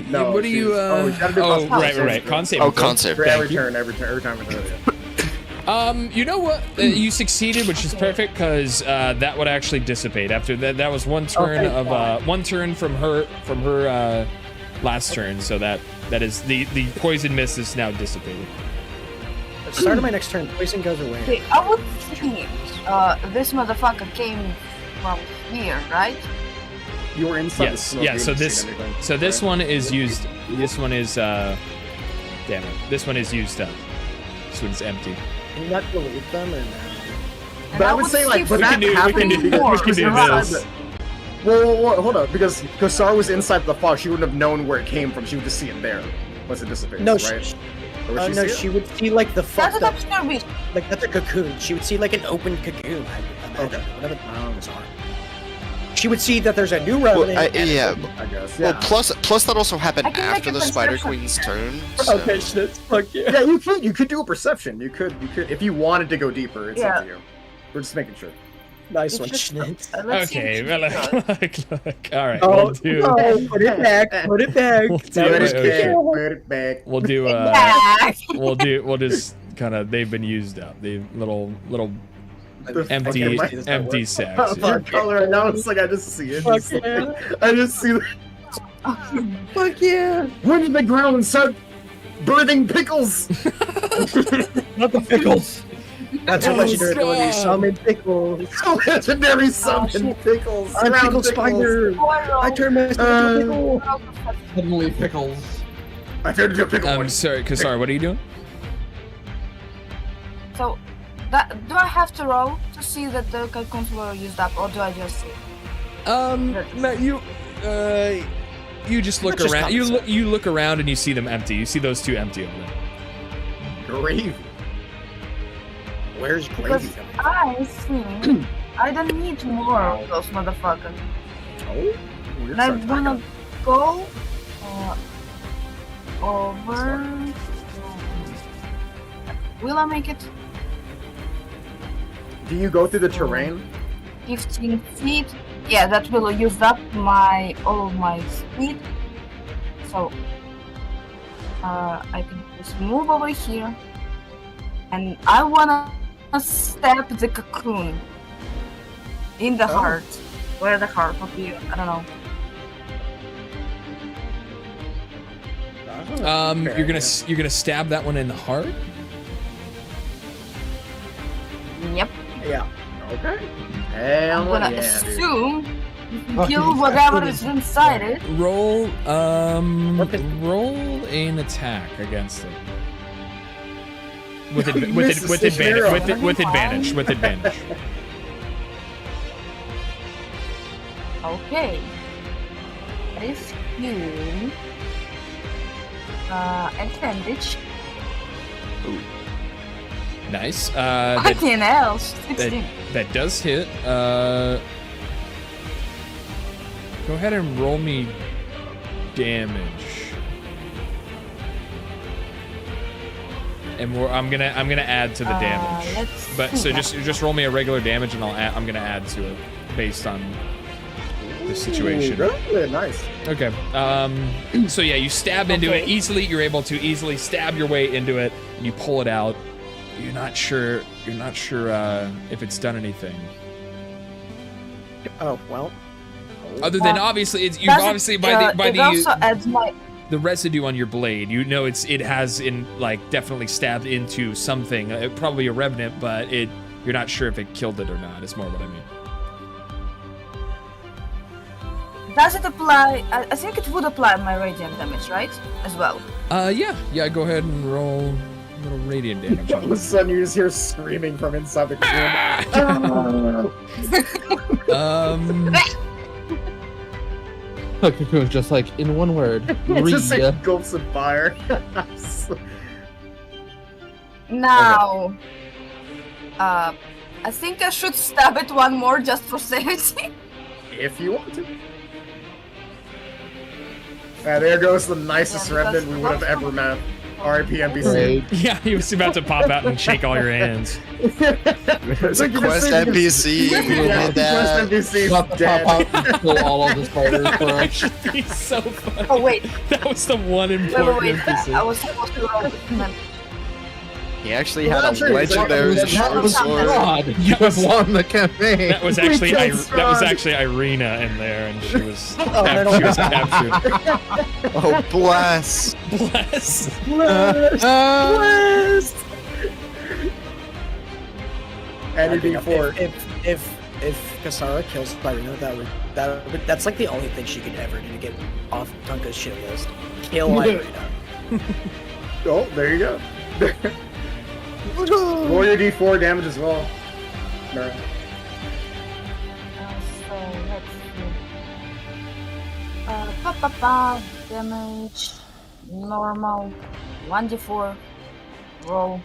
No, What do you? she's- you gotta do Oh, con right. save. Con save. Oh, con save. For Thank every you. turn, every time we do it. You know what? You succeeded, which is perfect because that would actually dissipate after that. That was one turn of one turn from her last turn. So that is the poison mist is now dissipated. At the start of my next turn, poison goes away. Okay, I would think this motherfucker came from here, right? You were inside the Yes. smoke. Yeah. you So didn't this see anything. so this one is used. This one is damn it. This one is used up. This one's empty. Can you not believe them or no? But I would say, like, when that happened, we because can do inside this. the- Whoa, hold up, because Kosar was inside the fog, she wouldn't have known where it came from. She would just see it there once it dissipates, No, right? Or would no, see it? she would see like the That's fucked an up, obscure beast. like that's a cocoon. She would see like an open cocoon. I imagine. Whatever the terms are. She would see that there's a new Well, revenant. yeah. I guess. Well, Yeah. plus that also happened I can make after a the Spider perception Queen's check. turn. So. Okay, Schnitz, fuck yeah. Yeah, you could do a perception. You could if you wanted to go deeper. It's up Yeah. to you. We're just making sure. Nice It's one, just- Schnitz. let's see Okay. what Well, she does. look. All right. Oh, We'll do. no, put it back. Put it back. We'll That do Put was it it okay. back. Put it back. We'll do. Back. We'll just kind of. They've been used up. They little empty Okay, why does that empty work? sacks. Your color now it's like I just see it. Fuck Just like- yeah. I just see the Fuck yeah. when did the ground start birthing pickles? Not the pickles. That's a legendary ability. God. Summon pickles. Legendary summon shit. pickles. I'm ground pickle spider. I turn myself into a pickle. Suddenly pickles. I turned into a pickle. Sorry, Kasar, what are you doing? So, do I have to roll to see that the cocoons were used up, or do I just see? No, you just look That's just around. common sense. You look around and you see them empty. You see those two empty over there. Gravy. Where's Because gravy coming I think I don't need more of those motherfuckers. Oh, we're And I starting to wanna go over. Will I make it Do you go through the terrain? 15 feet? Yeah, that will use up all of my speed. So I can just move over here, and I wanna stab the cocoon in the heart. Where the heart would be, I don't know. You're gonna stab that one in the heart. Yep. Yeah. Okay. I'm Hell gonna yeah, dude. assume you kill whatever is inside it. Roll an attack against it. With advantage. Okay. If you advantage. Nice. Fucking hell, 16. That does hit. Go ahead and roll me damage. And I'm gonna add to the damage. Let's But see so that. just roll me a regular damage, and I'm gonna add to it based on the situation. Ooh, really nice. Okay. So yeah, you stab into it easily. You're able to easily stab your way into it. And you pull it out. You're not sure if it's done anything. Oh well. Other than obviously, you've Does it- obviously by it also adds my. the residue on your blade, you know it has definitely stabbed into something, probably a revenant, but you're not sure if it killed it or not. It's more what I mean. Does it apply? I think it would apply my radiant damage, right? As well. Yeah, go ahead and roll a little radiant damage. All of a sudden, you just hear screaming from inside the room. Cocoon just like, in one word, It's just read. like gulps of fire. Now, I think I should stab it one more just for safety. If you want to. There goes the nicest Yeah, remnant we would have ever met. R.I.P. NPC. Great. Yeah, he was about to pop out and shake all your hands. It's a quest NPC. We Yeah, did that. quest NPC About to dead. pop out and kill all of the spiders for us. He's so funny. Oh wait, That was the one wait, important wait. NPC. I was supposed to roll with him. He actually Well, had a that's right. legendary That short was- sword. God, you have won the campaign. That was actually We killed that was Strahd. actually Irina in there, and she was no, she was captured. Oh, bless. Bless. Anything for If Kasara kills Irina, that's like the only thing she could ever do to get off Tonka's shit list. Kill Irina. Oh, there you go. Roll your D4 damage as well. Alright. So let's see. Damage. Normal. 1d4. Roll.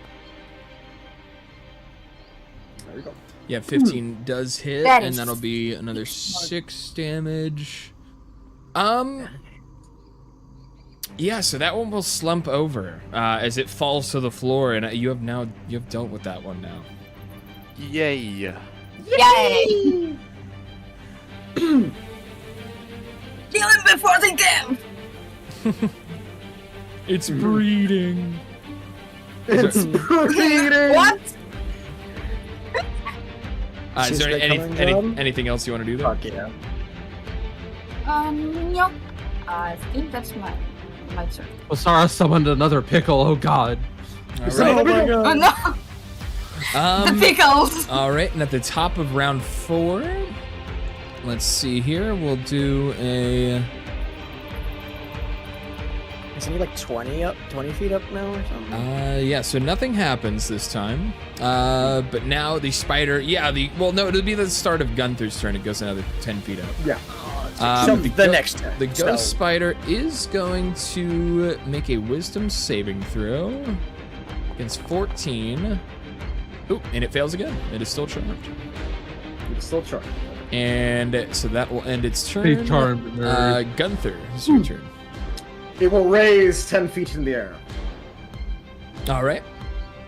There you go. Yeah, 15 does hit, That and is- that'll be another 6 damage. Yeah, so that one will slump over as it falls to the floor, and you have dealt with that one now. Yay. Yay! Kill him before they damn! It's breeding. It's bleeding! What? Is Seems there like coming, Rob? anything else you want to do there? Fuck yeah. Nope. I think that's my turn. Osara summoned another pickle, oh god. All Oh right. my Oh god. no! The pickles! All right, and at the top of round 4, let's see here. We'll do a. Isn't he like 20 feet up now or something? Yeah. So nothing happens this time. But now the spider. Yeah. No, it'll be the start of Gunther's turn. It goes another 10 feet up. Yeah. So the next turn. The ghost spider is going to make a wisdom saving throw against 14. Ooh, and it fails again. It is still charmed. It's still charged. And so that will end its turn. Be charmed, nerd. Gunther, it's your turn. It will raise 10 feet in the air. All right.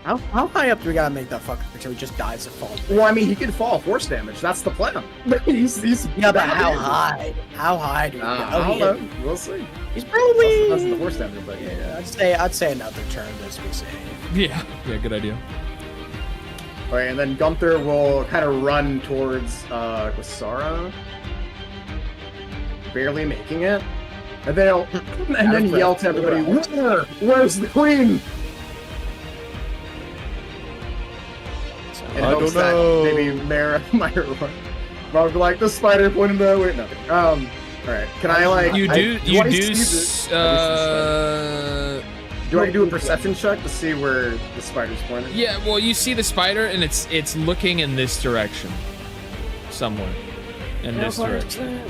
How high up do we gotta make that fucker until he just dies of fall? Well, I mean, he can fall force damage. That's the plan. he's Yeah, but how high? How high do we I go? don't know. We'll see. He's probably. That's the force damage, but yeah. I'd say another turn just to be safe. Yeah, good idea. Alright, and then Gunther will kind of run towards Glisara, barely making it, and then yell to everybody, Where's the queen? In I hopes don't know. that maybe Mara might run. But I'll be like, the spider pointed the way. No. Alright, can I like? You do do I do a perception check to see where the spider's pointing? Yeah, well, you see the spider, and it's looking in this direction, somewhere, in this direction.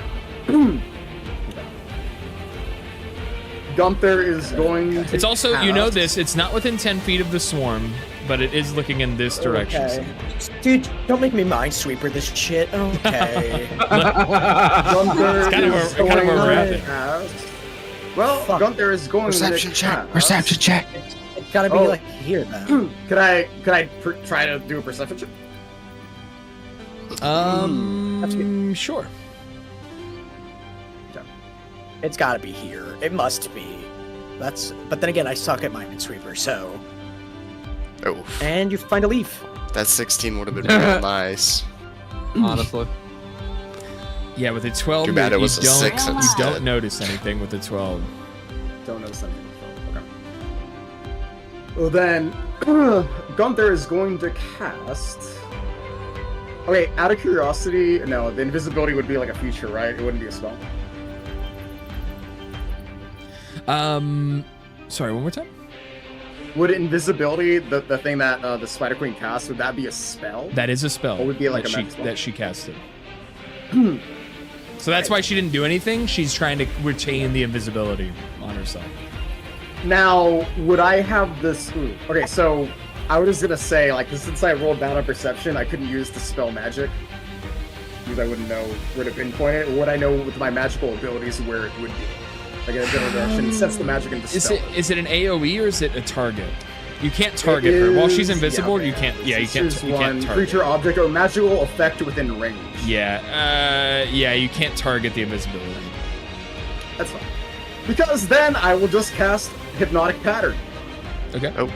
Gunther is going to It's also, you know cast- this, it's not within 10 feet of the swarm, but it is looking in this direction. Okay. Dude, don't make me Minesweeper this shit. Okay. Gunther It's kind of is where we're going at to there. cast- Well, Fuck. Gunther is going Perception to check. cast- Perception check. It's gotta be Oh. like here then. Could I try to do a perception check? Sure. It's gotta be here. It must be. But then again, I suck at Minesweeper, so. Oh, And you find a leaf. that 16 would have been real nice. Honestly. Yeah, with a 12, Too bad it you was a don't, 6 you instead. don't notice anything with the 12. Don't notice anything. Okay. Well then, Gunther is going to cast. Okay, out of curiosity, no, the invisibility would be like a feature, right? It wouldn't be a spell. Sorry, one more time. Would invisibility, the thing that the Spider Queen casts, would that be a spell? That is a spell. Or would it be like that a magic spell? that she casted. So that's why she didn't do anything. She's trying to retain the invisibility on herself. Now, would I have this? Okay, so I was gonna say, like, since I rolled down on perception, I couldn't use the spell magic because I wouldn't know where to pinpoint it. Or would I know with my magical abilities where it would be? Like in a general direction, it sets the magic into spell. Is it an AOE or is it a target? You can't target her while she's invisible. You can't. Yeah, you can't target. Creature, object, or magical effect within range. Yeah. Yeah. You can't target the invisibility. That's fine. Because then I will just cast Hypnotic Pattern. Okay. Oh.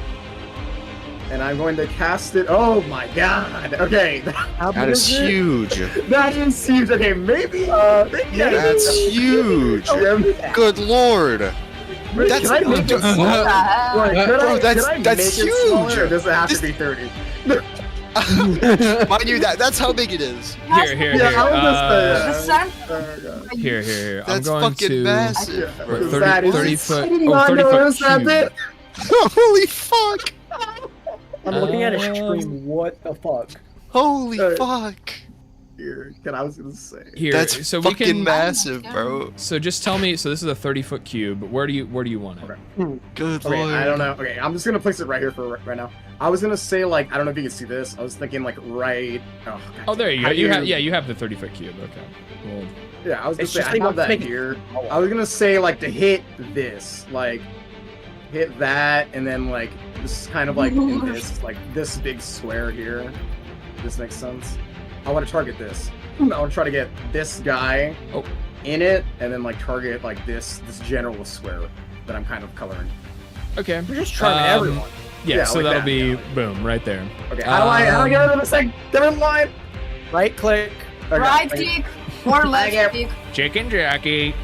And I'm going to cast it. Oh my god. Okay. That is huge. That is huge. Okay, maybe. That's huge. Good lord. That's Can I make it smaller? Like, Bro, could I that's make huge. It smaller, or does it have to be 30? Mind you, that's how big it is. Here. Yeah, I was The just center. Here. I'm That's going fucking to massive. or bro. 30 foot. I did Oh, not 30 notice foot that cube. bit. Holy fuck. I'm looking at a stream. What the fuck? Holy fuck. Here, I was gonna say. Here, That's so we fucking can. massive, bro. So just tell me. So this is a 30-foot cube. Where do you want it? Okay. Good Okay, lord. I don't know. Okay, I'm just gonna place it right here for right now. I was gonna say, like, I don't know if you can see this. I was thinking like right. Oh, there you How go. do You have you have the 30-foot cube. Okay. Well, Yeah, I was gonna It's say just I like have that making- here. I was gonna say like to hit this, like hit that, and then like this is kind of like in this, like this big square here. This makes sense. I want to target this. I want to try to get this guy in it, and then like target like this general square that I'm kind of coloring. okay. We're just trying everyone. Yeah, so like that'll that, be yeah. boom right there. Okay, how do I get rid of this like different line? Right click. Okay, Right thank you. click or left click. Chicken jockey.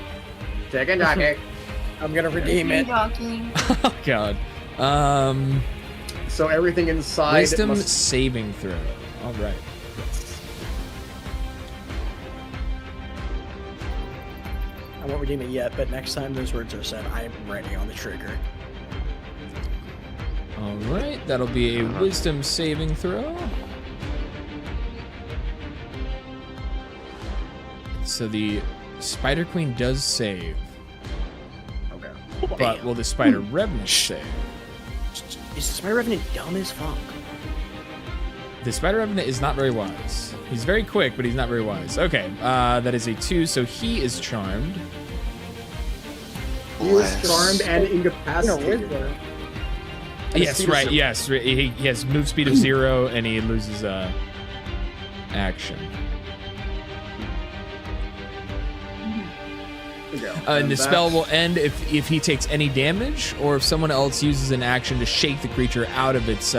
Chicken jockey. I'm gonna redeem it. Jockey. Oh God. So everything inside Wisdom must... saving throw. All right. I won't redeem it yet, but next time those words are said, I am ready on the trigger. All right. That'll be a wisdom saving throw. So the Spider Queen does save, Okay. but will the Spider Revenant save? Is Spider Revenant dumb as fuck? The Spider Revenant is not very wise. He's very quick, but he's not very wise. Okay, that is a 2, so he is charmed. He is charmed and incapacitated. Yes, right. Yes, he has move speed of 0, and he loses action. And the spell will end if he takes any damage, or if someone else uses an action to shake the creature out of its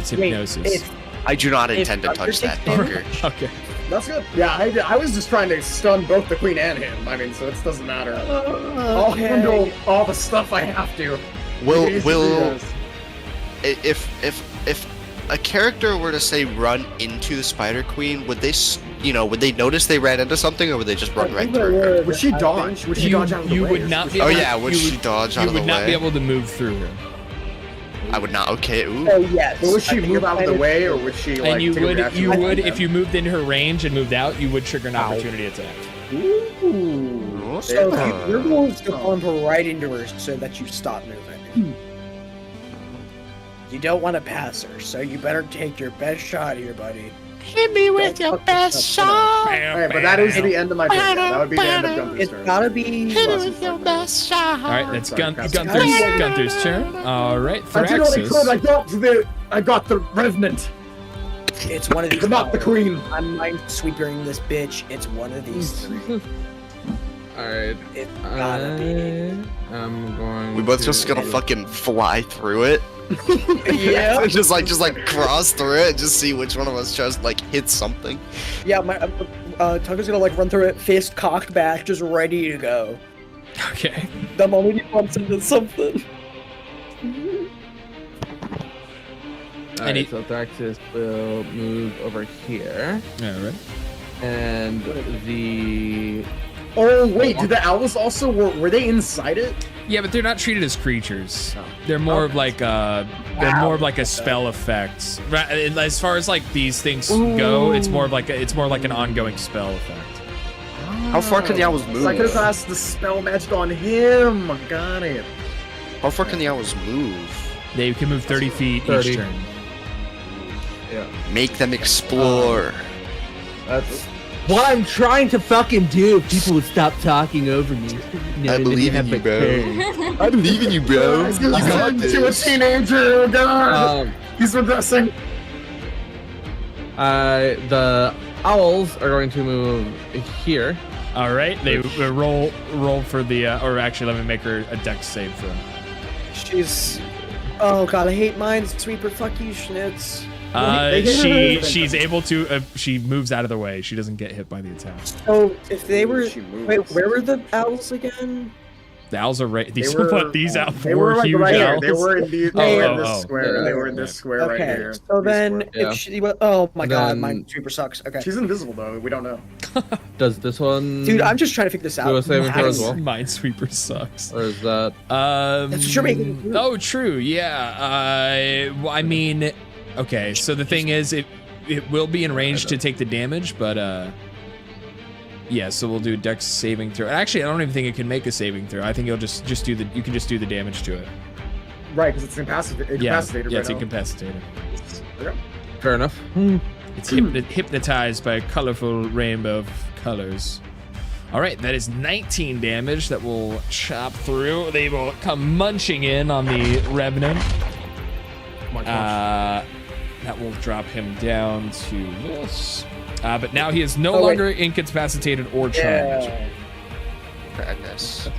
hypnosis. I do not intend to touch that fucker. Okay. That's good. Yeah, I was just trying to stun both the queen and him. I mean, so it doesn't matter. I'll handle all the stuff I have to. If a character were to say run into the Spider Queen, would they notice they ran into something, or would they just run right through her? Would she dodge? Would she dodge out of the way? You would not be Oh able yeah, would she dodge out of the way? You would not be able to move through her. I would not. Okay. Ooh. Oh yes. But would she move out of the way, or would she like? And you take a would reaction? if you moved into her range and moved out, you would trigger an opportunity attack. Ooh. So your goal is to bump right into her so that you stop moving. You don't want to pass her, so you better take your best shot here, buddy. Hit me with your best shot. Alright, but that is the end of my turn. That would be the end of Gunther's It's turn. gotta be. Hit me with your best shot. All right, that's Sorry, Gunther's turn. All right, I did what I could. Thraxus. I got the Revenant, It's one of these. but not the Queen. I'm minesweepering this bitch. It's one of these three. Alright. It's gotta be. I'm going. We both to... just gonna fucking fly through it. Yeah. just like cross through it and just see which one of us just like hit something. Yeah, my Tucker's gonna like run through it, fist cocked back, just ready to go. Okay. The moment he bumps into something. Alright, so Thraxus will move over here. All right. And the... Oh wait, did the owls also were they inside it? Yeah, but they're not treated as creatures. Oh. They're more of like a spell effect. As far as like these things go, it's more like an ongoing spell effect. How far can the owls move? So I could have asked the spell magic on him. Got it. How far can the owls move? They can move 30 feet 30. each turn. Yeah. Make them explore. That's what I'm trying to fucking do. If people would stop talking over me. I believe in you, bro. I believe in you, bro. He's You gonna got turn into a this. teenager. Oh god. He's regressing. The owls are going to move here. All right, they roll for the or actually let me make her a dex save throw. She's. Oh god, I hate Minesweeper. Fuck you, Schnitz. She's able to. She moves out of the way. She doesn't get hit by the attack. So if they were, She moves. wait, where were the owls again? The owls are right. These They were- what these out They were four like huge right here. owls. They were in this Oh. square. They were in this square right Okay, here. so This then square. Yeah. if she, oh my god, Then- Minesweeper sucks. Okay, She's invisible though. We don't know. Does this one? dude, I'm just trying to figure this out. Do a saving throw as well. Minesweeper sucks. Or is that? That's what you're making do. Oh, true. Yeah. Well, I mean, okay. So the thing is, it will be in range to take the damage, but yeah. So we'll do Dex saving throw. Actually, I don't even think it can make a saving throw. I think you'll just do the. You can just do the damage to it. Right, because it's incapacitated. Yeah. Right It's now. incapacitated. Okay. Fair enough. It's hypnotized by a colorful rainbow of colors. All right, that is 19 damage that will chop through. They will come munching in on the Revenant. Oh my gosh. That will drop him down to this. But now he is no Oh, wait. longer incapacitated or charged. Yeah. Madness.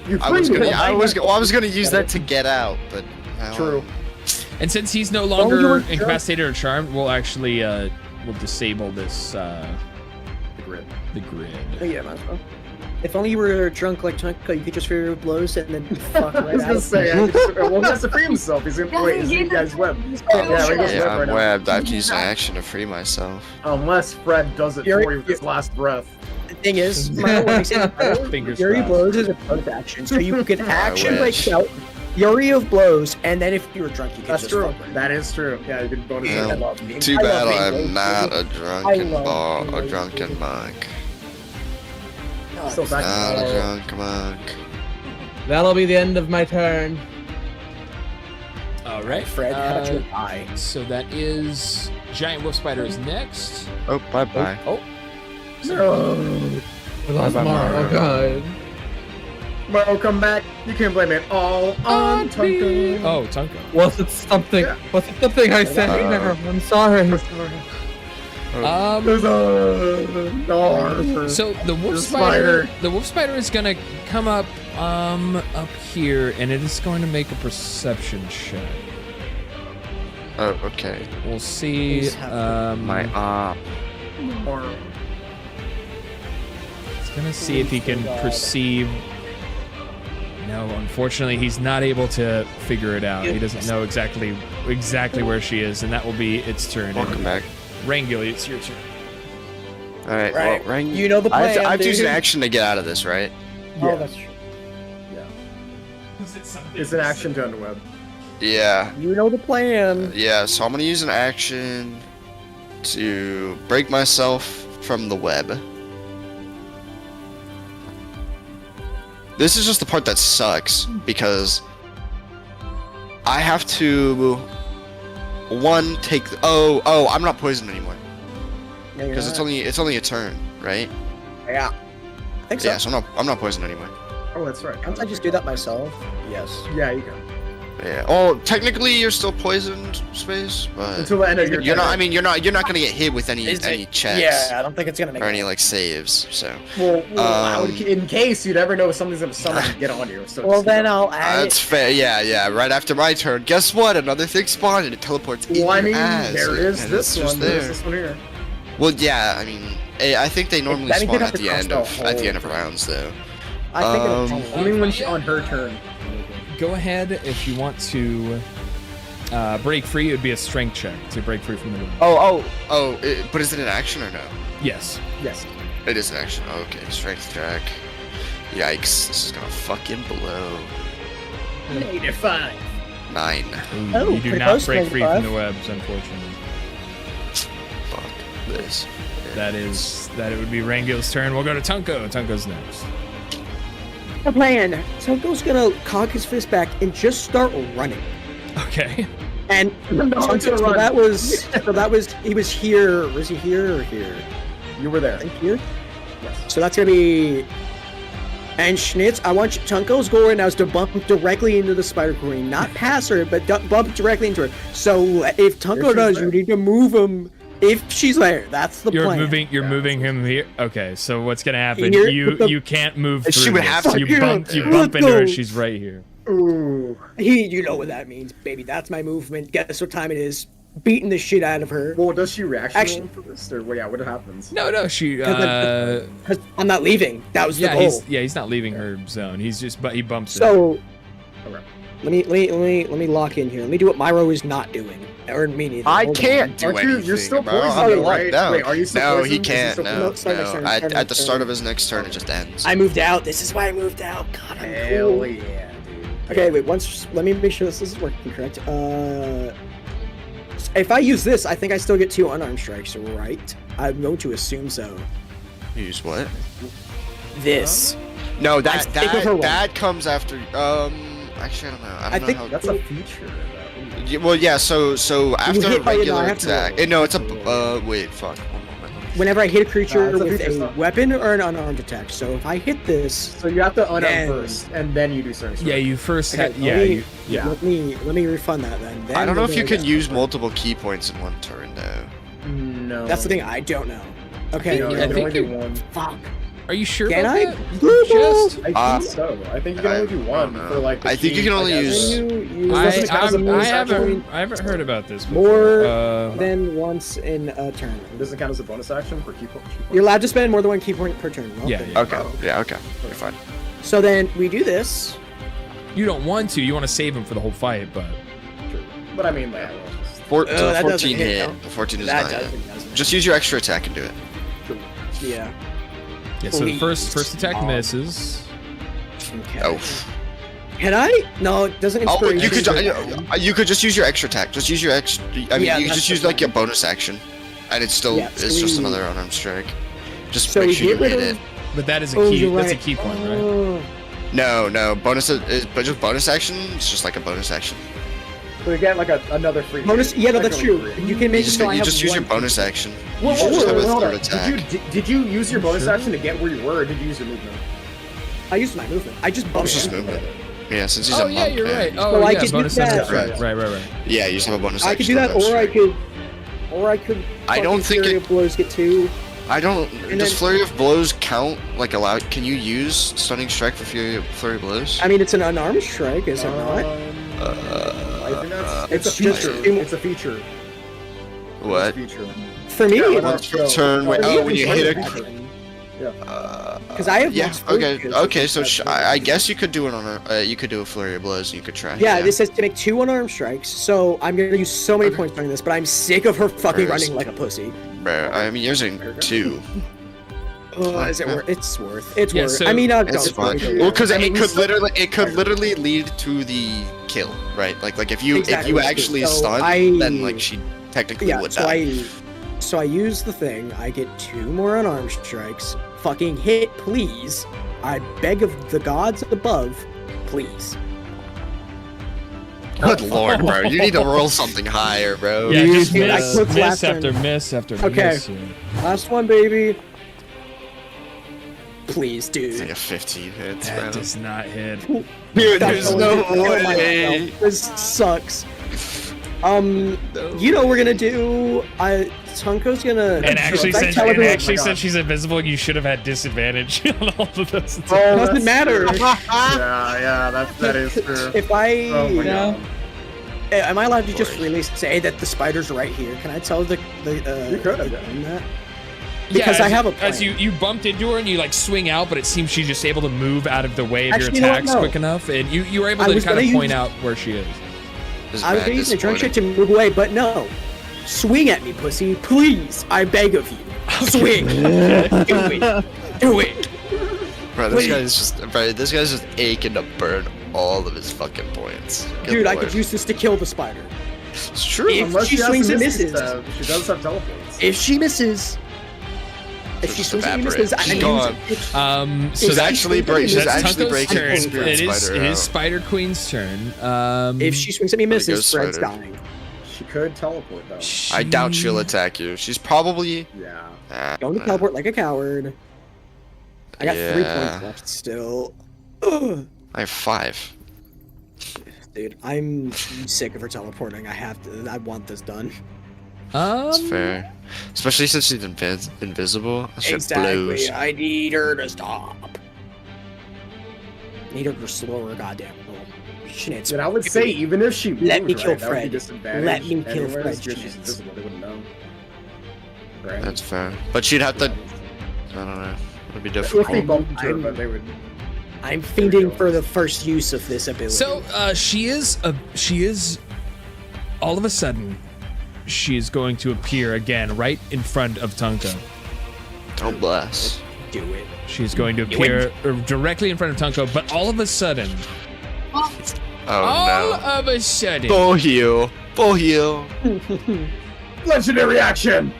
You I was freed gonna, him. I was gonna use that to get out, but now True. And since he's no you longer were incapacitated or charmed, we'll actually we'll disable this The grid. the grid. Oh, yeah, might as well. If only you were drunk like Tonka, you could just fear blows and then fuck I right was out. gonna say, well, he has to free himself. He's in. Wait, is he guy's web? Yeah, he goes Yeah, web I'm right now. webbed. I have to use an action to free myself. Unless Fred does it Fury- for you with his last breath. The thing is, what makes it better, Fingers Fury crossed. blows is a bonus action, so you can action like wish. shout Fury of blows, and then if you were drunk, you could That's just true. fuck right That is true. Yeah, you can bonus Yeah. I it. love being- Too I bad love being I'm blows. not a drunken love a being drunken monk. Still back. Not a drunk monk. That'll be the end of my turn. All right, Fred, how about your eye? So that is Giant Wolf Spider is next. Oh, bye bye. Oh, No. I lost Mara. Oh god. Morrow, come back. You can't blame it all on Tonka. oh, Tonka. Was it something? Yeah. Was it something I said? I'm sorry. There's a no. So the wolf The spider, spider. the wolf spider is gonna come up here, and it is going to make a perception check. Oh, okay. We'll see. Please have My op. It's gonna see if he can perceive. No, unfortunately, he's not able to figure it out. He doesn't know exactly where she is, and that will be its turn. Welcome back. Rangil, it's your turn. All right. Right. Well, Rang, You know the I have to, plan, I have to use an dude. action to get out of this, right? Oh, that's true. It's an action to unweb. Yeah. You know the plan. Yeah. So I'm gonna use an action to break myself from the web. This is just the part that sucks because I have to take. Oh, I'm not poisoned anymore because it's only a turn, right? Yeah. I think so. Yeah. So I'm not poisoned anymore. Oh, that's right. Can't I just do that myself? Yes. Yeah, you can. Yeah. Oh, technically you're still poisoned, Space, but Until the end of your you're not. turn. I mean, you're not gonna get hit with any checks Yeah, I don't think it's gonna make or any it. like saves. So Well, in case you never know if something's gonna summon and get on you. So Well, just, then I'll add that's fair. Yeah. Right after my turn, guess what? Another thing spawned and it teleports in Well, I your mean, ass. there is and this it's just one. there. There's this one here. Well, yeah. I mean, I think they normally Then you spawn could at have to the cross end the of whole- rounds, though. I think Um, it'll Only when she on her turn. Go ahead if you want to break free. It would be a strength check to break free from the room. But is it an action or no? Yes. Yes. It is an action. Okay, strength check. Yikes! This is gonna fucking blow. -5. 9. Ooh, Oh, you do pretty not close, break free from 95. the webs, unfortunately. Fuck this. That it would be Rangil's turn. We'll go to Tunko. Tunko's next. The plan. Tunko's gonna cock his fist back and just start running. Okay. And No, so run. that was he was here. Was he here or here? You were there. I think here. Yes. So that's gonna be. And Schnitz, I want you, Tunko's goal right now is to bump directly into the Spider Queen, not pass her, but bump directly into her. So if Tunko she's does, there. you need to move him if she's there. That's the You're plan. moving. You're Yeah, moving him here. Okay. So what's gonna happen? Here, You with the- you can't move. She through would this. have to- You bump into her. She's right here. Ooh. You know what that means, baby. That's my movement. Guess what time it is? Beating the shit out of her. Well, does she reaction Actually- for this, or what? Yeah, what happens? No. She. 'Cause I'm not leaving. That was the Yeah. goal. He's not leaving her zone. He's just. But he bumps it. So Okay. let me lock in here. Let me do what Myro is not doing, or me neither. I Hold on. can't do Aren't you- anything. you're still bro. poisoned, I'm though, locked right? down. Wait, are you still no, poisoned? he Is he can't. still No, poisoned? Start next no. turn, At start the next start turn. of his next turn, it just ends. I moved out. This is why I moved out. God, I'm Hell cool. yeah, dude. Okay, wait. Let me make sure this is working correct. If I use this, I think I still get 2 unarmed strikes, right? I'm going to assume so. Use what? This. No, I'm sick of her that comes after. Actually, I don't know. I I don't know think how. That's a feature. Though. Yeah, well, yeah. So after hit a by it, regular I have to attack. roll. No, it's a. Wait, fuck. One moment. Whenever I hit a creature it's a with feature a stuff. weapon or an unarmed attack. So if I hit this, So you have to unarm Then- first, and then you do certain stuff. Yeah. You first. okay, Had, yeah. Yeah. let me refund that then. I don't know we'll if you go can again. use multiple key points in one turn, though. No. That's the thing. I don't know. Okay. No, I you think can only do you- one. Fuck. Are you sure Can about I? that? Blue ball? Just. I think so. I think you can only do I one don't for know. like. The I think you key, can only guess. use- Can you use doesn't count as a bonus action? I haven't heard about this before. more than once in a turn? It doesn't count as a bonus action for key point. You're allowed to spend more than 1 key point per turn. Yeah, Okay. yeah. Okay. Yeah. Okay. You're fine. So then we do this. You don't want to. You want to save him for the whole fight, but But I mean, like, So that doesn't 14 hit, hit. no. The 14 is That not hit. doesn't. Just use your extra attack and do it. Yeah. yeah. So the Please. first attack misses. Okay. Oh. Can I? No, it doesn't. Oh, you Inspiration. you could just use your extra attack. Just use your extra. I mean, Yeah, you could that's just the use like plan. your bonus action, and it's still Yeah, so it's just we- another unarmed strike. Just So make we sure you get rid hit of- it. But that is a Oh, key. you're That's a right. key point, right? Oh. No, bonus is but just bonus action. It's just like a bonus action. so you get like another free. Bonus. hit. Yeah, no, that's Technically true. free. You can make You just it so I you have just use your one- bonus action. Whoa, You should just have a hold third on. attack. Did you use your bonus action to get where you were, or did you use your movement? I used my movement. I just bumped It's just into movement. it. Yeah, since he's Oh a yeah, monk. you're yeah, right. you- Oh So I yeah, could do bonus that. action. Right. Yeah, you just have a bonus I action. could do that, bonus or I strike. could. I don't fucking think Flurry it- of blows get 2. I don't. And Does then- flurry of blows count? Like allow? Can you use stunning strike for flurry of blows? I mean, it's an unarmed strike, is it not? I think that's It's it's a just- feature. It's a feature. What? It's a feature. For me, Yeah, Once per no, turn. Wait, no, oh, when you hit a. Because I have Yeah. max flurry, Okay. 'cause Okay. So that's- I guess you could do it on a. You could do a flurry of blows. And you could try. Yeah, this says to make 2 unarmed strikes, so I'm gonna use so many Okay. points doing this, but I'm sick of her fucking First. running like a pussy. Bro, I mean, using 2. Is it worth? It's worth. It's Yeah, worth. so- I mean, It's fine. Well, because I mean, it could literally lead to the kill, right? Like if you Exactly. actually So stun, I- then like she technically yeah. would So die. I use the thing. I get 2 more unarmed strikes. Fucking hit, please. I beg of the gods above, please. Good lord, bro! You need to roll something higher, bro. Yeah, just Dude, I miss, took miss last after turn. miss after Okay. miss. here. Last one, baby. Please, It's dude. like a 15 hits, That bro. does not hit. Dude, That's there's all no I can kill way. myself. This sucks. You know what we're gonna do? Tunko's gonna. And actually, Should I since, tell and everyone- actually since she's invisible, you should have had disadvantage on all of those. doesn't matter. Yeah, that is true. If I, Oh my god. am I allowed to just really say that the spider's right here? Can I tell the You could have, the yeah. queen that? Because Yeah, I have a plan. As you bumped into her and you like swing out, but it seems she's just able to move out of the way of Actually, you your know what? attacks No. quick enough, and you were able I to was kind of gonna point use- out where she is. This is I was bad gonna use the drunk chick disappointing. to move away, but no. Swing at me, pussy. Please. I beg of you. Swing. Do it. Do it. Bro, this Please. guy's just aching to burn all of his fucking points. Good Dude, I lord. could use this to kill the spider. It's true. If Unless she has swings and misses, misses. she does have teleports. If she misses, if she Just swings and evaporate. misses, I She's can gone. use it. So She's that, actually she's that's actually Tunko's breaking turn. the spirit It is, spider it is out. Spider Queen's turn. If she swings and me misses, goes Fred's spider. dying. She could teleport though. I doubt she'll attack you. She's probably Yeah. Going to teleport like a coward. I got 3 Yeah. points left still. Ugh. I have 5. Dude, I'm sick of her teleporting. I want this done. That's fair. Especially since she's invisible. That shit blows. Exactly. I need her to stop. Need her to slow her goddamn roll. Schnitz. And I would say even if she Let me moved, kill right, that would be Fred. disadvantage Let me kill anyways, Fred, because she's Schnitz. invisible, they wouldn't know. Right. That's fair. But she'd have to. I don't know. It'd be If they difficult. bumped into her, but they would. I'm fiending for the first use of this ability. So she is all of a sudden she is going to appear again right in front of Tunko. Oh bless. do it. She's going to appear directly in front of Tunko, but all of a sudden, Oh all no. of a sudden, Full heal. Full heal. Legendary action!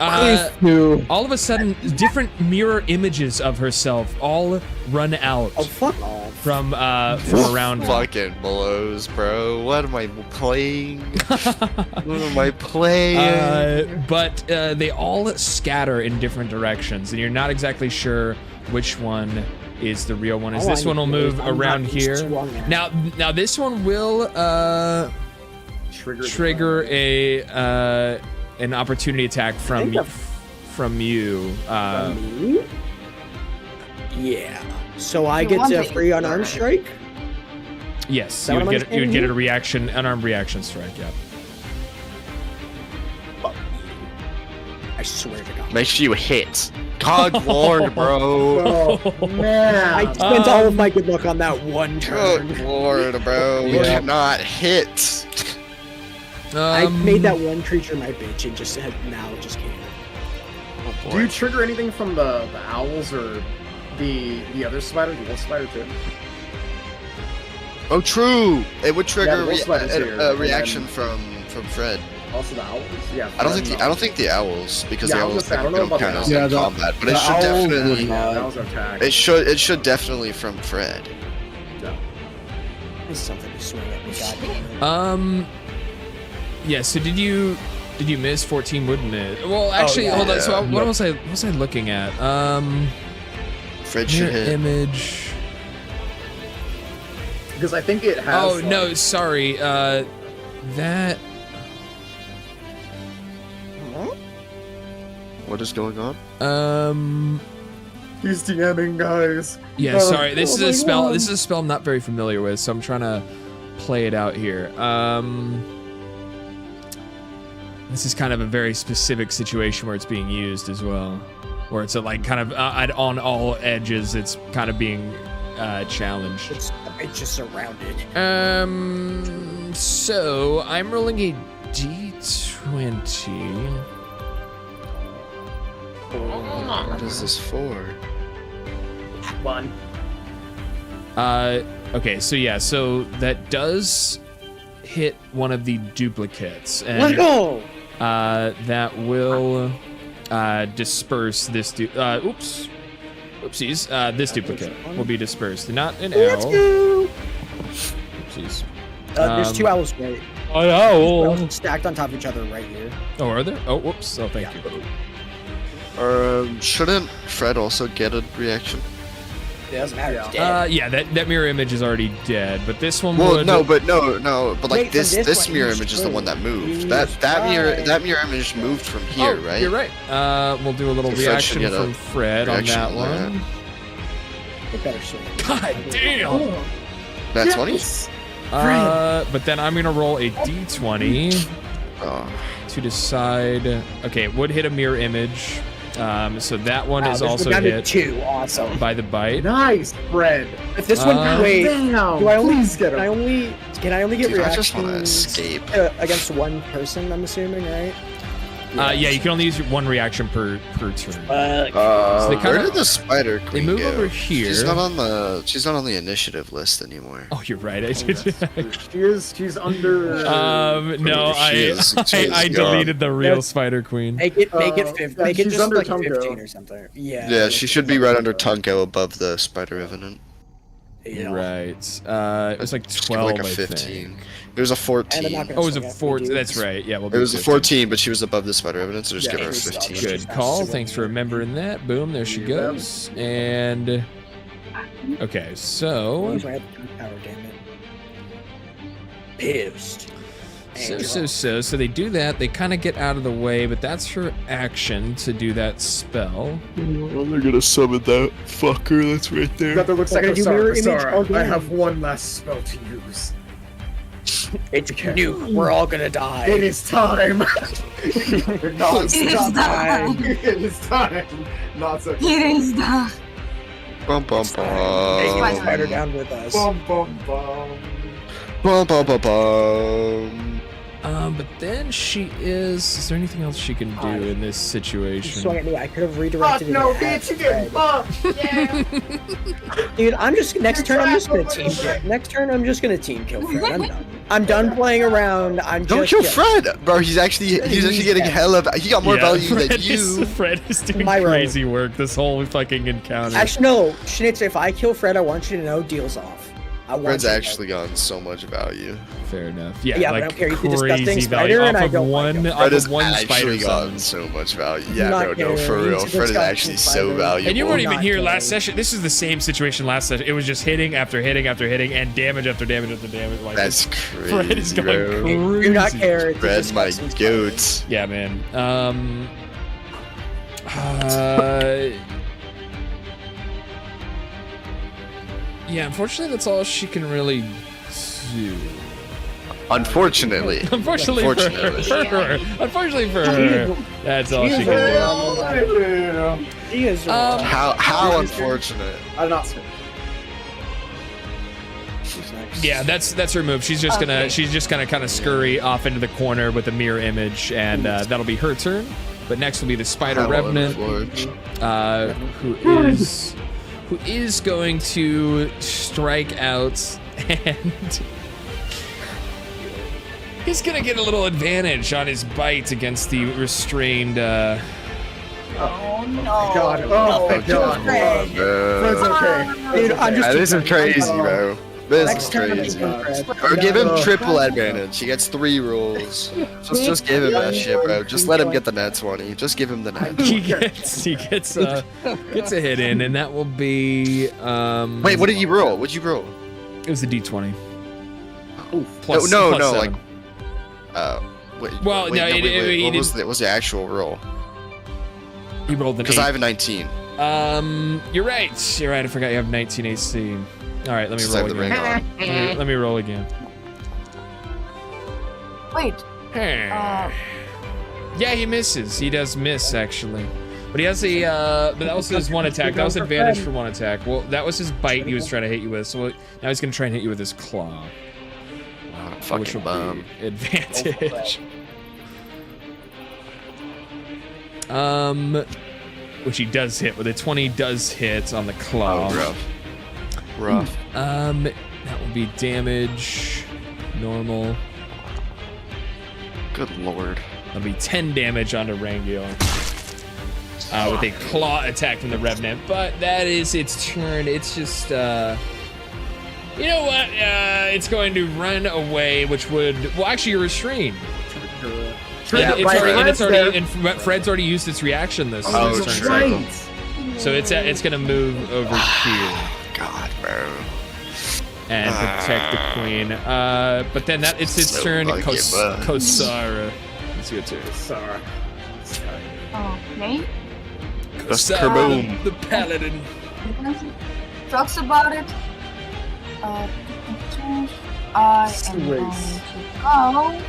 all of a sudden, different mirror images of herself all run out Oh, fuck off. from around her. Fucking blows, bro. What am I playing? What am I playing? But they all scatter in different directions, and you're not exactly sure which one is the real one. Is All this I one will know is move I'm around not here? strong enough. Now this one will trigger a an opportunity attack from think you. Me? Yeah. So I You get want to it. free unarmed strike? Yes, that you what would I'm get a understanding reaction, unarmed reaction strike. Yeah. I swear to God. Make sure you hit. God Lord, bro. Oh, man. I spent all of my good luck on that one Good turn. Lord, bro. We Yeah. cannot hit. I made that one creature my bitch and just had now just can't. Oh, Do you trigger anything from the owls or the other spider, the wolf spider too? Oh, true. It would trigger the wolf spider's here, a and reaction then- from Fred. Also the owls? Yeah. I don't think the owls because Yeah, the I was owls gonna say, I don't know don't about count the as owls. Yeah, in the- combat, but the it should owls definitely. would Yeah, not. the owls are attack. It should definitely from Fred. There's something to swing at me, goddamn. Yeah. So did you miss? 14 would miss. Well, actually, yeah. hold on. So Yeah. what was I looking at? Fred should Mirror hit. image. Because I think it has. Oh like, no, sorry. That. What is going on? He's DMing, guys. Yeah, Oh, sorry. This oh is my a spell. God. This is a spell I'm not very familiar with, so I'm trying to play it out here. This is kind of a very specific situation where it's being used as well, where it's like kind of on all edges. It's kind of being challenged. It's just surrounded. So I'm rolling a d20. What is this for? One. Okay, so yeah, so that does hit one of the duplicates, and Let go! that will disperse this. Oopsies. This duplicate will be dispersed. Not an Let's owl. go! Oopsies. There's two owls right. An owl. Owls stacked on top of each other right here. Oh, are there? Oh, whoops. Oh, thank you. Shouldn't Fred also get a reaction? It doesn't matter. Yeah. It's dead. Yeah, that mirror image is already dead, but this one Well, would. no, but like Wait, this from this one, mirror he's image is the one that moved. true. That Right. mirror image moved from here, Oh, right? You're right. We'll do a little So Fred reaction should get a from Fred on reaction that on that. one. It better swing. God damn. That's 20. But then I'm gonna roll a d20 Oh, to decide. Okay, it would hit a mirror image. So that one is This also down to hit two. Awesome. by the bite. Nice, Fred. If this one, wait. Damn. Do I only Please get can I him. only get dude, I just want to reactions escape. against one person? I'm assuming, right? Yeah, you can only use one reaction per turn. So they Where kinda- did the spider They queen move go? over here. She's not on the initiative list anymore. Oh, you're right. I Oh, did. yes. She's under. No, She is I gone. deleted the real That's- Spider Queen. Make it yeah, make it she's just under like Tungo. 15 or something. Yeah. Yeah, she should be right under Tunko above the spider revenant. Yeah. Right. It was like Just 12, like a I 15. think. It was a And I'm 14. not gonna Oh, it was a swing at 14. dudes. That's right. Yeah, we'll It do was a 15. 14, but she was above the spider evidence, so just Yeah, give her a it was 15. Good call. Thanks for remembering that. Boom, there she goes. And okay, so Use my other power, damn it. Pissed. so they do that. They kind of get out of the way, but that's her action to do that spell. Well, they're gonna summon that fucker that's right there. That looks like Gonna do Sorry, mirror image sorry. again. I have one last spell to use. It's nuke. We're all gonna die. It is time. Not It is time. It is time. Not so. It is the. Bum bum Take bum. the spider down with us. Bum bum bum. Bum bum bum bum. But then she is there anything else she can do in this Swung situation? at me. I could have Fuck redirected it. no, at bitch! You Fred. get fucked. Yeah. Dude, I'm just next turn. I'm just gonna team kill. Next turn, I'm just gonna team kill Fred. I'm done. I'm done playing around. I'm Don't just kill yeah. Fred, bro. He's actually getting hella. He got more value than you. Fred is doing My road. crazy work this whole fucking encounter. Actually, no, Schnitzel. If I kill Fred, I want you to know deals off. I want Fred's you to know. actually gotten so much value. Fair enough. Yeah, Yeah, but I like don't care. He's the disgusting crazy spider, value and off I of don't like one, him. off Fred of has one spider actually gotten zone. so much value. Yeah, Not no, caring. for real. He's a Fred is disgusting actually so spider. valuable. And you weren't even Not here kidding. last session. This is the same situation last session. It was just hitting after hitting after hitting and damage after damage after damage. Like That's crazy. Fred is going bro. crazy. Do not care. It's a Fred's my disgusting spider. goat. Yeah, man. Yeah, unfortunately, that's all she can really do. Unfortunately. Unfortunately for her. Unfortunately for her, that's all she can do. He is How unfortunate. I'm not. Yeah, that's her move. She's just gonna kind of scurry off into the corner with a mirror image, and that'll be her turn. But next will be the Spider How Revenant, unfortunate. who is going to strike out, and he's gonna get a little advantage on his bite against the restrained. Oh no. God. Oh my God. Fred. Fred's okay. Dude, I'm just. This is crazy, bro. This Next is turn, I'm crazy. keeping Fred. Or give him triple advantage. He gets 3 rolls. Just give him that shit, bro. Just let him get the net 20. Just give him the net. He gets a hit in, and that will be. Wait, what did you roll? What'd you roll? It was the D20. No, Plus 7. like. Wait. Well, wait, no, wait, it- wait. it What was the actual roll? He rolled an Because 8. I have a 19. You're right. You're right. I forgot you have 19 AC. All right, let me Since I roll have the again. ring on. Let me roll again. Wait. Yeah, he misses. He does miss actually, but he has a. But that was his one attack. That was advantage for one attack. Well, that was his bite. He was trying to hit you with. So now he's gonna try and hit you with his claw, which Fucking will bum. be advantage. Which he does hit with a 20. Does hit on the claw. Oh, rough. That will be damage. Normal. Good lord. That'll be 10 damage onto Rangiel. With a claw attack from the Revenant. But that is its turn. It's just, you know what? It's going to run away, which would... Well, actually, you're restrained. And Fred's already used its reaction this turn cycle. So it's going to move over here. God, bro. And protect the queen. But then it's its So turn. lucky, bro. Kosara. It's your turn. Sorry. Okay. Just Kosara, kaboom. the paladin. Talks about it. I am going to go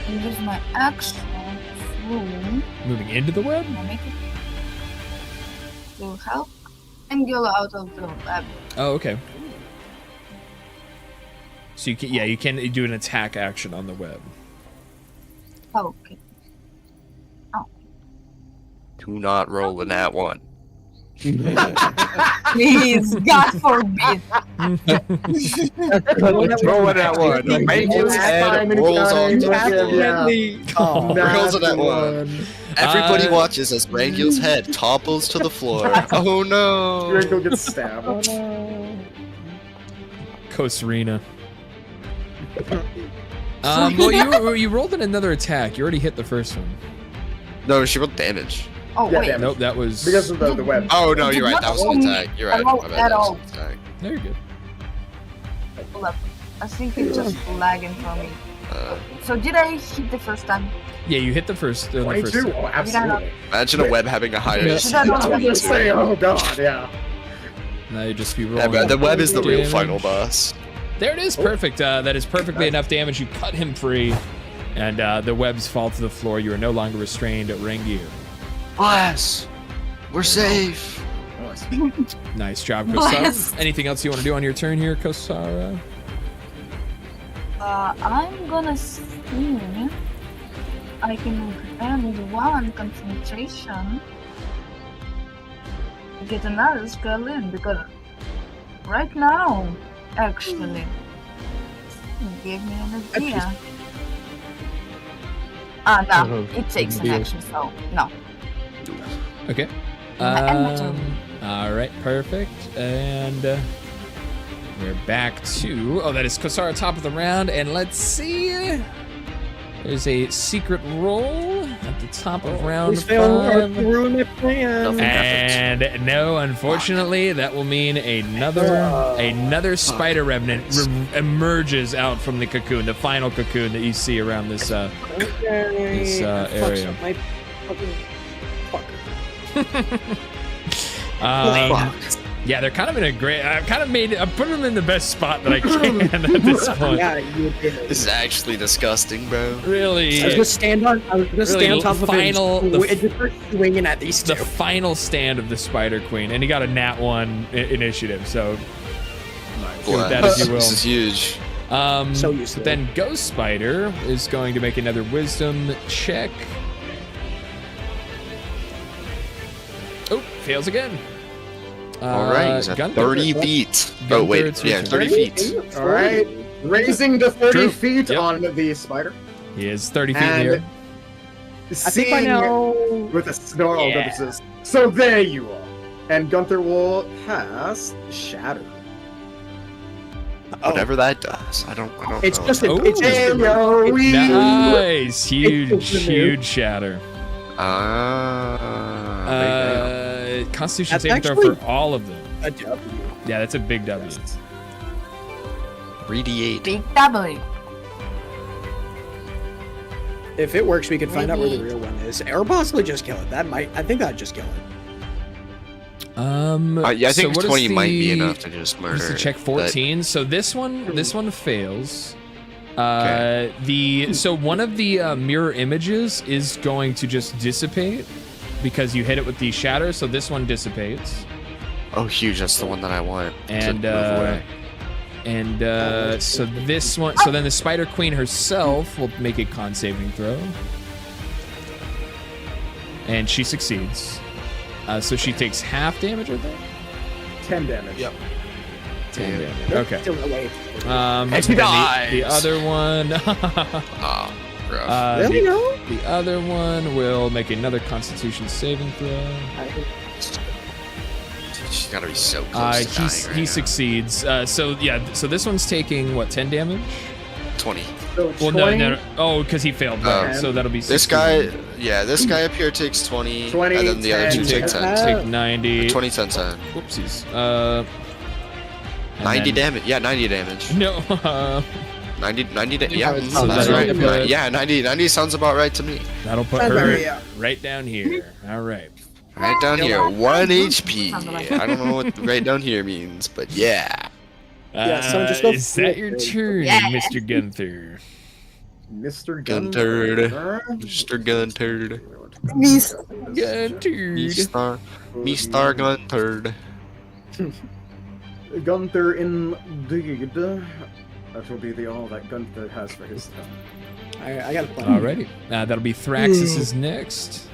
and use my action to Moving into the web? make it to help and go out of the web. Oh, okay. So you can do an attack action on the web. Okay. Do not roll in that one. Please, God forbid. Roll in that one. Rangoon's head rolls on top. Rolls in that one. Everybody watches as Rangoon's head topples to the floor. Oh no! Rango gets stabbed. Kosarina. Well, you rolled in another attack. You already hit the first one. No, she rolled damage. Oh, Yeah, wait. damage. Nope, that was. Because of the web. Oh no, you're right. That was an attack. You're right. My bad, At that was all. an attack. No, you're good. Hold up. I think it's just lagging for me. Uh, So did I hit the first time? Yeah, you hit the first. 22? Oh, absolutely. Imagine a web having a higher Yeah. AC. Should I not I was gonna say, oh god, yeah. Now you just be Yeah, rolling. but the web is the real damage. final boss. There it is, perfect. That is perfectly enough damage. You cut him free, and the webs fall to the floor. You are no longer restrained at Rangier. Bless! We're safe! Nice job, Bless. Kosara. Anything else you want to do on your turn here, Kosara? I'm gonna see. I can grant one concentration. Get another spell in because right now, actually, give me an idea. No, it takes an action, so no. Okay. my turn. All right, perfect. And we're back to. Oh, that is Kosara, top of the round. And let's see. There's a secret roll at the top of round Please fail or 5. ruin my plan. And no, unfortunately, that will mean another spider remnant emerges out from the cocoon, the final cocoon that you see around this this area. My fucking Yeah, they're kind of in a great. I put them in the best spot that I can at this point. Yeah, you did. This is actually disgusting, bro. Really, I was gonna stand on. I was gonna stand on top of final- it and just start swinging at these the two. final stand of the Spider Queen, and he got a nat 1 initiative. So do with that as you will. This is huge. So useful. Then Ghost Spider is going to make another Wisdom check. Oh, fails again. All right, he's at Gunther. 30 feet. Gunther, Oh wait, it's your yeah, turn. 30 feet. Alright. Raising the 30 True. feet Yep. on the spider. He is 30 feet in the And air. I think I seeing know. with a snarl Yeah. purposes. So there you are. And Gunther will cast Shatter. Whatever that does, I don't It's know. just a, Oh. it's just a, Ayo-wee. Nice, huge, It's just a huge shatter. Constitution That's saving throw actually- for all of them. a W. Yeah, that's a big W. 3d8. Big W. If it works, we can find out where the real one is, or possibly just kill it. I think that'd just kill it. Yeah, I think so what is 20 might be the- enough to just murder. Just to check it, 14. So this one fails. Okay. So one of the mirror images is going to just dissipate because you hit it with the shatter. So this one dissipates, but- Oh, huge! That's the one that I want. to and move away. so this one. So then the Spider Queen herself will make a con saving throw, and she succeeds. So she takes half damage, I think. 10 damage. Yep. 10 damage. Okay. Still away. And And he then dies. the other one. Ah, rough. Really? No? The other one will make another Constitution saving throw. She's gotta be so close to dying right He now. succeeds. So this one's taking what, 10 damage? 20. So Well, 20, no. Oh, because he failed. Right. So that'll be 16. This guy, this guy up here takes 20, 20, and then the other 10, two take 10. Take 90. 20, 10, 10. Whoopsies. 90 then- damage. Yeah, 90 damage. No. 90 Yeah, yeah, it's not that's bad. right. But- Yeah, 90 sounds about right to me. That'll put her right down here. All right. Right down here, 1 HP. I don't know what right down here means, but yeah. Yeah, so just go Is that your turn, Yeah. Mr. Gunther? Mr. Gunturd. Gunter. Mr. Gunturd. Gunther. Mr. Gunturd. Gunther indeed. That will be all that Gunther has for his turn. I got a plan. Alrighty. That'll be Thraxis' next.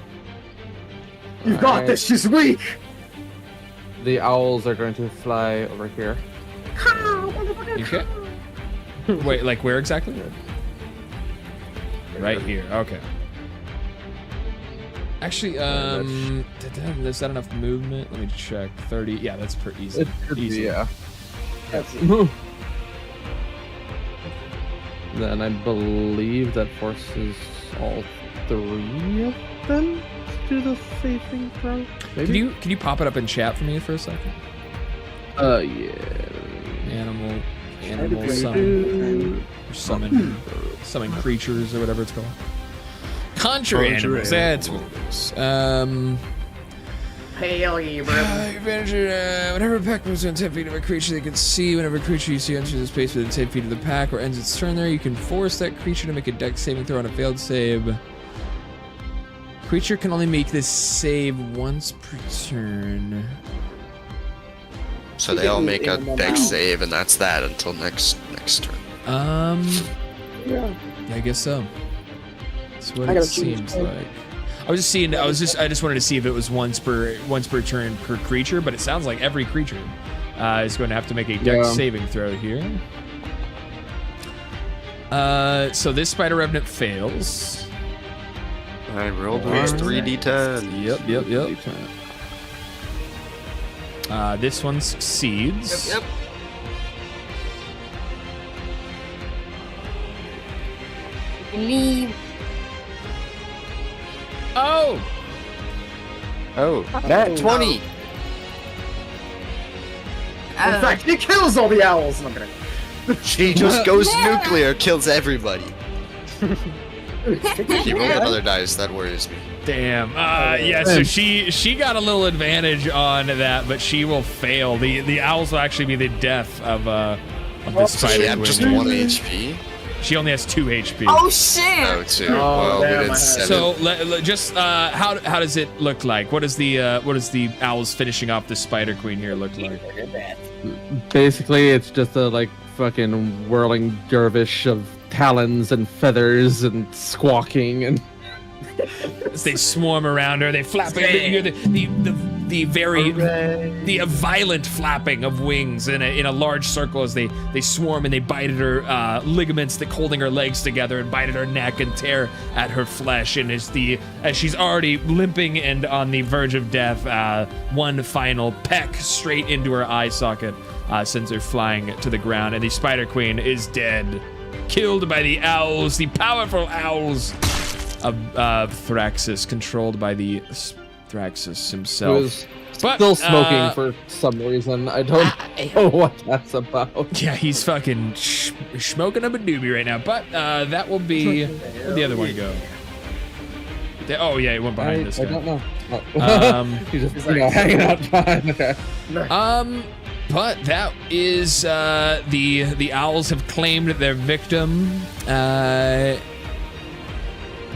You've got Alright. this. She's weak. The owls are going to fly over here. Okay. Wait, like where exactly? Right here. Okay. Actually, is that enough movement? Let me check. 30. Yeah, that's pretty easy. It should be, Easy. yeah. Then I believe that forces all 3 of them to do the saving throw. Maybe? Can you pop it up in chat for me for a second? Yeah. Animal summon creatures or whatever it's called. Conjure animals. That's what it is. Hail ye, bro. Whenever a pack moves within 10 feet of a creature they can see, whenever a creature you see enters the space within 10 feet of the pack or ends its turn there, you can force that creature to make a dex saving throw on a failed save. Creature can only make this save once per turn. So they all make a dex save, and that's that until next turn. Yeah. I guess so. That's what I it gotta choose seems one. like. I just wanted to see if it was once per turn per creature, but it sounds like every creature is going to have to make a dex saving throw here. So this spider revenant fails. I rolled those 3d10. Yep. This one succeeds. Yep. Leave. Oh! Nat 20! In fact, he kills all the owls. And I'm gonna. She just goes nuclear, kills everybody. She rolled another dice, that worries me. Damn. Yeah, so she got a little advantage on that, but she will fail. The owls will actually be the death of the So spider. she had just 1 HP? She only has 2 HP. Oh shit! Oh, 2. Well, damn, we I did had- 7. So just how does it look like? What does the owls finishing off the spider queen here look like? Basically, it's just a like fucking whirling dervish of talons and feathers and squawking and As they swarm around her, they flap. You hear the very violent flapping of wings in a large circle as they swarm and they bite at her ligaments that holding her legs together and bite at her neck and tear at her flesh. And as she's already limping and on the verge of death, one final peck straight into her eye socket sends her flying to the ground, and the Spider Queen is dead, killed by the owls, the powerful owls of Thraxus, controlled by the Thraxus himself. who is But, still smoking for some reason. I don't know what that's about. Yeah, he's fucking smoking up a doobie right now. But that will be. Where'd the other one go? Oh yeah, he went behind this I guy. don't know. He's He's just hanging out behind. Okay. But that is the owls have claimed their victim.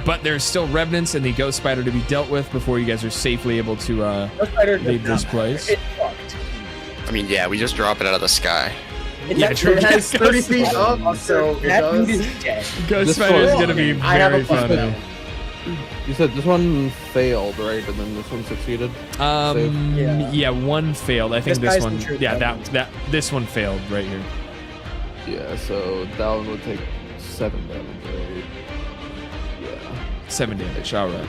But there's still remnants and the ghost spider to be dealt with before you guys are safely able to leave this place. It's fucked. I mean, yeah, we just drop it out of the sky. Yeah, true. It has 30 feet up, so it That dude does. is dead. Ghost This spider is one- gonna be I have very a plus funny. You said this one failed, right? And then this one succeeded. Yeah, one failed. I think This this guy's one. the truth, Yeah, though. that this one failed right here. Yeah, so that one would take 7 damage. Right? Yeah. 7 damage. All right.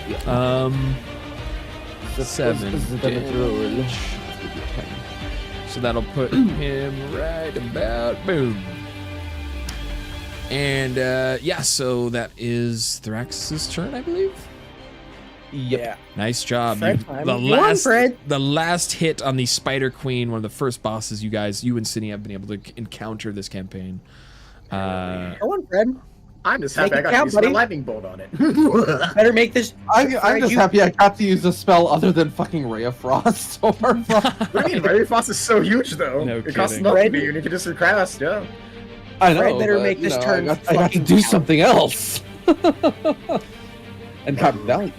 Yeah. 7 damage. So that'll put him right about boom. And yeah, so that is Thrax's turn, I believe. Yeah. Nice job. Fred You- time. the Go on, last Fred. the last hit on the Spider Queen, one of the first bosses you and Cindy have been able to encounter this campaign. Go on, Fred. I'm just happy Make I it got count, to use my buddy. lightning bolt on it. Better make this. I'm Fred, just you- happy I got to use a spell other than fucking Ray of Frost. What do you mean? Ray Frost is so huge, though. No it costs kidding. nothing to you, and you can just recast, yeah. I know. Fred better but, make you this know, turn I got to fucking do count. something else. And got value.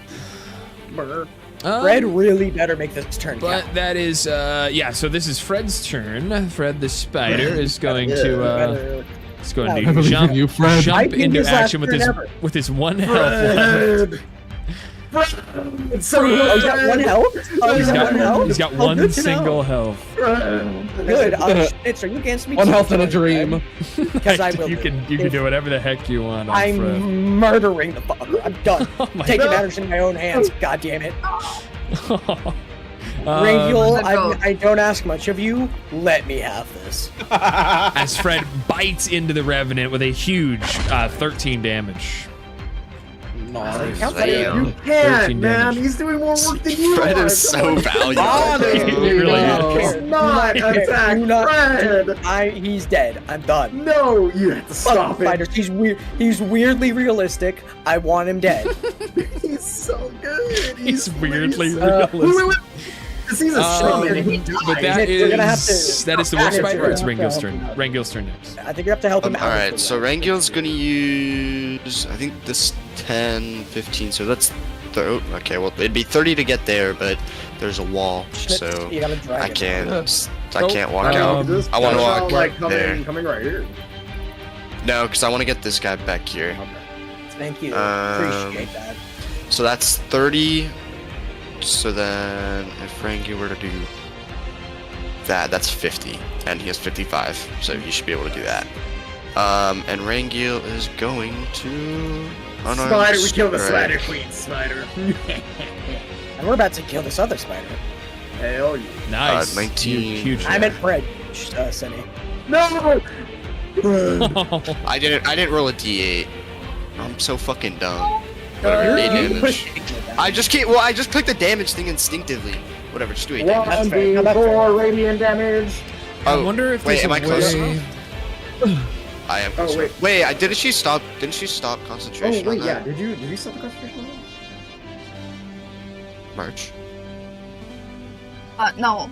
Fred really better make this turn But count. that is yeah. So this is Fred's turn. Fred the spider is going to Better- is going I to believe jump in you, Fred. jump I think into his last action with turn his ever. one health left. It's so Oh, is that one health? Oh, is that one health? He's got Oh, one good to know. single health. Good. Schnitz, are you against me? One health in a dream. Because I will. You can do whatever the heck you want. I'm Fred. murdering the fucker. I'm done. Oh my Taking God. matters in my own hands. God damn it. Um, Radial, go. I don't ask much of you. Let me have this. as Fred bites into the Revenant with a huge 13 damage. Nice. You 13 can't, man. damage. He's doing more work than you Fred are. is so valuable. He really is. Do not attack Do not- Fred. He's dead. I'm done. No, you have to Fuck stop it. fighters. He's weird. He's weirdly realistic. I want him dead. He's so good. He's weirdly wait, realistic. Because he's a shaman. and he But dies. We're gonna have to- that is the wolf We're spider. gonna It's have to Rangil's help turn. him out. Rangil's turn next. I think we have to help him out. Alright, so Rangil's gonna use, I think this 10, 15, so that's, okay, well, it'd be 30 to get there, but there's a wall, so You gotta drag I it. can't walk out. This I wanna shot, walk like there. coming right here. No, because I want to get this guy back here. Thank you. Um, Appreciate that. So that's 30. So then, if Rangil were to do that, that's 50, and he has 55, so he should be able to do that. And Rangil is going to. Spider, we killed the strike. spider queen, spider. And we're about to kill this other spider. Hell yeah. Nice. 19. Huge. I meant Fred, Sunny. No! I didn't roll a d8. I'm so fucking dumb. Whatever, 8 damage. I just clicked the damage thing instinctively. Whatever, just do 8 damage. 1d4 radiant damage. I wonder if wait, there's am a I close way- enough? I am close Oh, wait. enough. Wait, didn't she stop Oh concentration wait, on yeah. that? Did you stop the concentration? March? No.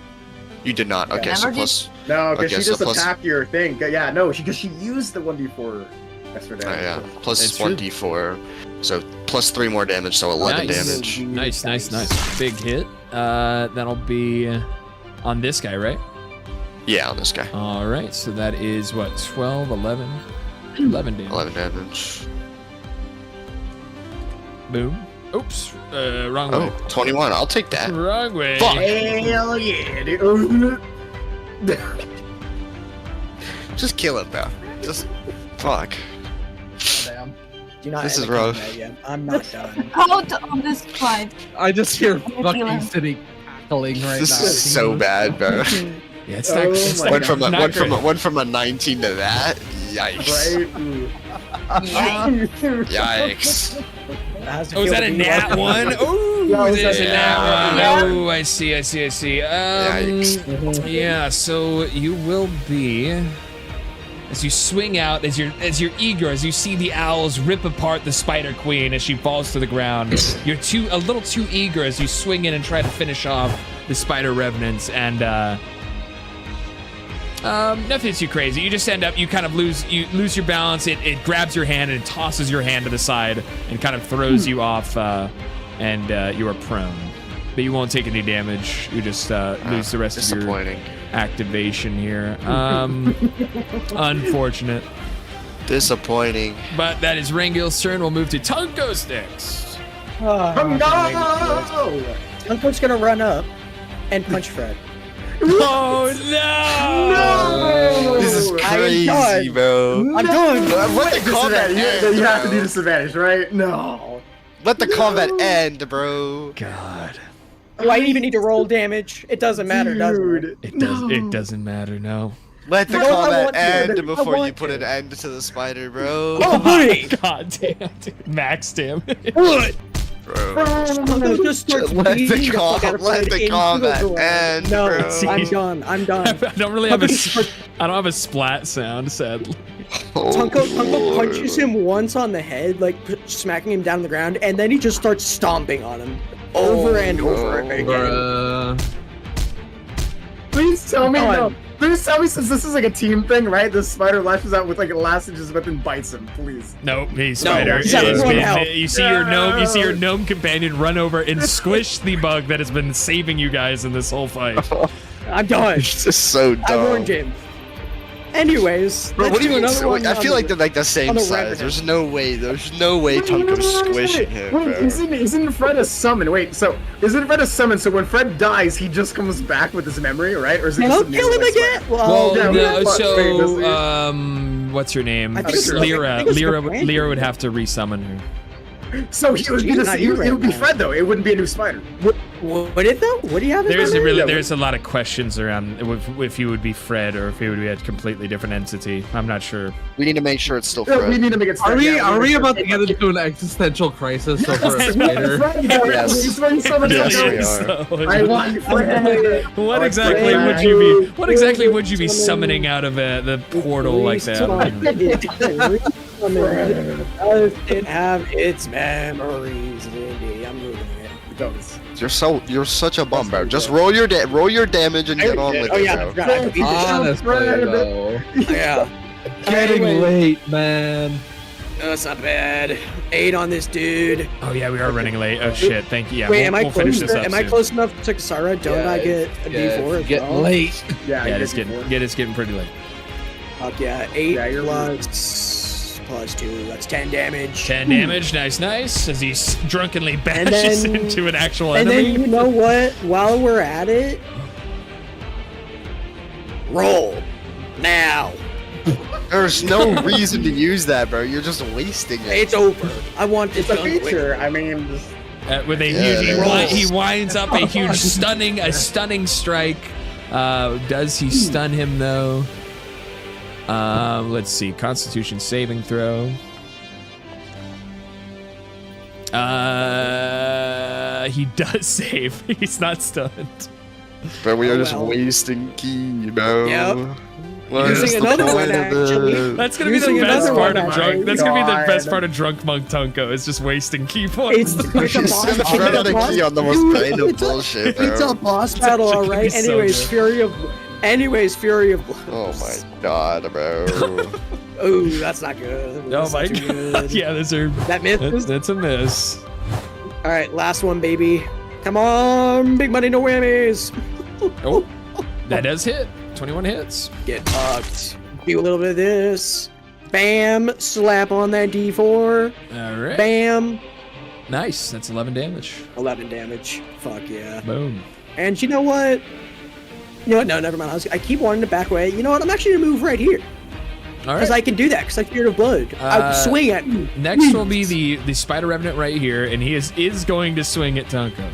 You did not. Okay, Never so did. plus. No, because Okay, she so just plus- attacked your thing. Yeah, no, because she used the 1d4 extra Oh, damage. yeah, plus It's true. 1d4. So plus 3 more damage, so 11 Nice. damage. Nice. Big hit. That'll be on this guy, right? Yeah, on this guy. All right. So that is what, 12, 11? 11 damage. 11 damage. Boom. Oops. Wrong Oh, way. 21. I'll take that. Wrong way. Fuck. Hell yeah, dude. Just kill it, bro. Just fuck. Damn. Do not This is end the rough. combat yet. I'm not done. Out on this fight. I just hear I'm fucking feeling- City cackling right This now. is so bad, bro. Yeah, it's Oh not. It's my not Went from a, not went great. from a 19 to that. Yikes. Right? Ooh. Yikes. How's it Oh, is feel that to a be nat like- one? Oh, Yeah, there's a nat one. Yeah. Oh, I see. Yikes. Yeah, so you will be, as you swing out, as you're eager, as you see the owls rip apart the Spider Queen as she falls to the ground. You're a little too eager as you swing in and try to finish off the Spider Revenants, and nothing too crazy. You just end up, you kind of lose your balance. It grabs your hand and it tosses your hand to the side and kind of throws you off, and you are prone. But you won't take any damage. You just lose the rest of your Disappointing. activation here. Unfortunate. Disappointing. But that is Rangil's turn. We'll move to Tunko's next. Oh, No! Unco's gonna run up and punch Fred. Oh no! This is I'm crazy, done. bro. I'm done. Let the combat end, You have to do bro. disadvantage, right? No. Let the combat end, bro. God. Do I even need to roll damage? It doesn't matter, does it? Dude. It doesn't matter, no. Let the No, I combat want to. end I before you want put to. an end to the spider, bro. Oh, buddy! God damn, dude. Max damage. What? Bro. Unco just starts Let the beating the fuck out of let Fred the into combat ground. end, No, bro. I'm done. I'm done. I don't really have I don't have a splat sound, sadly. Tunko punches him once on the head, like smacking him down on the ground, and then he just starts stomping on him over and over again. Please tell me, Come no. on. Please tell me, since this is like a team thing, right? The spider lashes out with like elastiges, but then bites him. Please. Nope, he's spider. he's got is one been- health. you see your gnome companion run over and squish the bug that has been saving you guys in this whole fight. I'm done. It's just so I dumb. warned him. Anyways, Bro, what do you mean? another one I feel like they're like the same on the size. Revenant. There's no way Tunko's squishing him, bro. Isn't Fred a summon? Wait, so isn't Fred a summon? So when Fred dies, he just comes back with his memory, right? Or is it And just I'll a kill him new again. Spider? Well, yeah, no, but- so what's your name? I think it's- Lyra. I think it's Lyra. Fred. Lyra would have to resummon her. So he would be She's not here it would be right now. Fred though. It wouldn't be a new Spider. Would it though? What do you have? in mind? There's a lot of questions around if he would be Fred or if he would be a completely different entity. I'm not sure. We need to make sure it's still Yeah, we Fred. need to make it. Are we yeah, need to about make to it- get into an existential crisis over a Yes, spider? Fred, Yes. he's when someone Yes, says, we are. I want Fred. What Oh, exactly Fred. would you be? What exactly would you be summoning out of the portal like that? Does it have its memories? Indeed, I'm moving it. It does. You're such a bum, bro. Just roll your damage and get on with Oh it, yeah, I bro. forgot. I beat this. Honestly, though. Yeah. Getting Anyway, late, man. That's not bad. 8 on this dude. Oh yeah, we are running late. Oh shit, thank you. Yeah, Wait, we'll, am I we'll finish close? this up Am I soon. close enough to Kasara? Don't I get a D4 as getting well? late. Yeah, Yeah, you it's get getting it's getting pretty late. Fuck yeah, 8 Yeah, you're plus 2. That's 10 damage. 10 damage, nice. As he drunkenly And bashes then- into an actual And enemy. then you know what? While we're at it, roll now. There's no reason to use that, bro. You're just wasting it. It's over. I want this It's a done quick. feature. I mean, With a Yeah, huge, there he is. winds up a huge stunning strike. Does he stun him though? Let's see. Constitution saving throw. He does save. He's not stunned. Bro, we are Oh, just well. wasting ki, bro. Yep. What's Using the another point one, of actually. this? That's gonna be the Using best another part one, of drunk. That's gonna be the best God. part of drunk monk Tunko. Is just wasting key It's points. the You should throw the key on the most random bullshit, It's a bro. boss battle, actually alright. so Anyways, good. Fury of Oh Blows. my god, bro. Oh, that's not good. Oh That's my not too god! good. Yeah, those are That myth. that's a miss. All right, last one, baby. Come on, big money, no whammies. Oh, that does hit. 21 hits. Get fucked. Do a little bit of this. Bam. Slap on that D4. All right. Bam. Nice. That's 11 damage. 11 damage. Fuck yeah. Boom. And you know what? You know what? No, never mind. I keep wanting to back away. You know what? I'm actually gonna move right here. All Because right. I can do that, because I Fear of Blood. I swing at me. Next will be the Spider Revenant right here, and he is going to swing at Tunko.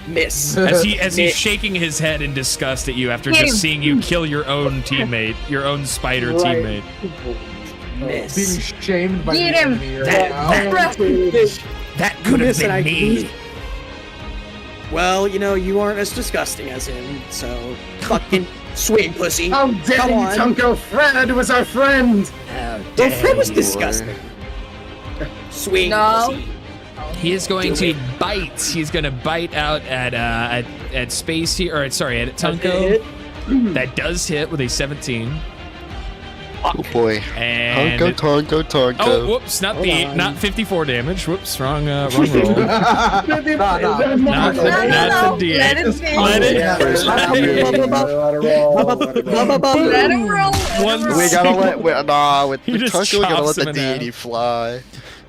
Miss. As he's shaking his head in disgust at you after Get him. just seeing you kill your own teammate, your own spider Right. teammate. Miss. Being shamed by Get the him. enemy right now. That You miss and I can use it. Well, you know, you aren't as disgusting as him, so fucking swing, pussy. how dare Come you, on. Tunko? Fred was our friend. Well, Fred was disgusting. Swing, No. pussy. He is going to bite. He's going to bite out at space here, or sorry, at Tunko. That does hit with a 17. Oh boy. And Tonko. oh, whoops! Not Hold the on. not 54 damage. Whoops, wrong roll. Not No, not no, the D8. let it be. Let it. Yeah, Let him roll. Once- We gotta let with He just Tonko, we gotta chops let him the in half. deity fly.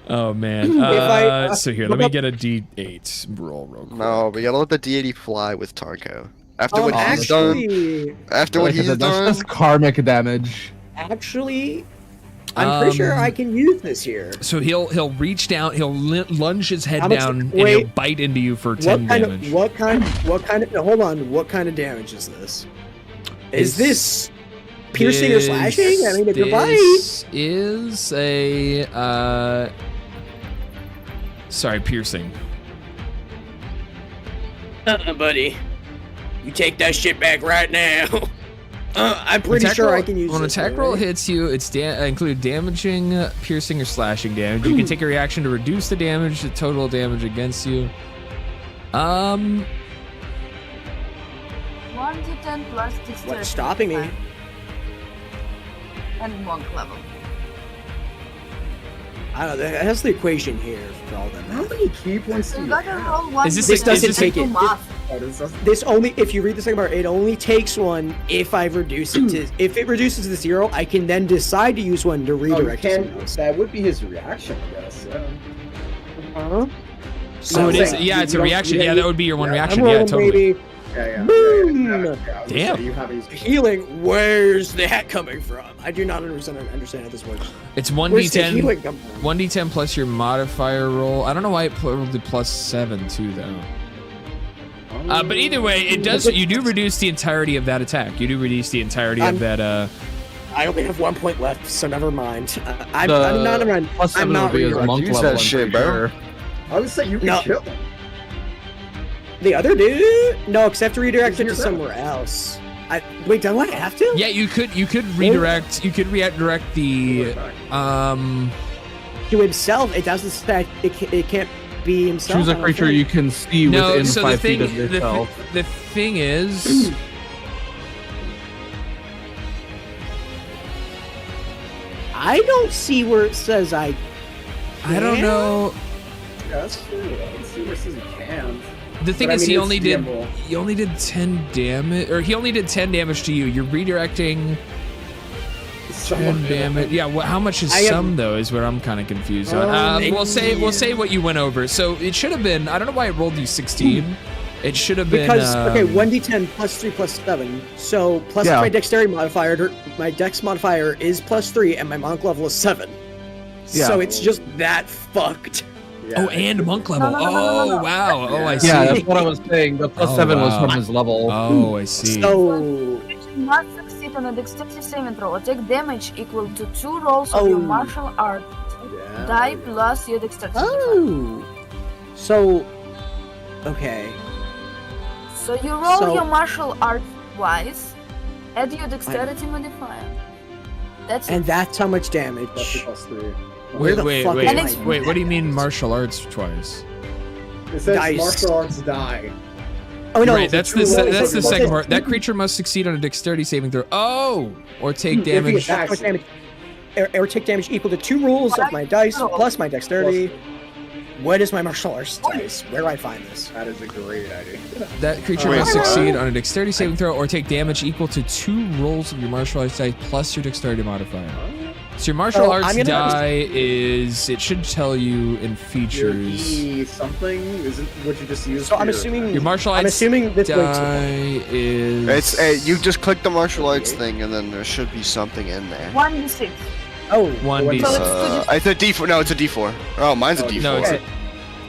Oh man. So here, let me get a D8 roll real quick. No, we gotta let the deity fly with Tonko. After what he's done, Actually, after what he's That's done, just karmic damage. I'm pretty sure I can use this here. So he'll reach down, he'll lunge his head How much- down, and wait. he'll bite into you for 10 damage. What kind of, no, hold on, what kind of damage is this? Is this piercing or slashing? I mean, if you bite. This is a sorry, piercing. Buddy. You take that shit back right now. I'm pretty Attack sure roll- I can use when an this. attack one, roll right? hits you, it's include damaging, piercing, or slashing damage. You can take a reaction to reduce the damage, the total damage against you. 1 to 10 plus dexterity. What's stopping me? And monk level. I don't know. That's the equation here for all that. How many key points do You you gotta have? roll one. Is this This like- is doesn't this take like it. math. This only, if you read the second part, it only takes one if I reduce it to, if it reduces to 0, I can then decide to use one to redirect it. That would be his reaction, I guess. Yeah. So it is. Yeah, it's a reaction. Yeah, that would be your one reaction. I'm Yeah, rolling, totally. baby. Boom! Damn. Healing, where's that coming from? I do not understand how this works. It's Where's the 1d10. healing come from? 1d10 plus your modifier roll. I don't know why it rolled to +7 too, though. But either way, it does. You do reduce the entirety of that attack. You do reduce the entirety of that. I only have 1 point left, so never mind. I'm not around. +7 I'm not will be his redirect. monk Use level. that shit, bro. I would say you can No. kill him. The other dude? No, because I have to redirect it to Yourself. somewhere else. Wait, do I have to? Yeah, you could redirect. You could redirect the To himself, it doesn't stack. It can't be himself. Choose I a don't creature think. you can see no. within So 5 feet of the yourself. thing is. I don't see where it says I don't know. Yeah, that's true. Let's see where it says you can. The thing But I is, mean, he it's only did DMable. 10 damage, or he only did 10 damage to you. You're redirecting 10 damage. Yeah, how much is some though? Is where I'm kind of confused on. We'll say what you went over. So it should have been. I don't know why it rolled you 16. It should have been because okay, 1d10 plus 3 plus 7. So plus my dexterity modifier. My dex modifier is +3, and my monk level is 7. Yeah. So it's just that fucked. Yeah. Oh, and monk level. No. Wow. Oh, I see. Yeah, that's what I was saying. The +7 was from his level. Oh, I see. So You must succeed on a dexterity saving throw or take damage equal to 2 rolls of your martial art die plus your dexterity. So okay. So you roll So- your martial art twice, add your dexterity modifier. That's And it. that's how much damage. That's the +3. Where the fuck And am it's- I? Wait, what do you mean martial arts twice? It says Dice. martial arts die. Oh no, Right, that's the true roll. that's the Well, second then- part. That creature must succeed on a dexterity saving throw. Oh, or take If he damage. attacks- How much damage? Or take damage equal to 2 rolls of my dice plus my dexterity. What is my martial arts dice? Where do I find this? That is a great idea. That creature Wait, must what? succeed on a dexterity saving throw or take damage equal to 2 rolls of your martial arts die plus your dexterity modifier. So your martial Oh, arts I'm gonna- die is, it should tell you in Your features. E something isn't what you just used. So for I'm your assuming. Your martial I'm arts assuming this links with die is. It's you just click the martial arts thing, and then there should be something in there. 1d6. Oh, 1d6. So it's It's a D4. No, it's a D4. Oh, mine's a D4. No, it's okay.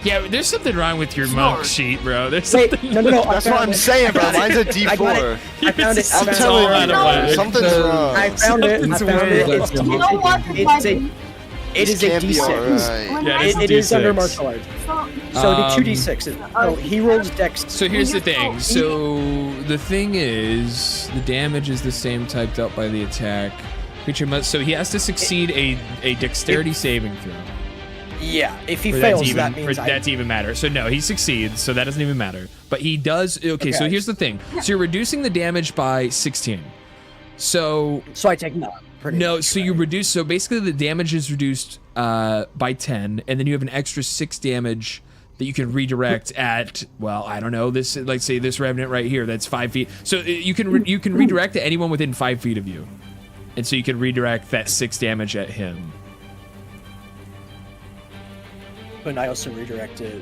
Yeah, there's something wrong with your monk sheet, bro. There's Wait, something. no. That's what I'm saying, bro. Mine's a I got D4. it. I found it. I'm It's telling all out you, of whack. something's wrong. I found it. Something's I found weird. it. It's, You know what? It might it's a. be. It is a Can't be D6. alright. Yeah, it's a It is under D6. martial arts. So, So the Um, 2d6. No, he rolls dex. So here's the thing. So the thing is, the damage is the same type dealt by the attack. Creature must. So he has to succeed a dexterity saving throw. Yeah, if he For fails, that to that even, means for I. that to even matter. So no, he succeeds. So that doesn't even matter. But he does. Okay. So Okay. here's the thing. So you're reducing the damage by 16. So So I take none. pretty no. much, So right? you reduce. So basically, the damage is reduced by 10, and then you have an extra 6 damage that you can redirect at. Well, I don't know. This, like, say this revenant right here. That's 5 feet. So you can redirect to anyone within 5 feet of you, and so you can redirect that 6 damage at him. But I also redirect it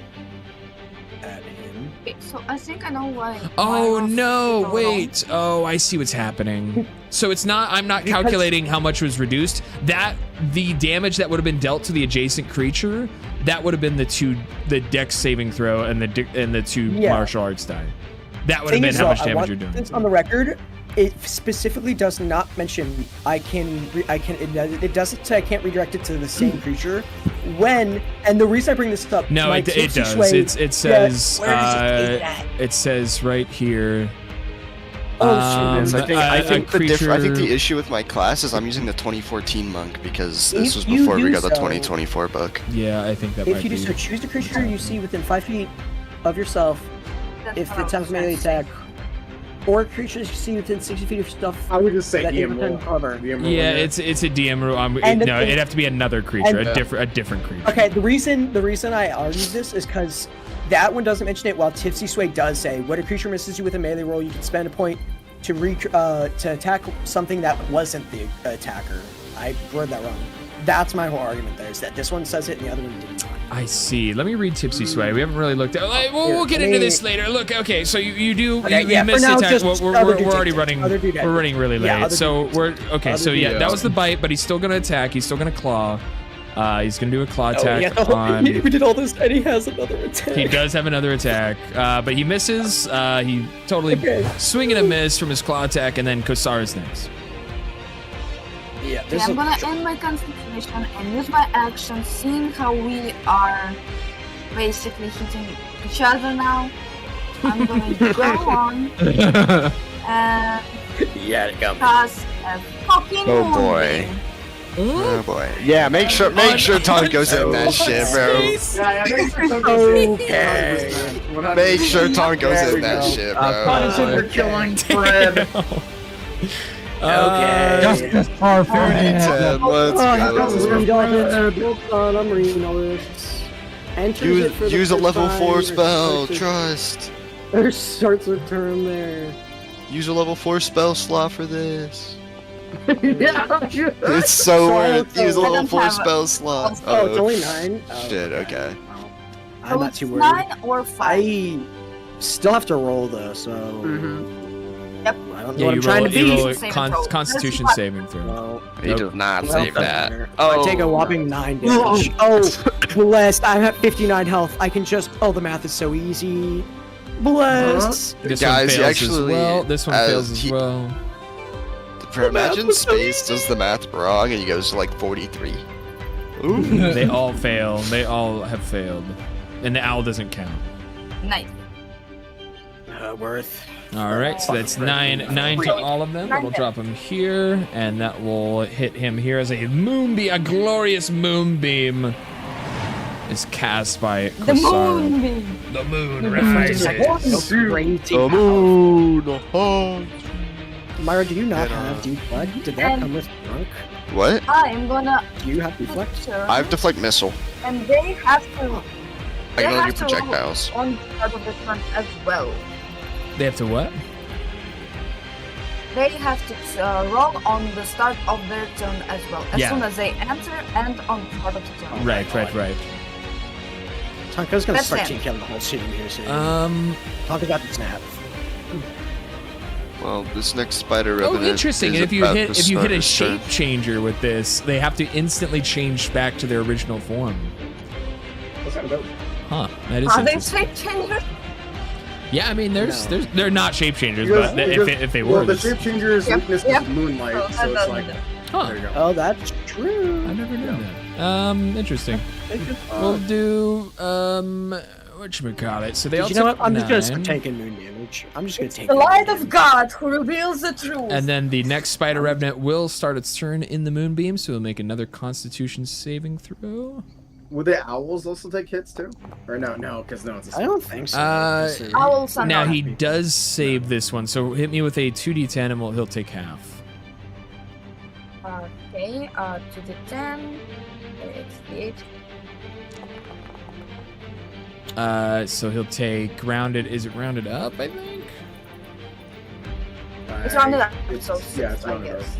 at him. okay, so I think I know why. Oh mine was no! so Wait. Oh, I see what's happening. So it's not. I'm not Because- calculating how much was reduced. That the damage that would have been dealt to the adjacent creature, that would have been the dex saving throw and the 2 Yeah. martial arts die. That would have Thing been is, how though, much I damage want you're doing. this on the record. It specifically does not mention it doesn't say I can't redirect it to the same creature when, and the reason I bring this up. No, my it tipsy does. sway- It says. where does it say that? It says right here. Oh, Yes, I think, I think the I think the creature- issue with my class is I'm using the 2014 monk because If this was you before we do got the so- 2024 book. Yeah, I think that If might you be. do so, choose the creature you see within 5 feet of yourself. That's If what I it's was a melee trying to attack, or creatures you see within 60 feet of yourself. I would just say that DM is roll. within cover. DM roll Yeah, in there. it's a DM rule. And the No, thing- it'd have to be another creature, and- a different creature. Okay, the reason I argued this is because that one doesn't mention it, while Tipsy Sway does say, when a creature misses you with a melee roll, you can spend a point to attack something that wasn't the attacker. I wrote that wrong. That's my whole argument there, is that this one says it and the other one did not. I see. Let me read Tipsy Sway. We haven't really looked at. We'll get into this later. Look, okay, so you missed the attack. We're already running. We're running really late. Yeah, so that was the bite, but he's still gonna attack. He's still gonna claw. He's gonna do a claw attack on. We did all this, and he has another attack. He does have another attack, but he misses. He totally swing and a miss from his claw attack, and then Kosara's next. Yeah, Okay, I'm gonna end my concentration and use my action, seeing how we are basically hitting each other now. I'm gonna go on and cast a fucking moonbeam. Oh boy. Yeah, make sure Tom goes in that shit, bro. Okay. Make sure Tom goes in that shit, bro. Punishing for killing Fred. Okay. Justice for Ferdinand. Let's go. I'm reading all this. Use a level 4 spell, trust. There's starts a term there. Use a level 4 spell slot for this. Yeah. It's so worth. Use a level 4 spell slot. Oh, it's only 9? Shit, okay. I'm not too worried. 9 or 5. I still have to roll though, so. Yep. I don't know what I'm trying to be. You roll a Saving throw. Constitution That's saving throw. Well, He does not save that. I take a whopping 9 damage. Oh, blessed. I have 59 health. I can just. Oh, the math is so easy. Bless. This Guys, one fails actually, as well. This one fails as well. For Imagine Space does the math wrong and he goes to like 43. Ooh. They all fail. They all have failed, and the owl doesn't count. Nice. Worth. All right, so that's 9 to all of them. We'll drop him here, and that will hit him here as a moonbeam, a glorious moonbeam is cast by The Kosara. moonbeam. The moon rises. The moon. Oh. Myra, do you not have deflect? Did that come with drunk? What? I am gonna. Do you have deflect? I have deflect missile. And they have to. I They can only have do to projectiles. roll on the start of this one as well. They have to what? They have to roll on the start of their turn as well. As Yeah. soon as they enter and on the start of the turn. Right. Tonka's gonna That's start it. taking the whole city here soon. Tonka got the snap. Well, this next spider Oh, revenant interesting. is And if you about hit to a start his shape turn. changer with this, they have to instantly change back to their original form. What's that about? Huh? That is Are they interesting. shape changers? Yeah, I mean, they're not shape changers, Because- but if they well, were, the shape changer's Yep, weakness yep. is moonlight, Oh, so that it's doesn't like. do. huh? There you go. Oh, that's true. I never knew that. Interesting. We'll do whatchamacallit. So they all You know what? took I'm just gonna 9. start taking moon damage. I'm just gonna take The moon light damage. of God who reveals the truth. And then the next spider revenant will start its turn in the moonbeam, so we'll make another Constitution saving throw. Would the owls also take hits too? Or no, because no, it's a I don't think so. Owls are Now not. he does save this one, so hit me with a 2d10 and he'll take half. Okay, to the 10. It's the 8. So he'll take rounded. Is it rounded up? I think. It's rounded up, so yeah, 6, it's I rounded up. guess.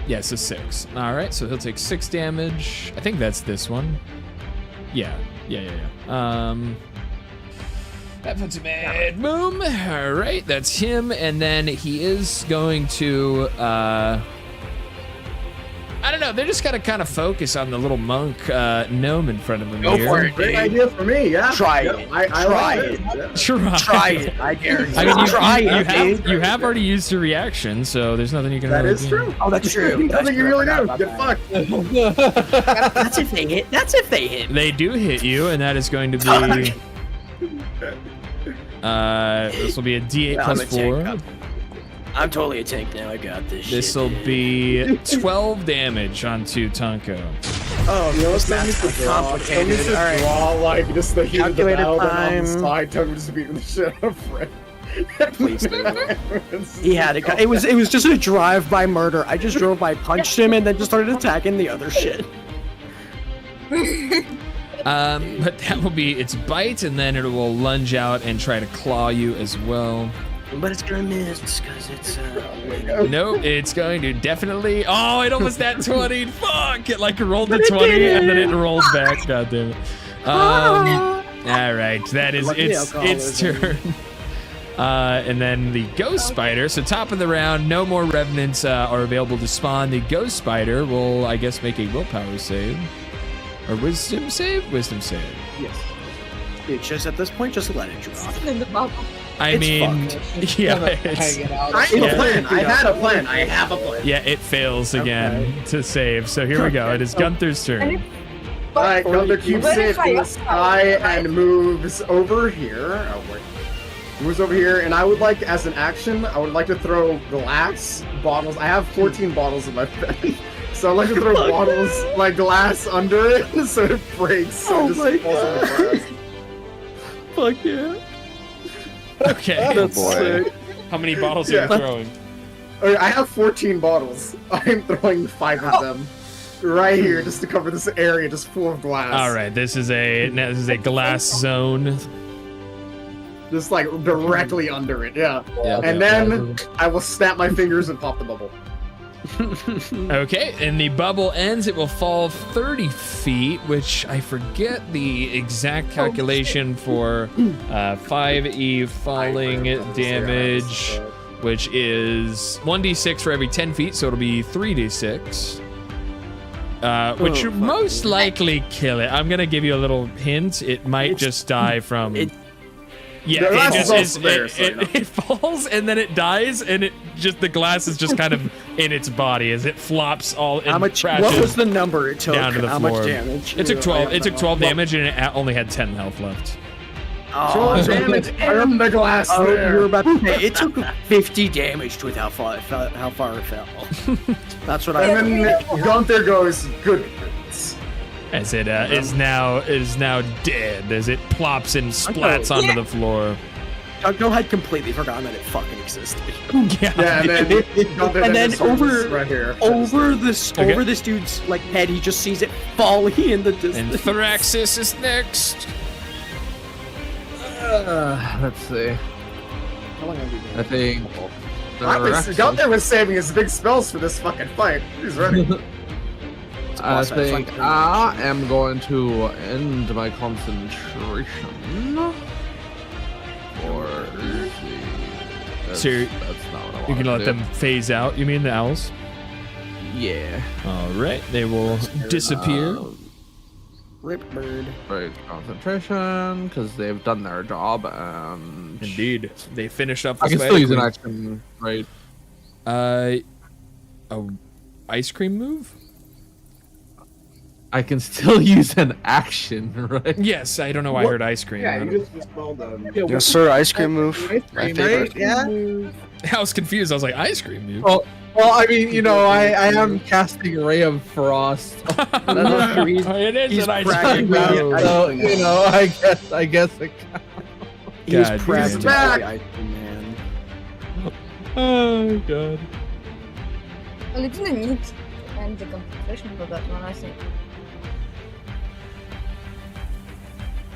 Yeah, so 6. All right, so he'll take 6 damage. I think that's this one. Yeah. That puts him at boom. All right, that's him, and then he is going to. I don't know. They're just gotta kind of focus on the little monk gnome in front of him Go here. for it. Great idea for me, yeah. Try Yeah, it. I Try like it. Yeah. Try it. I dare you. I mean, Try it, dude. you have already used your reaction, so there's nothing you can. That really is do. true. Oh, that's true. Nothing you really do. That's Get fucked. That's if they hit. That's if they hit. They do hit you, and that is going to be. This will be a D8 Yeah, plus I'm a tank. 4. I'm totally a tank now. I got this. This shit, will dude. be 12 damage onto Tonko. Oh, You know, this still math's needs to draw. Still complicated. needs to All right. draw like just the heat of the Calculator battle, then on time. the side, Tugger just beating the shit out of Fred. Please do. He had it. It was just a drive-by murder. I just drove by, punched him, and then just started attacking the other shit. But that will be its bite, and then it will lunge out and try to claw you as well. But it's gonna miss because it's Nope, it's going to definitely. Oh, it almost that 20. Fuck! It like rolled the 20 and then it rolled back. God damn it. All right, that is its turn. And then the ghost spider. So top of the round, no more revenants are available to spawn. The ghost spider will, I guess, make a willpower save or wisdom save. Wisdom save. Yes. It's just at this point, just let it drop. In the bubble. I mean, yeah, I had a plan. I have a plan. Yeah, it fails again to save. So here we go. It is Gunther's turn. Alright, Gunther keeps safe in the sky and moves over here. Oh, wait. Moves over here, and I would like, as an action, I would like to throw glass bottles. I have 14 bottles in my bag. So I'd like to throw bottles, like glass under it, so it breaks. So it just falls on the glass. Fuck yeah. Okay. That's sick. How many bottles are you throwing? Okay, I have 14 bottles. I'm throwing 5 of them right here just to cover this area just full of glass. All right, this is a glass zone. Just like directly under it, yeah. Yeah. And then I will snap my fingers and pop the bubble. Okay, and the bubble ends. It will fall 30 feet, which I forget the exact calculation for 5e falling damage, which is 1d6 for every 10 feet, so it'll be 3d6. Which should most likely kill it. I'm gonna give you a little hint. It might just die from. Yeah, it falls and then it dies, and the glass is just kind of in its body as it flops all. What was the number it took? Down to the How floor. much damage? It took 12. It took 12 damage, and it only had 10 health left. Oh, damage from the glass. Oh, you were about to say it took 50 damage with how far it fell. That's what I. And then Gunther goes, "Good." As it is now dead, as it plops and splats onto the floor. Go had completely forgotten that it fucking existed. Yeah, and then over right here. over this dude's like head, he just sees it falling in the distance. And Thraxis is next. Let's see. How long have we been? I think. Gunther was saving his big spells for this fucking fight. He's ready. I think I am going to end my concentration. Or So that's not what I want. You're gonna let them phase out, you mean the owls? Yeah. Alright, they will disappear. Rip bird. Right, concentration, because they've done their job, and... Indeed. They finished up the I can still use an action, right? A ice cream move? I can still use an action, right? Yes, I don't know why I heard ice cream. Yeah, you just spelled them. Yes, sir. Ice cream move. My favorite. Yeah. I was confused. I was like, ice cream move? Well, I mean, you know, I am casting Ray of Frost. It is an ice cream move. So, you know, I guess it counts. He's God, practically back. Ice Cream Man. Oh, God. Well, it didn't need to end the concentration for that one, I think.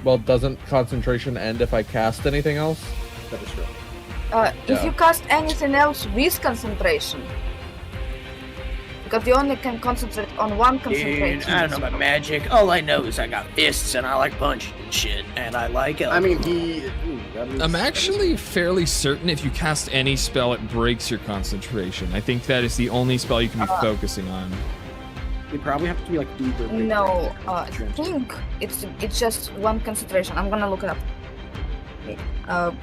Well, doesn't concentration end if I cast anything else? That is true. If you cast anything else with concentration, because you only can concentrate on one concentration. Dude, I don't know about magic. All I know is I got fists and I like punching and shit, and I like it. I mean, I'm actually fairly certain if you cast any spell, it breaks your concentration. I think that is the only spell you can be focusing on. You probably have to be like deeper. No, I think it's just one concentration. I'm gonna look it up.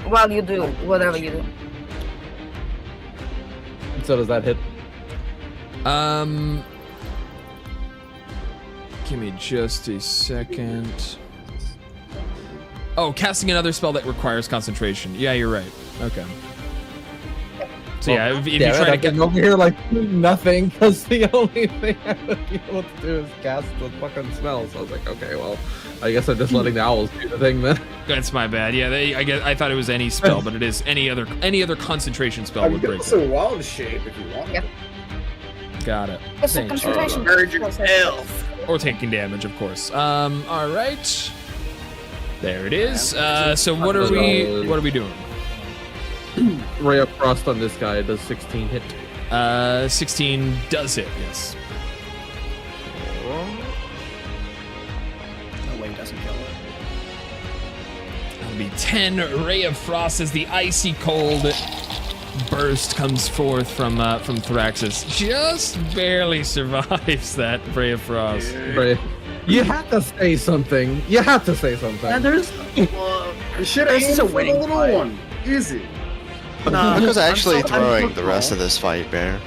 While you do whatever you do. So does that hit? Give me just a second. Oh, casting another spell that requires concentration. Yeah, you're right. Okay. So yeah, if you try to get over here like nothing, because the only thing I would be able to do is cast the fucking spell. So I was like, okay, well, I guess I'm just letting the owls do the thing then. That's my bad. Yeah, I thought it was any spell, but it is any other concentration spell would break it. Also wild shape if you want. Yeah. Got it. It's a Thanks. concentration. Virgin elf. or taking damage, of course. All right. There it is. So what are we doing? Ray of Frost on this guy. Does 16 hit? 16 does hit. Yes. No way, it doesn't kill it. That'll be 10 Ray of Frost as the icy cold burst comes forth from Thraxus. Just barely survives that Ray of Frost. Ray, you have to say something. You have to say something. And there's Should have This is a aimed for the winning little fight. one. Easy. Tunko's actually I'm throwing so the rest of cool. this fight, Bear.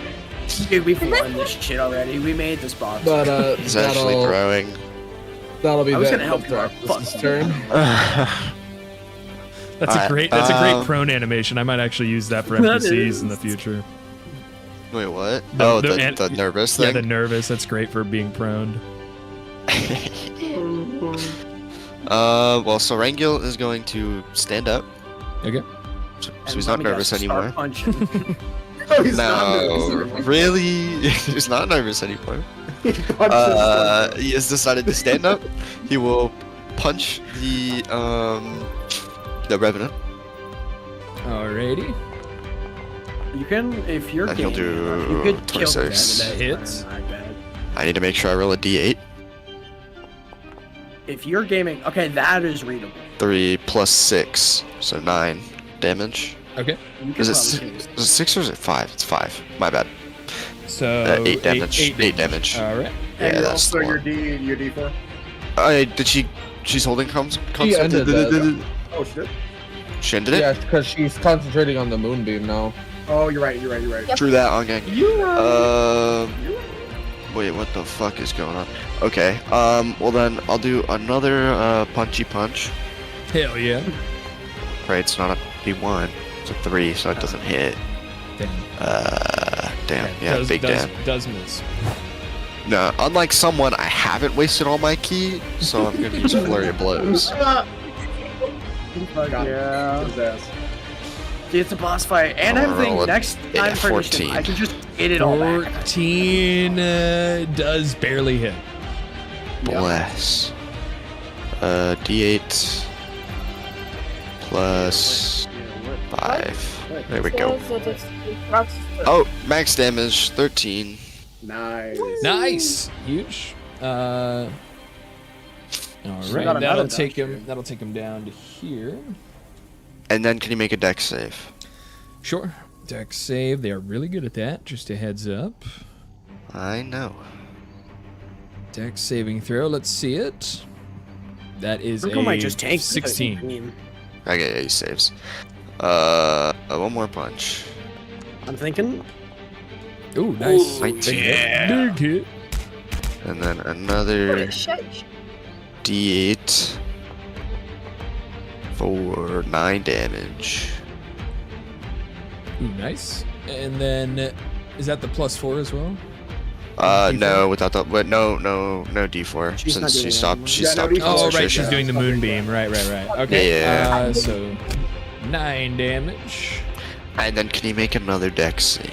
Dude, we've won this shit already. We made this box. But He's actually throwing. that'll be I was that gonna help you out. Thraxus' turn. That's a great prone animation. I might actually use that for That NPCs is. in the future. Wait, what? The- The nervous Yeah, thing? the nervous. That's great for being prone. Well, so Rangil is going to stand up. Okay. So And he's let not me nervous guess, anymore. start punching. Oh, he's not No, nervous. really? He's not nervous anymore. He punches He has decided to stand up. He will punch the Revenant. Alrighty. You can, if you're And he'll gaming do enough, you could kill 26. that. That hits. I bet. I need to make sure I roll a d8. If you're gaming, okay, that is readable. 3 plus 6, so 9 damage. Okay. You can Is it, probably is kill it 6 or is it 5? It's 5. My bad. So 8 damage. 8 8 damage. Alright. Yeah, And that's also the your one. your D4. She's holding comms. She ended that. Oh shit. She ended it? Yeah, because she's concentrating on the moonbeam now. Oh, you're right. You're right. You're right. True that on gang. You are. Wait, what the fuck is going on? Okay, well then I'll do another punchy punch. Hell yeah. Right, it's not a D1, it's a 3, so it doesn't hit. Damn. Damn, yeah, big damn. Does miss. No, unlike someone, I haven't wasted all my ki, so I'm gonna use flurry of blows. Got Yeah. his ass. See, it's a boss fight, and I'll I'm thinking roll next it time at for initiative, 14. I can just get it all back. 14 does barely hit. Bless. D8 plus 5. There we go. Says that it's Thraxus' turn. Oh, max damage 13. Nice. Nice. Huge. All So right. got another That'll dodge take him. here. That'll take him down to here. And then can you make a dex save? Sure. Dex save. They are really good at that. Just a heads up. I know. Dex saving throw. Let's see it. That is Urkel a might just tank the 16. beam. Okay, yeah, he saves. One more punch. I'm thinking. Ooh, nice. Ooh, Big hit. yeah. Big hit. And then another Holy shit. D8 for 9 damage. Ooh, nice. And then, is that the +4 as well? No, without the, but no D4 She's not since doing she it stopped. anymore. She Yeah, no stopped. D4. Oh, right. concentration. She's doing the moonbeam. Right. Okay. Yeah. So 9 damage. And then can you make another dex save?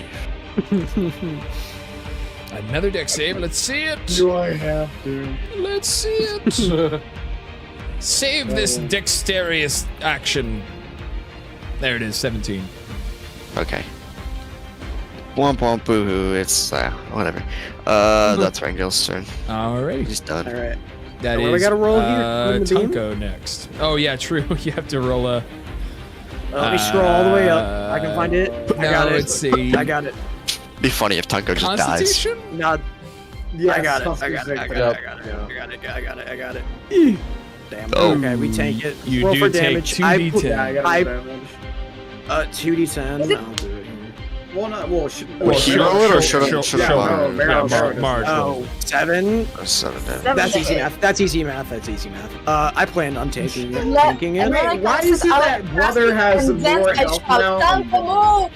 Another deck save. Let's see it. Do I have to? Let's see it. Save this dexterous action. There it is. 17. Okay. Womp womp boo hoo. It's whatever. That's Rangil's turn. Alright. He's done. All right. That What do we is gotta roll here? Win the beam? Tunko next. Oh yeah, true. You have to roll a. Let me scroll all the way up. I can find it. I No, got it. let's see. I got it. Be funny if Tunko just dies. Constitution. Not. Yes, I got it. I Constitution got it. I save. got it. I got it. I got it. I got it. I got it. Damn. Oh. Okay, we take it. You Roll do for take damage. 2d10. Yeah, I got I- it. Damage. 2d10. Is it- I'll do it here. Well, not well. Would he roll it or should I? Sure, Should I? sure. No, Meryl Yeah, showed us. Marge. Oh, 7. 7 damage. Seven That's to easy hit. math. That's easy math. That's easy math. I planned on taking it. Let- Taking and it then I Why cast is it out that brother Thraxus, has and then more I health shout, now? "Tunko, move!"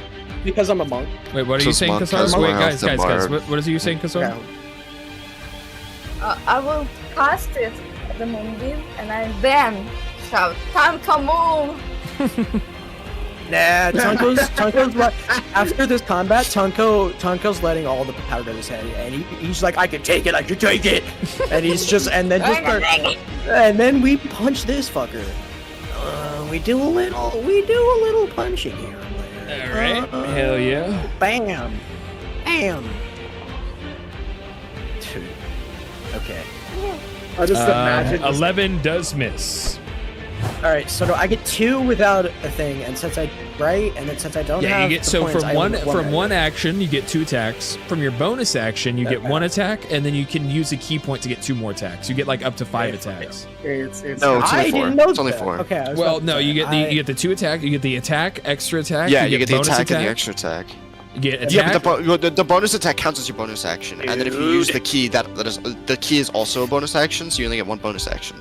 because I'm a monk. Wait, what are you Just saying, monk Kasar? has Wait, more guys. health than Bard. What is you saying, Kasar? Okay. I will cast it at the moonbeam, and I then shout, "Tunko, move!" Nah, Tunko's after this combat, Tunko's letting all the powder to his head, and he's like, I can take it, and he's just, and then we punch this fucker. We do a little punching here and there. All right, hell yeah. Bam, bam. Okay. I just imagine. 11 does miss. All right, so I get 2 without a thing, and since I don't Yeah, have you get the so points, I only get from one action you get 2 attacks. From your bonus action you get 1 attack, and then you can use a key point to get 2 more attacks. You get like up to 5 attacks. It's No, it's I only 4. didn't know It's only that. 4. Okay. I was Well, about to no, say, you get the 2 attack. You get the attack, extra attack. Yeah, you get the bonus attack and the extra attack. You get attack. Yeah, but the bonus attack counts as your bonus action, and then if you use the key, the key is also a bonus action, so you only get 1 bonus action.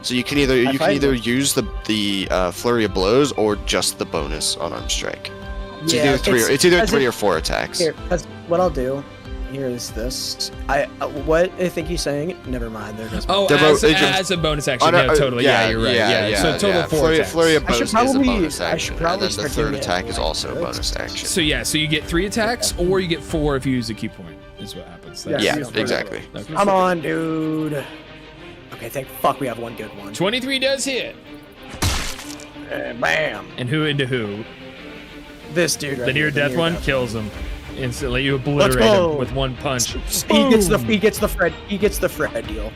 So you can either use the flurry of blows or just the bonus unarmed strike. It's either 3 or 4 attacks. Here, that's what I'll do. Here is this. What I think he's saying. Never mind. There goes. Oh, as a bonus action. Yeah, totally. Yeah, you're right. Yeah. So total 4 attacks. Flurry of blows is a probably- bonus I should action, and probably then the start 3rd doing it attack is like also a this. bonus action. So so you get 3 attacks, or you get 4 if you use a key point. Is what happens. Yeah, exactly. Okay. Come on, dude. Okay, thank fuck we have one good one. 23 does hit. Bam. And who into who? This dude. Right The near here, death one kills him instantly. You obliterate go. him with 1 punch. He gets the Fred deal.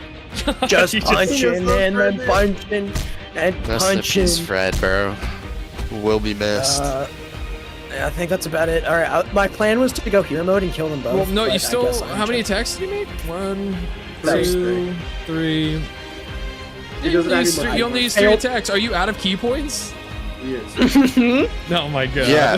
Just punching and then punching and Rest in punching. peace, Fred, bro. Will be missed. I think that's about it. All right, my plan was to go hero mode and kill them both. Well, no, but you I still. guess I'm How many checked. attacks did you make? 1, That was 2, 3. He You doesn't have any only use money. 3 attacks. Are you out of key points? Yes. Oh my god. Yeah.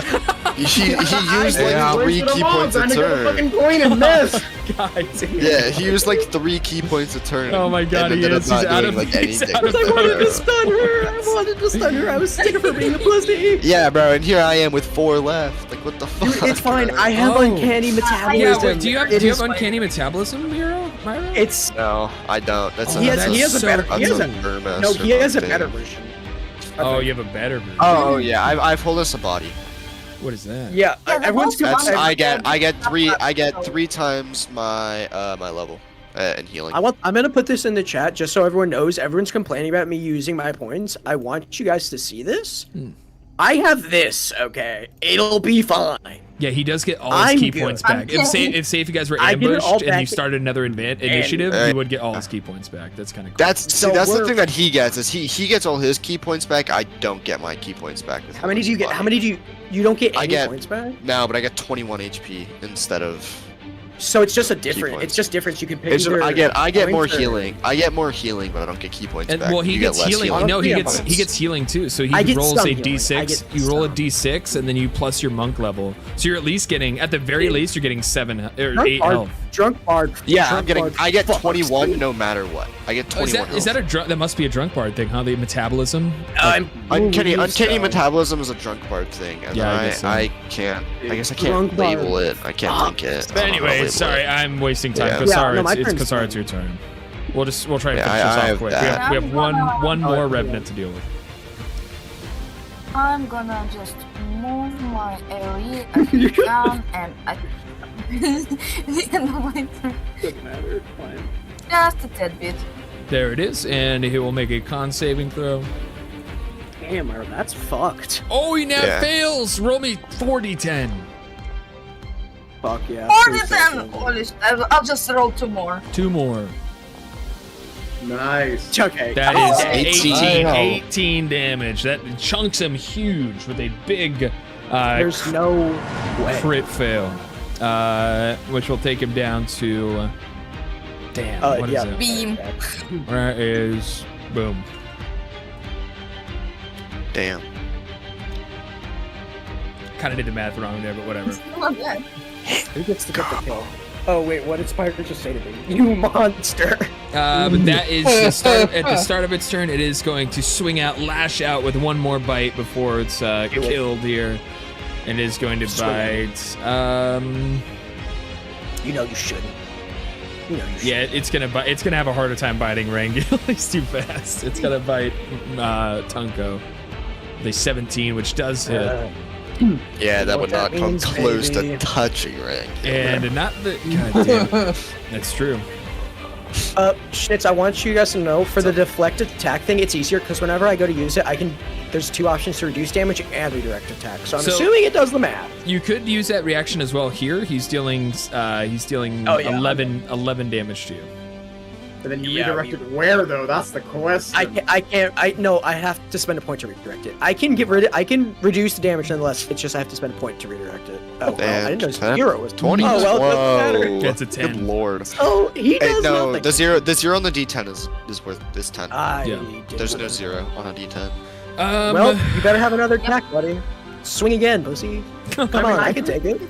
he used like 3 key points a turn. Fucking point and miss. God damn. Yeah, he used like 3 key points a turn. Oh my god, and he ended is. up He's not out doing, of like, he's anything. out of I wanted to powder. stun her. I was sick of her being a pussy. Yeah, bro, and here I am with 4 left. Like, what the fuck? Dude, it's fine. I have Oh. uncanny metabolism. Yeah, wait, do you have It is uncanny metabolism, Myra? It's No, I don't. That's he has a better. He has a Burmester no. He has a thing. better version. Oh, you have a better version. Oh yeah, I've hold us a body. What is that? Yeah, Yeah, everyone's that's- good. I get 3 times my my level in healing. I'm gonna put this in the chat just so everyone knows. Everyone's complaining about me using my points. I want you guys to see this. I have this. Okay, it'll be fine. Yeah, he does get all his I'm key good. points back. I'm If you guys were I get it all ambushed and you back. started another initiative, And- he would get all his key points back. That's kind of cool. That's So that's the we're- thing that he gets is he gets all his key points back. I don't get my key points back. With How many do you get? body. How many do you don't get I any get- points back? No, but I get 21 HP instead of. So it's just a different. points. It's just difference. You can pick. It's just, either I get more points or- healing. I get more healing, but I don't get key points And back. well, he You gets get less healing. No, he Yeah, gets points. healing too. So I he get rolls some a healing. I d6. get You roll a some. d6, and then you plus your monk level. So you're at least getting, at the very least, you're getting 7 or 8 health. Drunk bard. Yeah, drunk I'm getting. bard I get fucks. 21 no matter what. I get Oh, 21. is that a drunk? That must be a drunk bard thing, huh? The metabolism. Uncanny so. metabolism is a drunk bard thing, and Yeah, I guess so. I can't. I guess I Drunk can't bard. label it. I can't link it. But anyway, sorry, I'm wasting time. Yeah. Kasar, Yeah, no, my it's turn's Kasar, fine. it's your turn. We'll try to Yeah, finish I this off have quick. that. We have one more yeah. revenant to deal with. I'm gonna just move my area down and I the end of my turn. Doesn't matter. It's fine. Just a tad bit. There it is, and he will make a con saving throw. Damn, Myra, that's fucked. Oh, he now Yeah. fails. Roll me 4d10. Fuck yeah. 47! Holy shit, I'll just roll 2 more. 2 more. Nice. Okay. That Oh, is 18. 18 damage. That chunks him huge with a big There's no way. crit fail, which will take him down to. Damn, what is yeah. it? Beam. Where is boom? Damn. Kind of did the math wrong there, but whatever. Not bad. Who gets to get the kill? Oh wait, what did Spider just say to me? You monster! But that is the start, at the start of its turn. It is going to swing out, lash out with one more bite before it's killed here, and is going to bite. You know you shouldn't. You know you shouldn't. Yeah, it's gonna bite. It's gonna have a harder time biting Rangel. He's too fast. It's gonna bite Tunko. The 17, which does hit. Yeah, that would What that not come means, close baby. to touching rank. And not the. God damn it. That's true. Schnitz, I want you guys to know for the deflected attack thing, it's easier because whenever I go to use it, there's 2 options to reduce damage and redirect attack. So I'm assuming it does the math. You could use that reaction as well here. He's dealing 11 damage to you. And then you Yeah, redirect it where though? That's the question. I have to spend a point to redirect it. I can reduce the damage nonetheless. It's just I have to spend a point to redirect it. Oh, well, I didn't know 10, 0 was 20. Oh, well, it doesn't matter. Whoa. It's a 10. Good lord. Oh, he does no, nothing. the 0 on the D10 is worth this 10. There's no 0 on a D10. Well, you better have another attack, buddy. Swing again, pussy. Come on, I can take it.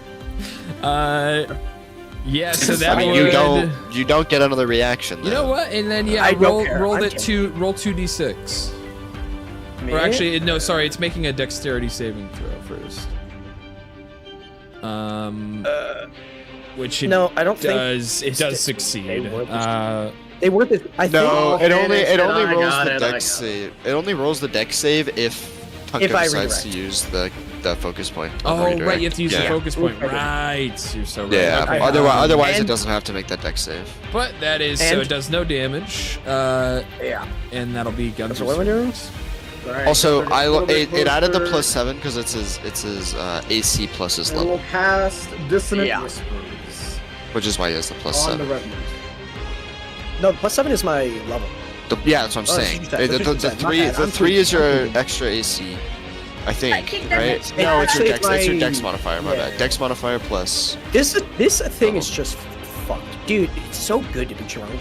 Yeah, so that I mean, would... you don't get another reaction. You know what? And then I don't care. roll I'm that roll 2d6. Or actually, no, sorry, it's making a dexterity saving throw first. Which it I don't does. think It does succeed. They worth it. I think. No, it only I rolls got the it, dex save. It only rolls the dex save if Tunko If I decides to redirect. use the focus point. Oh, redirect. right, you have to use the Yeah. focus point. Right, you're so right. Yeah, Okay. otherwise it and- doesn't have to make that dex save. But that is so And- it does no damage. Yeah. And that'll be Gunter's. So what am I doing? Alright, Also, so we're a little bit it added the closer. +7 because it's his AC plus his And level, we'll cast Dissonant Yeah. Whispers which is why he has the on the +7. Revenant. No, +7 is my level. Yeah, that's what I'm Oh, saying. it's just that- The it's just that. My three bad. the I'm 3 is tweaking. your extra AC, I think, think that right? it's- No, it's your Actually, dex. It's your my- dex modifier. My yeah. bad. Dex modifier plus. This thing is just fucked, dude. It's so good to be drunk.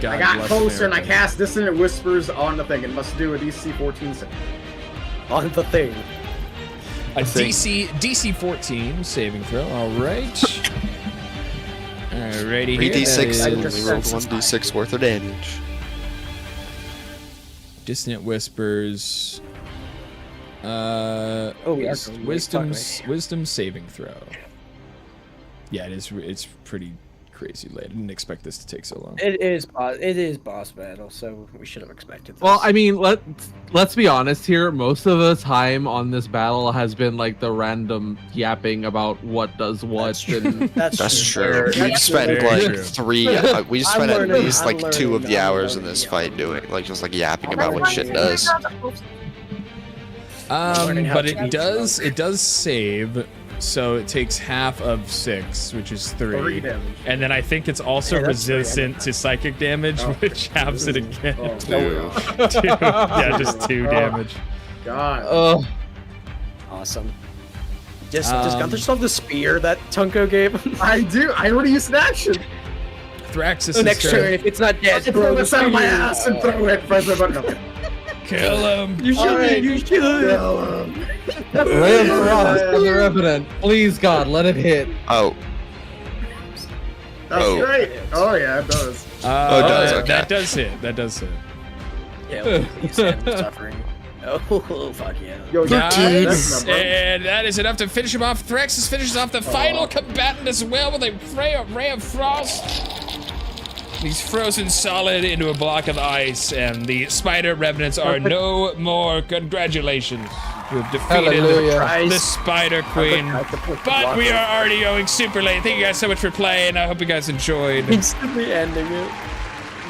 God I got bless closer and I America. cast Dissonant Whispers on the thing and must do a DC 14 save. On the thing. A DC 14 saving throw. All right. Alrighty. 3d6 here. and we rolled 1d6 worth of damage. Dissonant Whispers. we are going Wisdom saving throw. Yeah, it is. It's pretty crazy late. I didn't expect this to take so long. It is boss battle, so we should have expected this. Well, I mean, let's be honest here. Most of the time on this battle has been like the random yapping about what does what. That's true. And That's true. true. We spent very like true. 3. We I'm spent at learning- least I'm like 2 of learning, the I'm hours in learning, this yeah. fight doing like just like yapping about what shit does. learning how But to be it does save, so it takes half of 6, which is 3 3. damage. And then I think it's also Yeah, that's 3. resistant to psychic damage, Oh. which halves it again. Oh, Two. Two. Yeah, just 2 Oh. damage. God. oh, awesome. Does Um, Gunther still have the spear that Tunko gave him? I do. I already used an action. Thraxis The next turn, if it's not I dead, can throw this out of my ass and throw it. Press the button. Okay. kill him. You should. Alright. You should. Ray of Frost on the Revenant. Please, God, let it hit. Oh, That's Oh. great. Oh yeah, it does. it does, okay. That does hit. That does hit. Yeah, he's suffering. Oh, fuck yeah. Yo, Guys, that's number. and that is enough to finish him off. Thraxis finishes off the final combatant as well with a ray of frost. He's frozen solid into a block of ice, and the spider revenants are no more. Congratulations. You have defeated Hallelujah. the Spider Queen. But we are already going super late. Thank you guys so much for playing. I hope you guys enjoyed. Instantly ending it.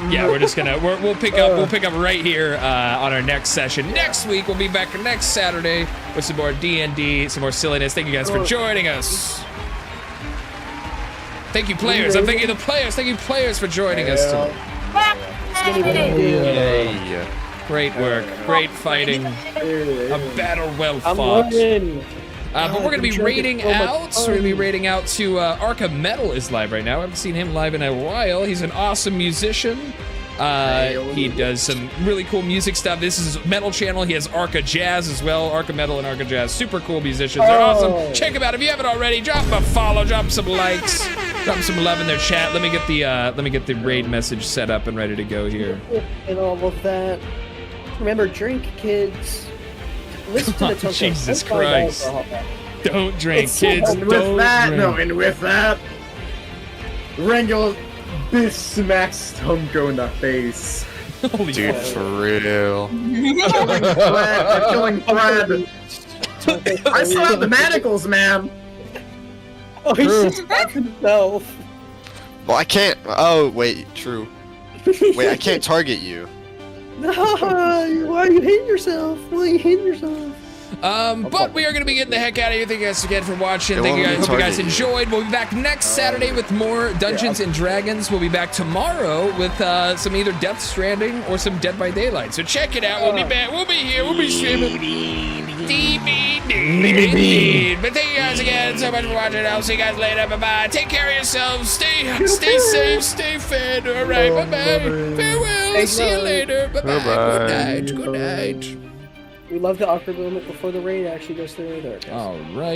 Yeah, we're just gonna we'll pick up right here on our next session. Next week we'll be back next Saturday with some more D&D, some more silliness. Thank you guys for joining us. Thank you, players. I'm thanking the players. Thank you, players, for joining us tonight. yay. Great work. Great fighting. A battle well I'm fought. loving. But we're gonna be raiding out. We're gonna be raiding out to Arca Metal is live right now. I haven't seen him live in a while. He's an awesome musician. He does some really cool music stuff. This is his metal channel. He has Arca Jazz as well. Arca Metal and Arca Jazz, super cool musicians. They're awesome. Check them out if you haven't already. Drop them a follow. Drop them some likes. Drop them some love in their chat. Let me get the raid message set up and ready to go here. And all of that. Remember, drink, kids. Listen to the Tunko. Jesus Don't find Christ. alcohol. Don't drink, It's so kids. And with Don't that, drink. and with that, Rangel smacks Tunko in the face. Holy Dude, fuck. for real. Brad, I'm killing Brad. I still have the manacles, man. Oh, he's just back himself. Well, I can't. Oh, wait, true. Wait, I can't target you. No, why are you hitting yourself? Why are you hitting yourself? But we are going to be getting the heck out of here. Thank you guys again for watching. They Thank you won't guys. Hope you guys target you. enjoyed. We'll be back next Saturday with more Dungeons and Dragons. We'll be back tomorrow with some either Death Stranding or some Dead by Daylight. So check it out. We'll be back. We'll be here. We'll be streaming. But thank you guys again so much for watching. I'll see you guys later. Bye bye. Take care of yourselves. Stay safe. Stay fed. All right. Bye bye. Farewell. See you later. Bye bye. Good night. Good night. We love the awkward moment before the rain actually goes through the dark. All right.